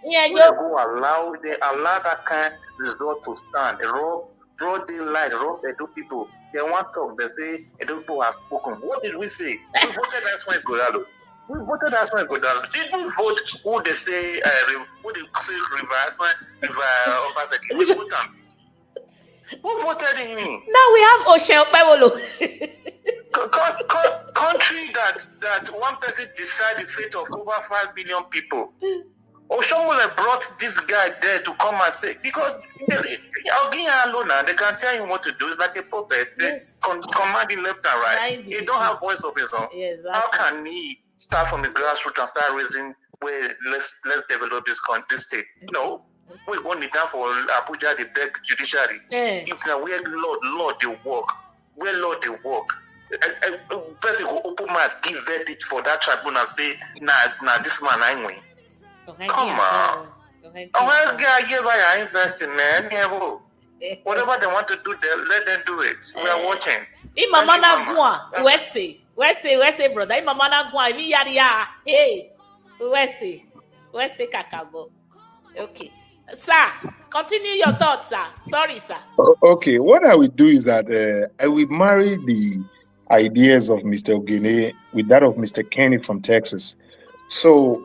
They allow that kind of result to stand. They draw daylight, Edo people. They want to talk, they say Edo people have spoken. What did we say? We voted as well, Godalo. We voted as well, Godalo. Did we vote who they say reverse Obaseki? We voted them. Who voted in me? Now we have Okpebholo. Country that one person decide the fate of over 5 billion people. Oshomole brought this guy there to come and say, because alone, they can tell him what to do. It's like a puppet. They command him left and right. He don't have voice of his own. Yes, exactly. How can he start from the grassroots and start raising where let's develop this state? No. We want it down for Abuja, the beg judiciary. If now where Lord they work, where Lord they work. Person who open mouth give verdict for that tribunal and say, nah, this man I win. Come on. By investing, man. Whatever they want to do, let them do it. We are watching. Where say, brother? Hey, where say, Kakabo. Okay. Sir, continue your thoughts, sir. Sorry, sir. Okay, what I will do is that I will marry the ideas of Mr. Ogene with that of Mr. Kenny from Texas. So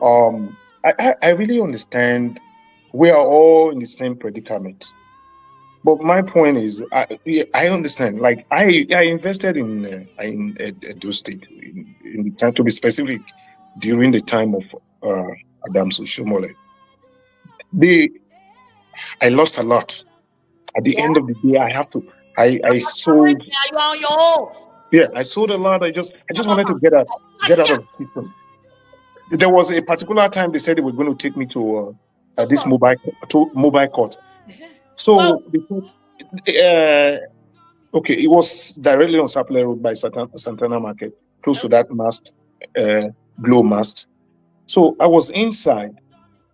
I really understand we are all in the same predicament. But my point is, I understand. Like I invested in Edo State, in the time, to be specific, during the time of Adams Oshomole. I lost a lot. At the end of the day, I sold. Yeah, I sold a lot. I just wanted to get out of the system. There was a particular time they said they were going to take me to this mobile court. So okay, it was directly on Sapler Road by Santana Market, close to that mast, glow mast. So I was inside.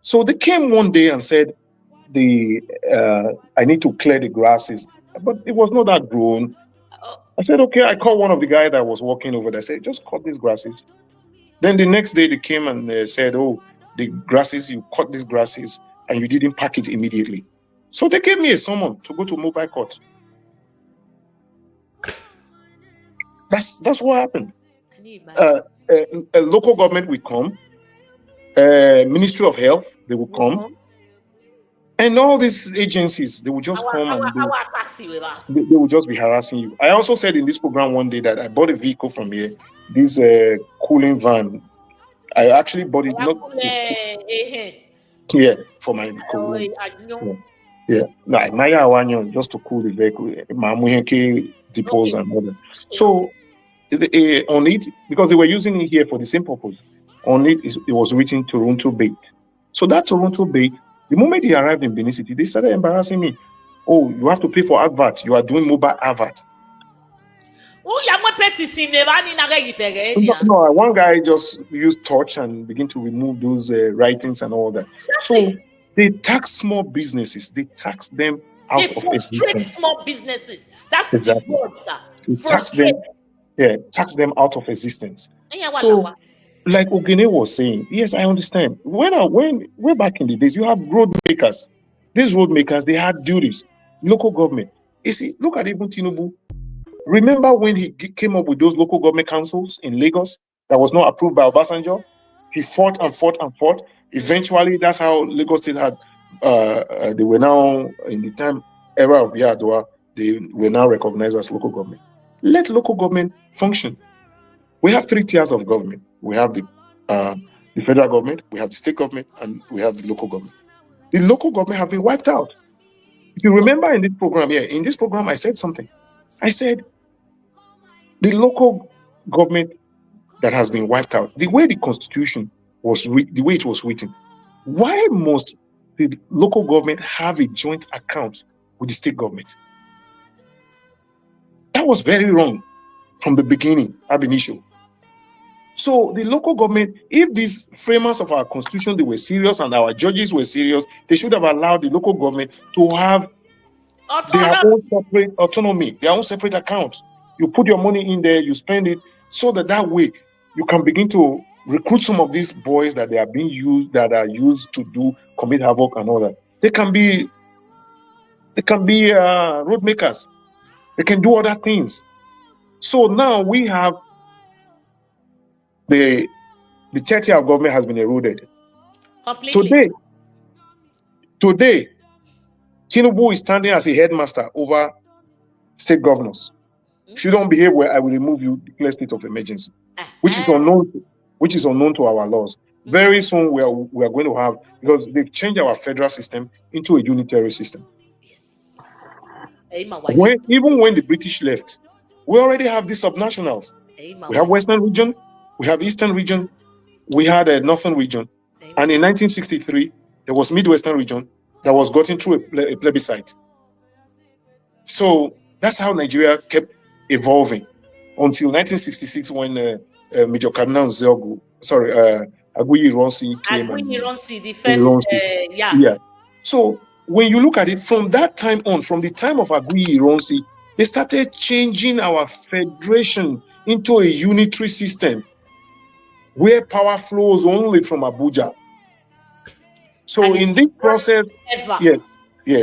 So they came one day and said, I need to clear the grasses, but it was not that grown. I said, okay. I called one of the guys that was walking over there. I said, just cut these grasses. Then the next day they came and said, oh, the grasses, you cut these grasses and you didn't pack it immediately. So they gave me a summon to go to mobile court. That's what happened. A local government will come, Ministry of Health, they will come. And all these agencies, they will just come and they will just be harassing you. I also said in this program one day that I bought a vehicle from here, this cooling van. I actually bought it for my cooling. Yeah. Just to cool the vehicle, depots and all that. So on it, because they were using it here for the same purpose, on it was written Toronto Bait. So that Toronto Bait, the moment he arrived in Benin City, they started embarrassing me. Oh, you have to pay for advert. You are doing mobile advert. No, one guy just used torch and begin to remove those writings and all that. So they tax small businesses. They tax them out of existence. Small businesses. That's exactly. The word, sir. They tax them out of existence. So, like Ogene was saying, yes, I understand. When way back in the days, you have road makers. These road makers, they had duties. Local government. You see, look at even Tinubu. Remember when he came up with those local government councils in Lagos that was not approved by Obasanjo? He fought and fought and fought. Eventually, that's how Lagos State had. They were now in the era of Yar'Adua. They were now recognized as local government. Let local government function. We have 3 tiers of government. We have the federal government, we have the state government, and we have the local government. The local government have been wiped out. If you remember in this program, I said something. I said the local government that has been wiped out. The way the constitution was the way it was written, why must the local government have a joint account with the state government? That was very wrong from the beginning, ab initio. So the local government, if these framers of our constitution, they were serious and our judges were serious, they should have allowed the local government to have their own separate autonomy, their own separate account. You put your money in there, you spend it, so that way you can begin to recruit some of these boys that they are being used, that are used to commit havoc and all that. They can be road makers. They can do other things. So now we have the tertiary government has been eroded. Completely. Today, Tinubu is standing as a headmaster over state governors. If you don't behave well, I will remove you, declare state of emergency, which is unknown to our laws. Very soon we are going to have, because they've changed our federal system into a unitary system. Even when the British left, we already have these subnationals. We have Western region, we have Eastern region, we had a Northern region, and in 1963 there was Midwestern region that was gotten through a plebiscite. So that's how Nigeria kept evolving until 1966 when Major Cardinal Aguiyi Ironsi came. Aguiyi Ironsi, the first, So when you look at it from that time on, from the time of Aguiyi Ironsi, they started changing our federation into a unitary system where power flows only from Abuja. So in this process,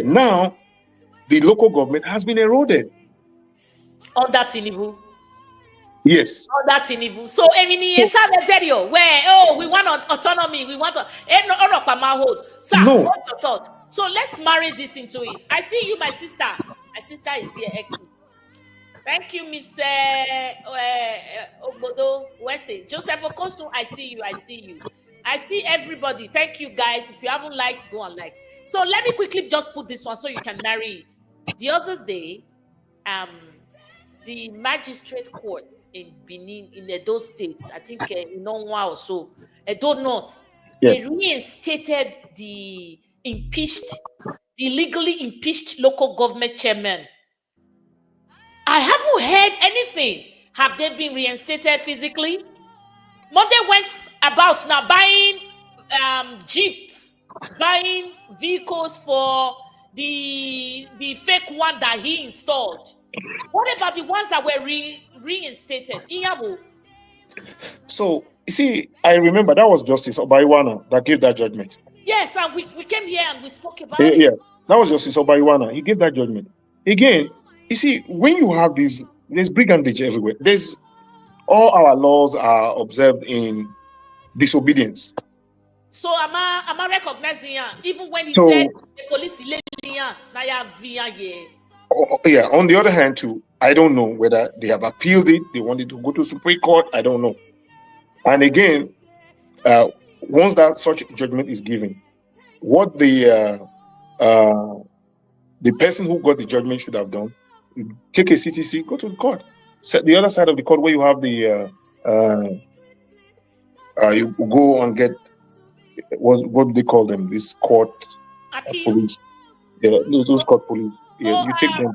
now the local government has been eroded. Under Tinubu. Yes. Under Tinubu. So, where we want autonomy, we want Sir, no. What's your thought? So let's marry this into it. I see you, my sister. My sister is here. Thank you, Miss Obodo Wese. Joseph Okosu, I see you. I see everybody. Thank you, guys. If you haven't liked, go and like. So let me quickly just put this one so you can marry it. The other day, the magistrate court in Benin, in Edo State, I think in Onwa or so, Edo North, they reinstated the legally impeached local government chairman. I haven't heard anything. Have they been reinstated physically? Monday went about now buying jeeps, buying vehicles for the fake one that he installed. What about the ones that were reinstated? So, you see, I remember that was Justice Obaiwana that gave that judgment. Yes, and we came here and we spoke about it. Yeah, that was Justice Obaiwana. He gave that judgment. Again, you see, when you have there's brigandage everywhere. All our laws are observed in disobedience. So am I recognizing even when he said the police on the other hand too, I don't know whether they have appealed it, they wanted to go to Supreme Court, I don't know. And again, once that such judgment is given, what the person who got the judgment should have done, take a CTC, go to the court. Set the other side of the court where you have the you go and get what do they call them? This court police. Yeah, those court police. Yeah, you take them.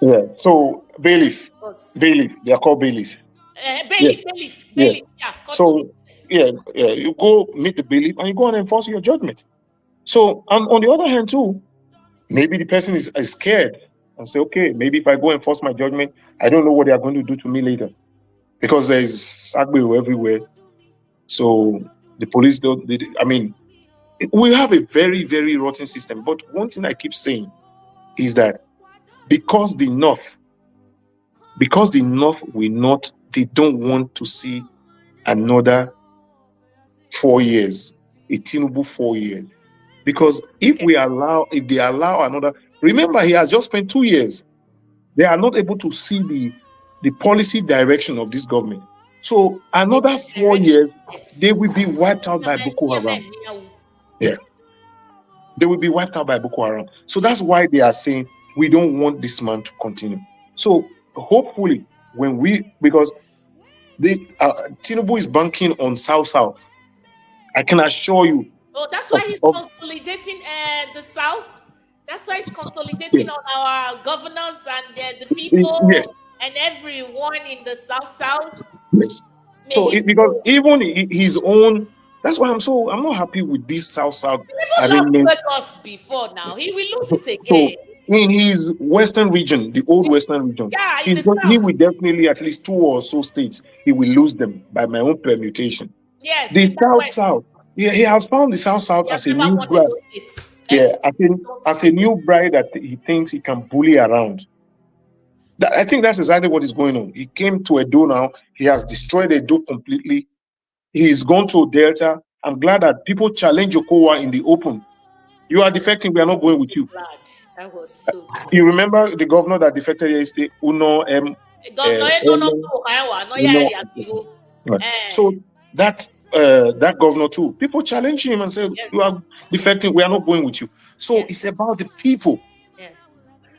Yeah. So bailiff. They are called bailiff. Bailiff. Yeah. So you go meet the bailiff and you go and enforce your judgment. So on the other hand too, maybe the person is scared and say, okay, maybe if I go enforce my judgment, I don't know what they are going to do to me later, because there is Agberu everywhere. So the police don't. We have a very, very rotten system. But one thing I keep saying is that because the North will not, they don't want to see another 4 years, a Tinubu 4 years. Because if they allow another, remember he has just spent 2 years. They are not able to see the policy direction of this government. So another 4 years, they will be wiped out by Boko Haram. Yeah. They will be wiped out by Boko Haram. So that's why they are saying we don't want this man to continue. So hopefully because Tinubu is banking on South. I can assure you. Oh, that's why he's consolidating the South. That's why he's consolidating on our governors and the people and everyone in the South. Yes. So because even his own, that's why I'm not happy with this South arrangement. Us before now, he will lose it again. So in his Western region, the old Western region, he will definitely at least 2 or so states he will lose them by my own permutation. Yes, the South. Yeah, he has found the South as a new bride. Yeah, as a new bride that he thinks he can bully around. I think that's exactly what is going on. He came to Edo now. He has destroyed Edo completely. He's gone to Delta. I'm glad that people challenge Okowa in the open. You are defecting. We are not going with you. That was so. You remember the governor that defected yesterday? So that governor too. People challenge him and say, "You are defecting. We are not going with you." So it's about the people. Yes.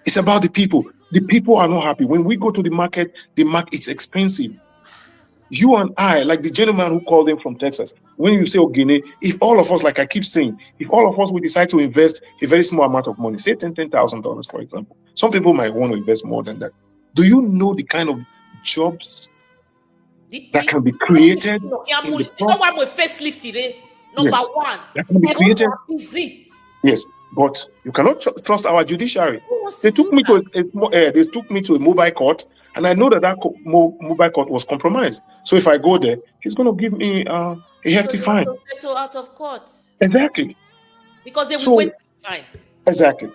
It's about the people. The people are not happy. When we go to the market it's expensive. You and I, like the gentleman who called in from Texas, when you say Ogene, if all of us, like I keep saying, if all of us we decide to invest a very small amount of money, say $10,000, for example, some people might want to invest more than that. Do you know the kind of jobs that can be created? You know why we facelift today? Number one, that can be created. Yes, but you cannot trust our judiciary. They took me to a mobile court, and I know that mobile court was compromised. So if I go there, he's going to give me a hefty fine. Out of court. Exactly. Because they will waste time. Exactly.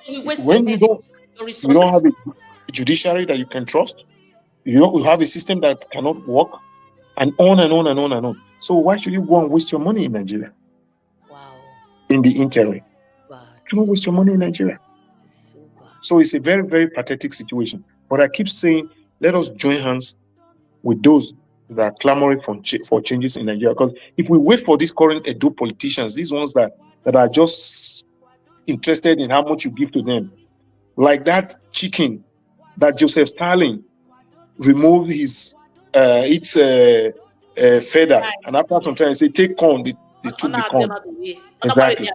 When you don't have a judiciary that you can trust, you have a system that cannot work, and on and on and on and on. So why should you go and waste your money in Nigeria? Wow. In the interim. You don't waste your money in Nigeria. So it's a very, very pathetic situation. But I keep saying, let us join hands with those that are clamoring for changes in Nigeria. Because if we wait for these current Edo politicians, these ones that are just interested in how much you give to them, like that chicken that Joseph Stalin removed his feather, and after some time, he said, take corn. They took the corn. Exactly.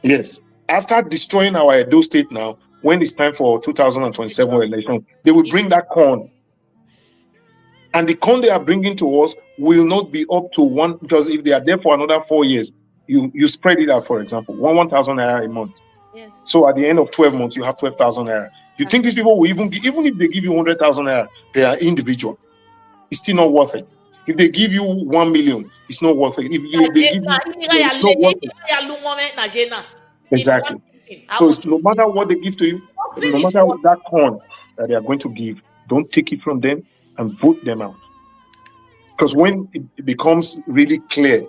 Yes. After destroying our Edo state now, when it's time for 2027 election, they will bring that corn. And the corn they are bringing to us will not be up to one, because if they are there for another 4 years, you spread it out, for example, 1,000 naira a month. Yes. So at the end of 12 months, you have 12,000 naira. You think these people will even if they give you 100,000 naira, they are individual. It's still not worth it. If they give you 1 million, it's not worth it. If they give you, it's not worth it. Exactly. So it's no matter what they give to you, no matter what that corn that they are going to give, don't take it from them and vote them out. Because when it becomes really clear,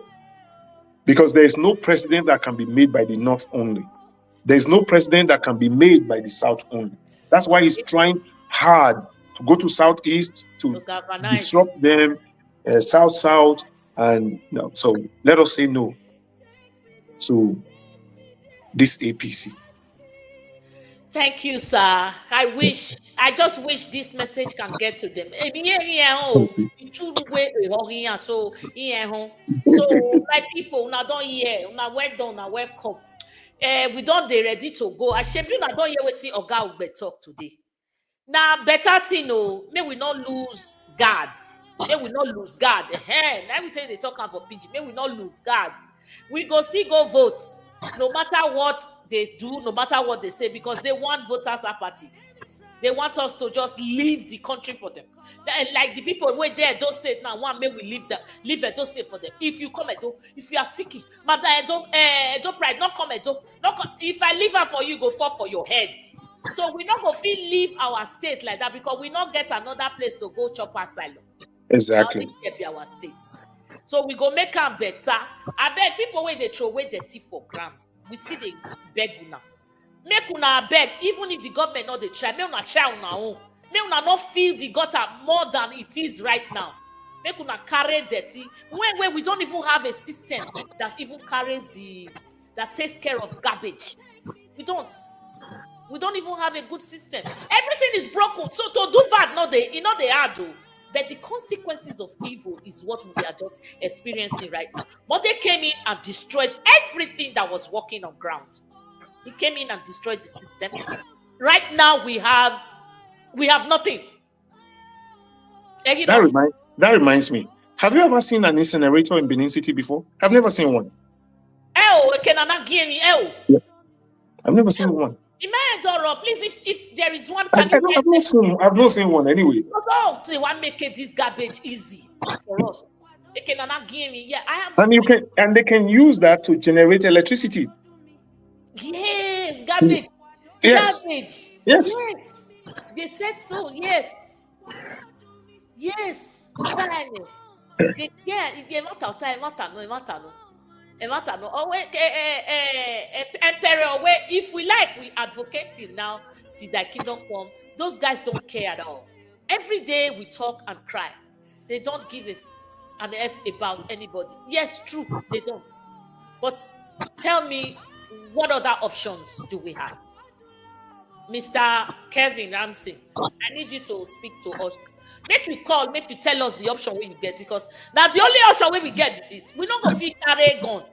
because there is no president that can be made by the North only. There is no president that can be made by the South only. That's why he's trying hard to go to Southeast to disrupt them, South, and so let us say no to this APC. Thank you, sir. I just wish this message can get to them. So my people, now don't hear, now well done, now welcome. We don't they ready to go. I shame you now don't hear what Oga Ugbe talk today. Now better thing, may we not lose guard. May we not lose guard. Now we tell they talk for PG. May we not lose guard. We go still go vote. No matter what they do, no matter what they say, because they want voters apathy. They want us to just leave the country for them. Like the people who are there, those states now, one may we leave those states for them. If you come Edo, if you are speaking, Madam Edo pride, not come Edo. If I leave her for you, go fall for your head. So we not go feel leave our state like that because we not get another place to go chop asylum. Exactly. Now they be our states. So we go make them better. I beg people when they throw away dirty for ground. We see they beg una. Make una beg, even if the government not they try. Make una try on our own. Make una not feel the gutter more than it is right now. Make una carry dirty. When we don't even have a system that even carries that takes care of garbage. We don't even have a good system. Everything is broken. So to do bad, they hard though. But the consequences of evil is what we are just experiencing right now. Monday came in and destroyed everything that was working on ground. He came in and destroyed the system. Right now we have nothing. That reminds me. Have you ever seen an incinerator in Benin City before? I've never seen one. Yeah. I've never seen one. Please, if there is one, I've not seen one anyway. They want to make this garbage easy for us. And they can use that to generate electricity. Yes, garbage. Yes. Garbage. Yes. Yes. They said so. Yes. Yes. If we like, we advocate it now till thy kingdom come. Those guys don't care at all. Every day we talk and cry. They don't give an F about anybody. Yes, true, they don't. But tell me, what other options do we have? Mr. Kevin Ramsey, I need you to speak to us. Make you call, make you tell us the option where you get, because that's the only option where we get this. We don't go feel carry gun.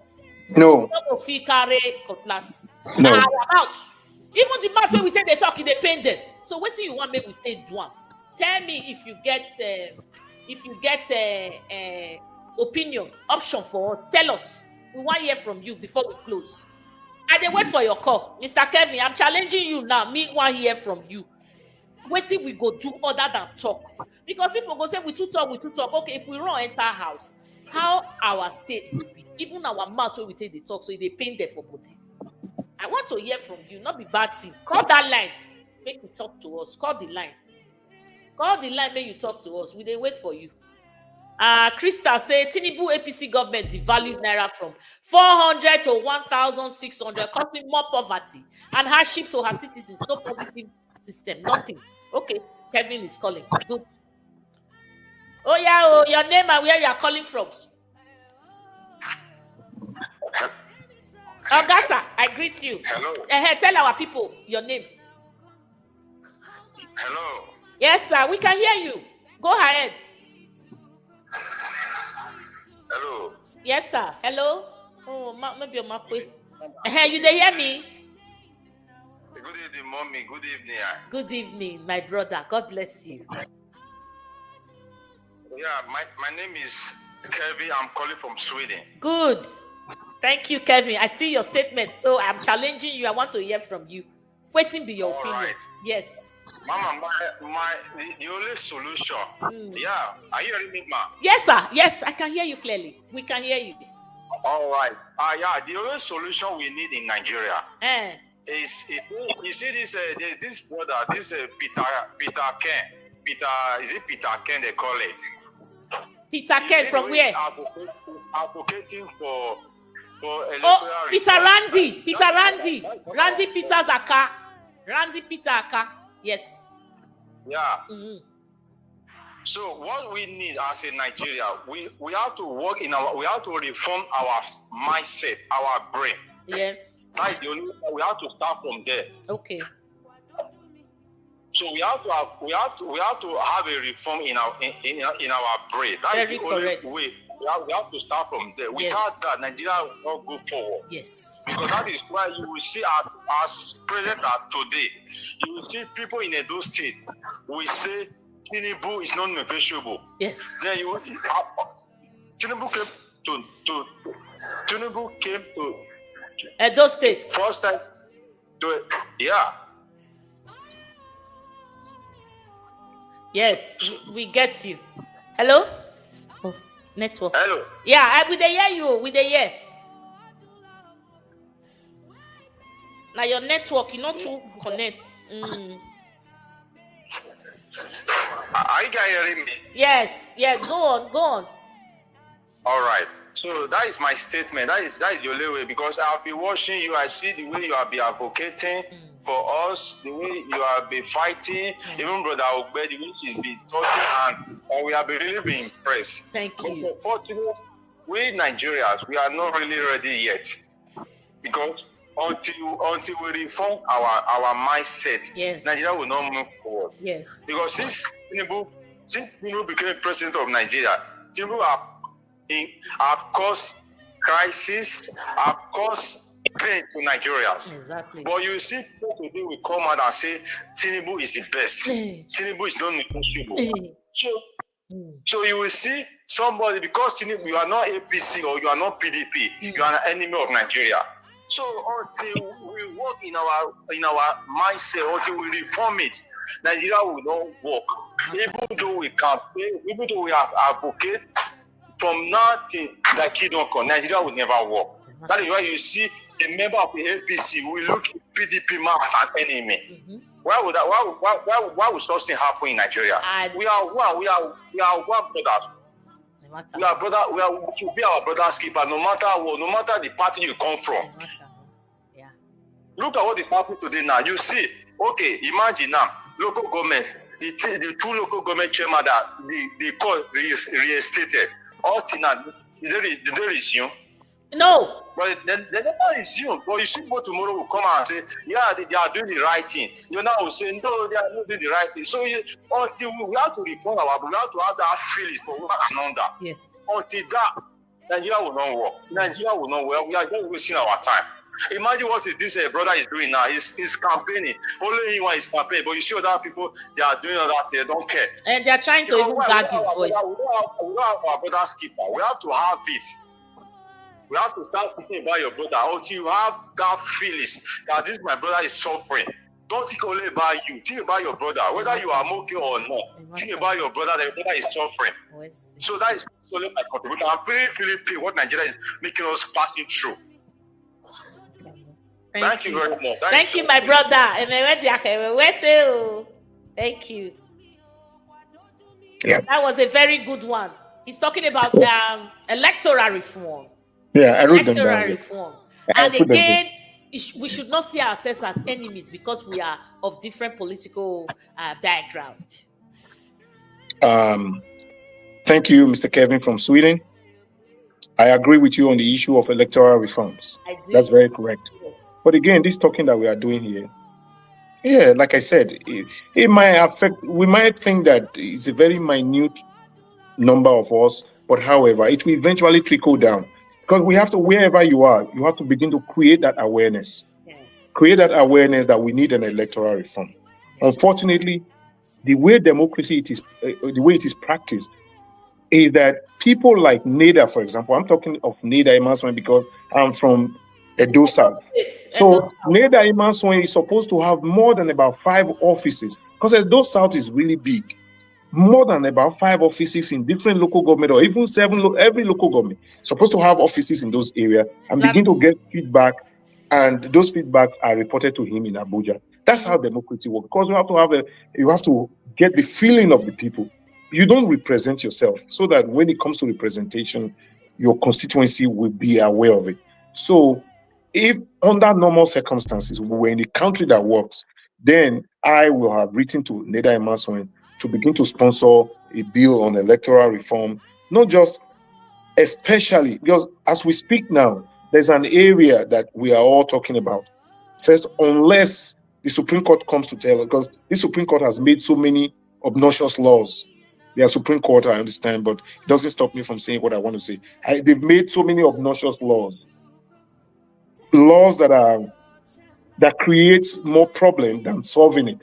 No. We don't go feel carry cutlass. No. About. Even the match where we take the talk, they pain them. So what do you want me to take one? Tell me if you get opinion, option for us. Tell us. We want to hear from you before we close. I wait for your call. Mr. Kevin, I'm challenging you now. Me want to hear from you. What till we go do other than talk? Because people go say we too talk. Okay, if we run enter house, how our state will be? Even our mouth where we take the talk, so they pain there for body. I want to hear from you, not be bad thing. Call that line. Make you talk to us. Call the line. Make you talk to us. We dey wait for you. Krista say Tinubu APC government devalued naira from 400 to 1,600, causing more poverty and hardship to her citizens. No positive system, nothing. Okay, Kevin is calling. Good. Oh yeah, your name and where you are calling from. Augusta, I greet you. Hello. Tell our people your name. Hello. Yes, sir. We can hear you. Go ahead. Hello. Yes, sir. Hello. Oh, maybe you're my way. You dey hear me? Good evening, mommy. Good evening. Good evening, my brother. God bless you. Yeah, my name is Kevin. I'm calling from Sweden. Good. Thank you, Kevin. I see your statement, so I'm challenging you. I want to hear from you. Waiting be your opinion. Right. Yes. Mama, the only solution. Yeah, are you hearing me, ma? Yes, sir. Yes, I can hear you clearly. We can hear you. All right. Yeah, the only solution we need in Nigeria is you see this brother, this Peter Ken. Is it Peter Ken they call it? Peter Ken from where? Advocating for electoral Peter Randy. Randy Peter Zaka. Randy Peter Aka. Yes. Yeah. Mm-hmm. So what we need as a Nigeria, we have to work we have to reform our mindset, our brain. Yes. Like we have to start from there. Okay. So we have to have a reform in our brain. That is the only way. We have to start from there. Without that, Nigeria will not go forward. Yes. Because that is why you will see as present as today, you will see people in Edo State will say Tinubu is non-negotiable. Yes. Then Tinubu came to Edo State. First time yeah. Yes, we get you. Hello? Oh, network. Hello. Yeah, we dey hear you. We dey hear. Now your network, you not to connect. Are you guys hearing me? Yes. Go on. All right. So that is my statement. That is the only way, because I'll be watching you. I see the way you have been advocating for us, the way you have been fighting, even Brother Okpebholo, the way she's been talking, and we have been really been impressed. Thank you. But unfortunately, we Nigerians, we are not really ready yet, because until we reform our mindset, yes, Nigeria will not move forward. Yes. Because since Tinubu became president of Nigeria, Tinubu have caused crisis, have caused pain to Nigerians. Exactly. But you see, people today will come out and say Tinubu is the best. Tinubu is not negotiable. So you will see somebody, because you are not APC or you are not PDP, you are an enemy of Nigeria. So until we work in our mindset, until we reform it, Nigeria will not work. Even though we campaign, even though we advocate, from now till the kingdom come, Nigeria will never work. That is why you see a member of the APC will look at PDP man as an enemy. Why would such thing happen in Nigeria? We are one. We are one brothers. We are brother. We should be our brother's keeper, no matter what, no matter the party you come from. Yeah. Look at what is happening today now. You see, okay, imagine now, local government, the two local government chairman that the court reinstated. All now, did they resume? No. But they never resume. But you see, what tomorrow will come out and say, yeah, they are doing the right thing. You now will say, no, they are not doing the right thing. So until we have to reform we have to have that feelings for one another. Yes. Until that, Nigeria will not work. Nigeria will not work. We are just wasting our time. Imagine what this brother is doing now. He's campaigning. Only him is campaigning. But you see other people, they are doing all that. They don't care. And they are trying to even gag his voice. We don't have our brother's keeper. We have to have it. We have to start thinking about your brother until you have that feelings that this my brother is suffering. Don't think only about you. Think about your brother, whether you are okay or not. Think about your brother, that your brother is suffering. So that is only my contribution. I'm very paid what Nigeria is making us passing through. Thank you very much. Thank you, my brother. Thank you. Yeah. That was a very good one. He's talking about electoral reform. Yeah, I wrote them Electoral down. reform. And again, we should not see ourselves as enemies because we are of different political background. Thank you, Mr. Kevin from Sweden. I agree with you on the issue of electoral reforms. I do. That's very correct. Yes. But again, this talking that we are doing here, yeah, like I said, it might affect, we might think that it's a very minute number of us, but however, it will eventually trickle down. Because we have to, wherever you are, you have to begin to create that awareness. Yes. Create that awareness that we need an electoral reform. Yes. Unfortunately, the way democracy the way it is practiced, is that people like NEDA, for example, I'm talking of NEDA Emerson because I'm from Edo South. So NEDA Emerson is supposed to have more than about 5 offices because Edo South is really big. More than about 5 offices in different local government or even 7, every local government supposed to have offices in those areas and begin to get feedback, and those feedbacks are reported to him in Abuja. That's how democracy works, because you have to get the feeling of the people. You don't represent yourself, so that when it comes to representation, your constituency will be aware of it. So if under normal circumstances, we were in a country that works, then I will have written to NEDA Emerson to begin to sponsor a bill on electoral reform, not just especially, because as we speak now, there's an area that we are all talking about. First, unless the Supreme Court comes to tell us, because the Supreme Court has made so many obnoxious laws. They are Supreme Court, I understand, but it doesn't stop me from saying what I want to say. They've made so many obnoxious laws that creates more problem than solving it.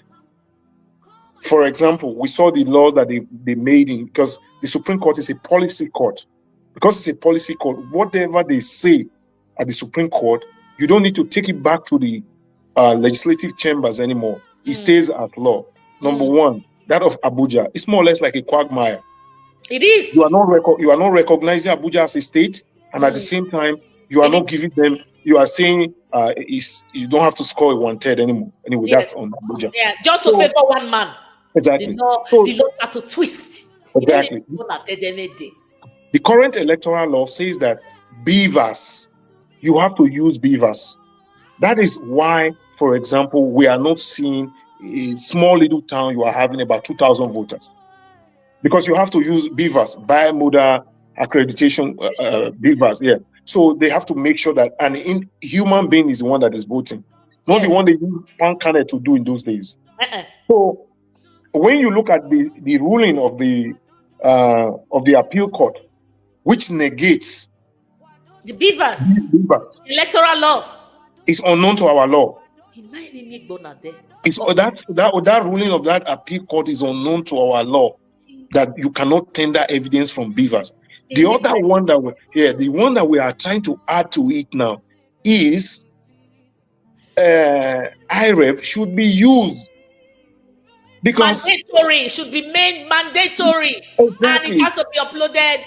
For example, we saw the laws that they made because the Supreme Court is a policy court. Because it's a policy court, whatever they say at the Supreme Court, you don't need to take it back to the legislative chambers anymore. It stays as law. Number one, that of Abuja, it's more or less like a quagmire. It is. You are not recognizing Abuja as a state, and at the same time, you are not giving them. You are saying you don't have to score a 1/3 anymore. Anyway, that's on Abuja. Yeah, just to favor one man. Exactly. The law had to twist. Exactly. The current electoral law says that beavers, you have to use beavers. That is why, for example, we are not seeing a small little town you are having about 2,000 voters. Because you have to use beavers, bimodal accreditation beavers. Yeah. So they have to make sure that an human being is the one that is voting, not the one they use one candidate to do in those days. So when you look at the ruling of the appeal court, which negates the beavers, electoral law, is unknown to our law. It's, that ruling of that appeal court is unknown to our law, that you cannot tender evidence from beavers. The other one that the one that we are trying to add to it now is IREP should be used, because mandatory, should be made mandatory, exactly. And it has to be uploaded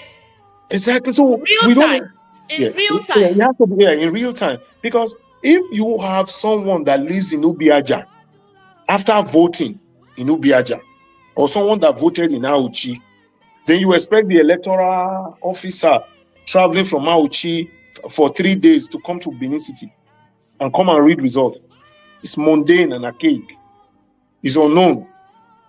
exactly. So real time. Real time. It has to be in real time, because if you have someone that lives in Ubiaja after voting in Ubiaja, or someone that voted in Auchi, then you expect the electoral officer traveling from Auchi for 3 days to come to Benin City and come and read results. It's mundane and archaic. It's unknown.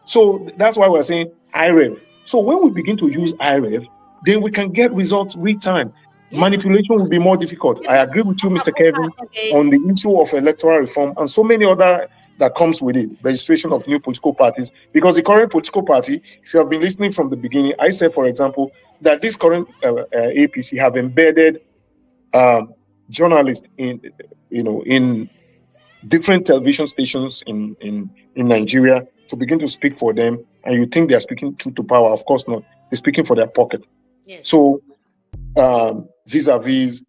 So that's why we're saying IREF. So when we begin to use IREF, then we can get results real time. Yes. Manipulation will be more difficult. I agree with you, Mr. Kevin, on the issue of electoral reform and so many other that comes with it, registration of new political parties. Because the current political party, if you have been listening from the beginning, I said, for example, that this current APC have embedded journalists in different television stations in Nigeria to begin to speak for them, and you think they're speaking truth to power. Of course not. They're speaking for their pocket. Yes. So vis-a-vis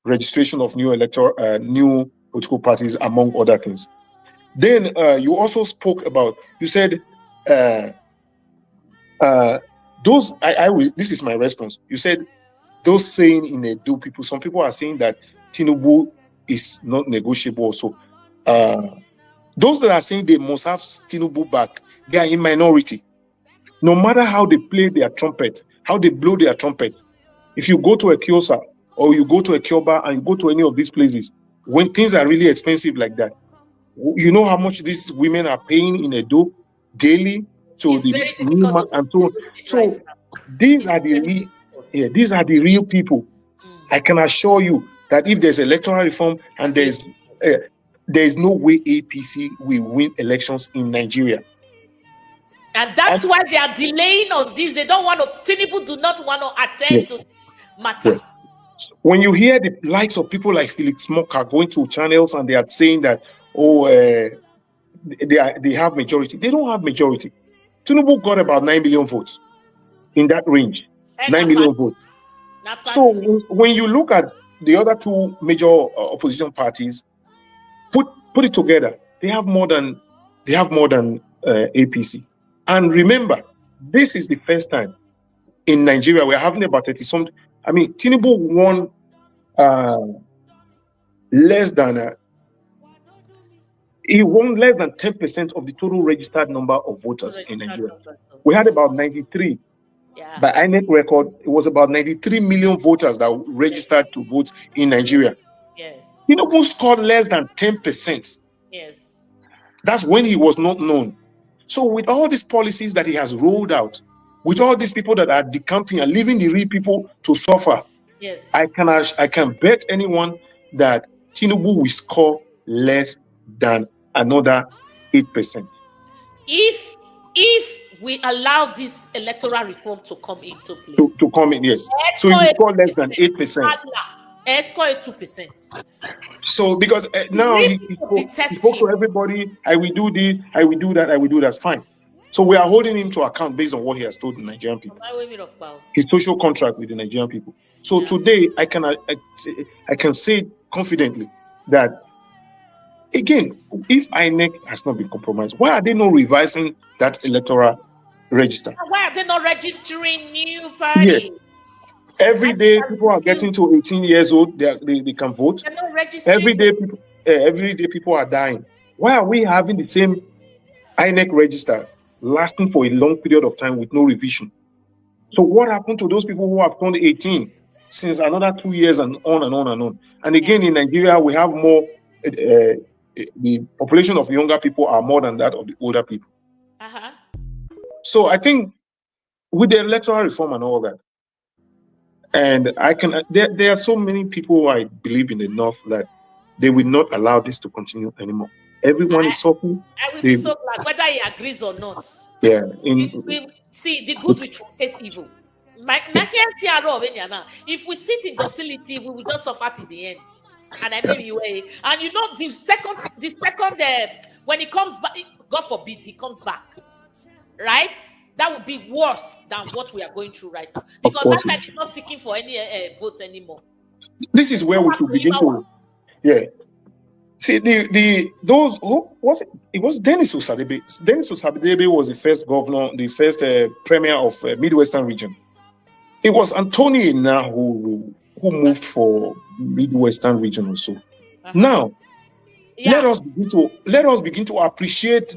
registration of new political parties, among other things. Then you also spoke about, you said those, this is my response. You said those saying in Edo people, some people are saying that Tinubu is not negotiable. So those that are saying they must have Tinubu back, they are in minority. No matter how they play their trumpet, how they blow their trumpet, if you go to a Kiosa or you go to a Kyoba and you go to any of these places, when things are really expensive like that, you know how much these women are paying in Edo daily to the minimum and so on. So these are the real people. I can assure you that if there's electoral reform and there is no way APC will win elections in Nigeria. And that's why they are delaying on this. They don't want to, Tinubu do not want to attend to this matter. Yes. When you hear the likes of people like Felix Moka going to channels and they are saying that, they have majority. They don't have majority. Tinubu got about 9 million votes in that range. 9 million votes. So when you look at the other two major opposition parties, put it together, they have more than APC. And remember, this is the first time in Nigeria we're having about 30 something. I mean, Tinubu won less than 10% of the total registered number of voters in Nigeria. We had about 93. Yeah. By INEC record, it was about 93 million voters that registered to vote in Nigeria. Yes. Tinubu scored less than 10%. Yes. That's when he was not known. So with all these policies that he has rolled out, with all these people that are decamping and leaving the real people to suffer, yes, I can bet anyone that Tinubu will score less than another 8%. If we allow this electoral reform to come into play, to come in, yes. So you score less than 8%. Score 2%. So because now he spoke to everybody, I will do this, I will do that, I will do that. Fine. So we are holding him to account based on what he has told the Nigerian people. His social contract with the Nigerian people. So today I can say confidently that, again, if INEC has not been compromised, why are they not revising that electoral register? Why are they not registering new parties? Yeah. Every day people are getting to 18 years old, they can vote. Every day people are dying. Why are we having the same INEC register lasting for a long period of time with no revision? So what happened to those people who have turned 18 since another 2 years and on and on and on? And again, in Nigeria, we have more, the population of younger people are more than that of the older people. So I think with the electoral reform and all that, and there are so many people who I believe in the North that they will not allow this to continue anymore. Everyone is suffering. I will be so glad, whether he agrees or not. Yeah. We see the good will truncate evil. If we sit in docility, we will just suffer to the end. And I mean, and you know, the second, when he comes back, God forbid he comes back, right? That would be worse than what we are going through right now, because that time is not seeking for any votes anymore. This is where we should begin to, See, those who was it? It was Dennis Osadebe. Dennis Osadebe was the first governor, the first premier of Midwestern region. It was Anthony Ena who moved for Midwestern region also. Now, let us begin to appreciate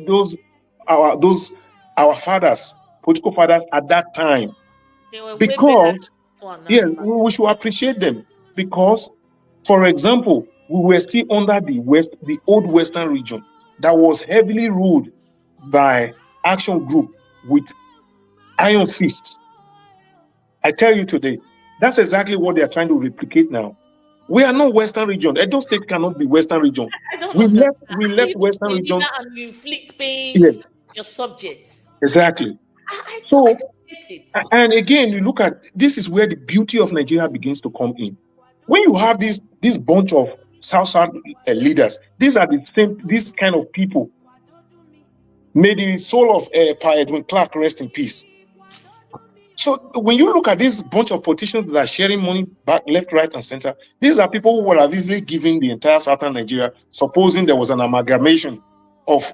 our fathers, political fathers at that time, because we should appreciate them, because, for example, we were still under the old Western region that was heavily ruled by Action Group with iron fists. I tell you today, that's exactly what they are trying to replicate now. We are not Western region. Edo State cannot be Western region. We left Western region. And you inflict pain your subjects. Exactly. And again, you look at, this is where the beauty of Nigeria begins to come in. When you have this bunch of South leaders, these are this kind of people. May the soul of Pa Edwin Clark rest in peace. So when you look at this bunch of politicians that are sharing money back, left, right, and center, these are people who would have easily given the entire southern Nigeria, supposing there was an amalgamation of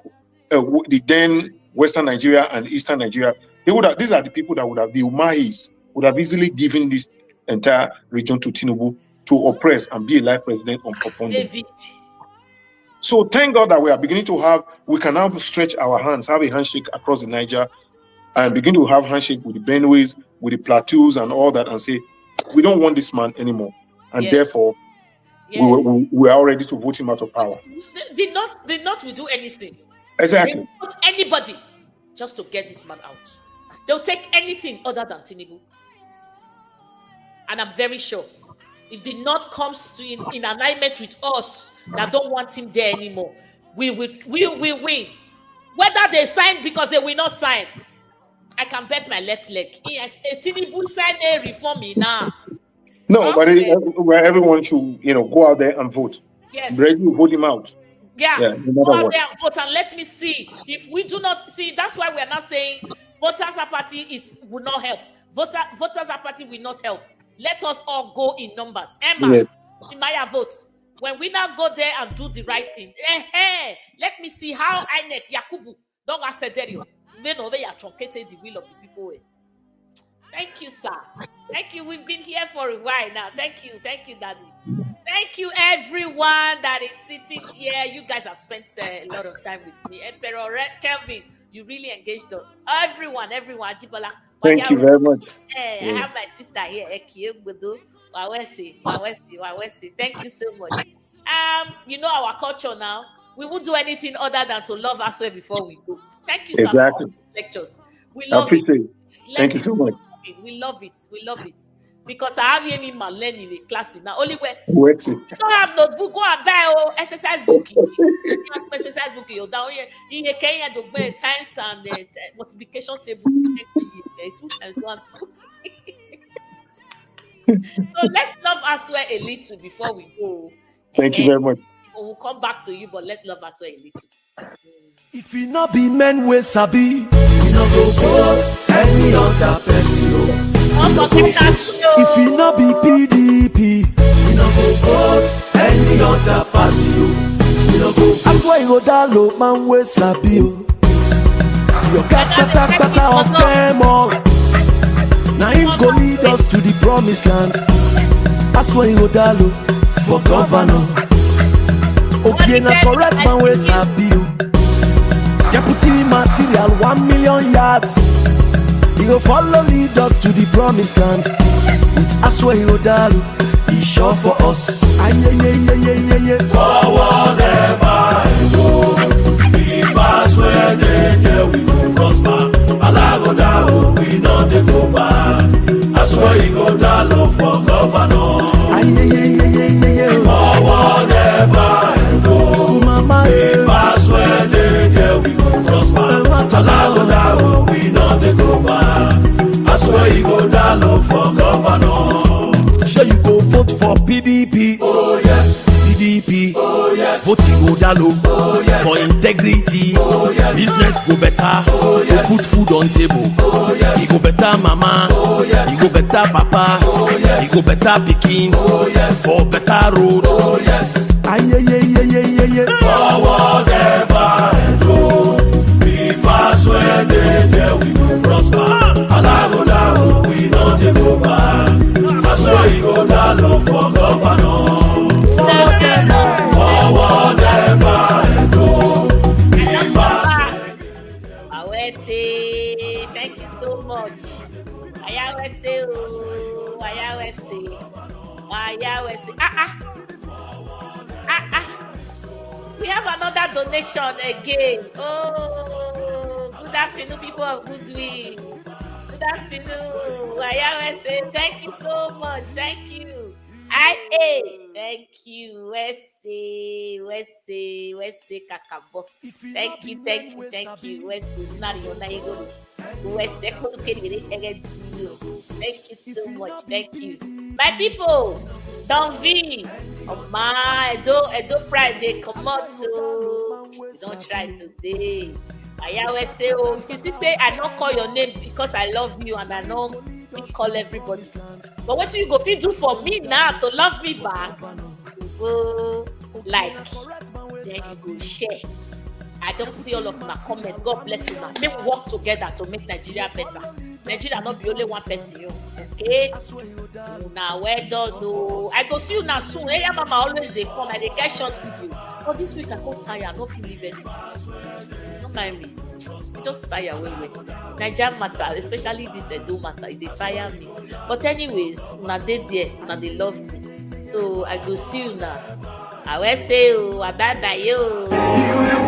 the then Western Nigeria and Eastern Nigeria. These are the people that would have, the Umahis, would have easily given this entire region to Tinubu to oppress and be a life president upon them. So thank God that we are beginning to we can now stretch our hands, have a handshake across the Niger, and begin to have handshake with the Benues, with the Plateaus and all that, and say, we don't want this man anymore. And therefore, we are ready to vote him out of power. The North will do anything. Exactly. They will put anybody just to get this man out. They'll take anything other than Tinubu. And I'm very sure, if the North comes to in alignment with us that don't want him there anymore, we will win. Whether they sign, because they will not sign, I can bet my left leg. Yes, Tinubu sign a reform now. No, but everyone should, go out there and vote. Yes. Ready to vote him out. Yeah. Go out there and vote, and let me see. If we do not see, that's why we are not saying voters apathy will not help. Voters apathy will not help. Let us all go in numbers. Emmas, in my vote. When we now go there and do the right thing, let me see how INEC Yakubu don't accept you. They know they are truncated the will of the people. Thank you, sir. Thank you. We've been here for a while now. Thank you, Daddy. Thank you, everyone that is sitting here. You guys have spent a lot of time with me. Emperor Kelvin, you really engaged us. Everyone, Jibola. Thank you very much. I have my sister here, Ekie Budu. Wawesi. Thank you so much. You know our culture now. We won't do anything other than to love us before we go. Thank you, sir, for all these lectures. We love it. Thank you so much. We love it. Because I have any man learning in class now. Only where you don't have notebook, go and buy exercise book. Exercise book you down here. In Kenya, the times and the multiplication table. 2 times 1, 2. So let's love us a little before we go. Thank you very much. We'll come back to you, but let's love us a little. If you not be men with sabi, you not go vote any other person. If you not be PDP, you not go vote any other party. You not go vote. That's why you go down low, man with sabi. You got better of them all. Now him go lead us to the promised land. That's why you go down low for governor. Okay, na correct man with sabi. Deputy material 1 million yards. He go follow lead us to the promised land. With Aswe Odalu, he sure for us. Aye. Forward ever go. If Aswe there we go prosper. Alagoda we know they go back. Aswe Odalu for governor. Aye. Forward ever go. Mama, if Aswe PDP. Oh yes. PDP. Oh yes. Voting go down low. Oh yes. For integrity. Oh yes. Business go better. Oh yes. Go put food on table. Oh yes. He go better mama. Oh yes. He go better papa. Oh yes. He go better pikin. Oh yes. For better road. Oh yes. Aye. Forward ever and go. Be fast when they there we go prosper. Alago we know they go back. That's why you go down low for governor. Forward ever and go. Be fast. I will say thank you so much. I will say. We have another donation again. Oh, good afternoon, people of Goodwill. Good afternoon. I will say thank you so much. Thank you. Thank you. Wese Kakabo. Thank you. Wese Thank you so much. Thank you. My people, don't be my Edo pride they come out to don't try today. I always say, oh, if you still say I don't call your name because I love you and I know we call everybody. But what you go fit do for me now to love me back? You go like, then you go share. I don't see all of my comment. God bless you, man. Make we work together to make Nigeria better. Nigeria not be only one person, okay? Now well done, no. I go see you now soon. Hey, mama always they come and they get short video. But this week I got tired. I don't feel leave anymore. Don't mind me. Just tire away. Nigeria matter, especially this Edo matter. They tire me. But anyways, now they there, now they love me. So I go see you now. I will say, bye bye you.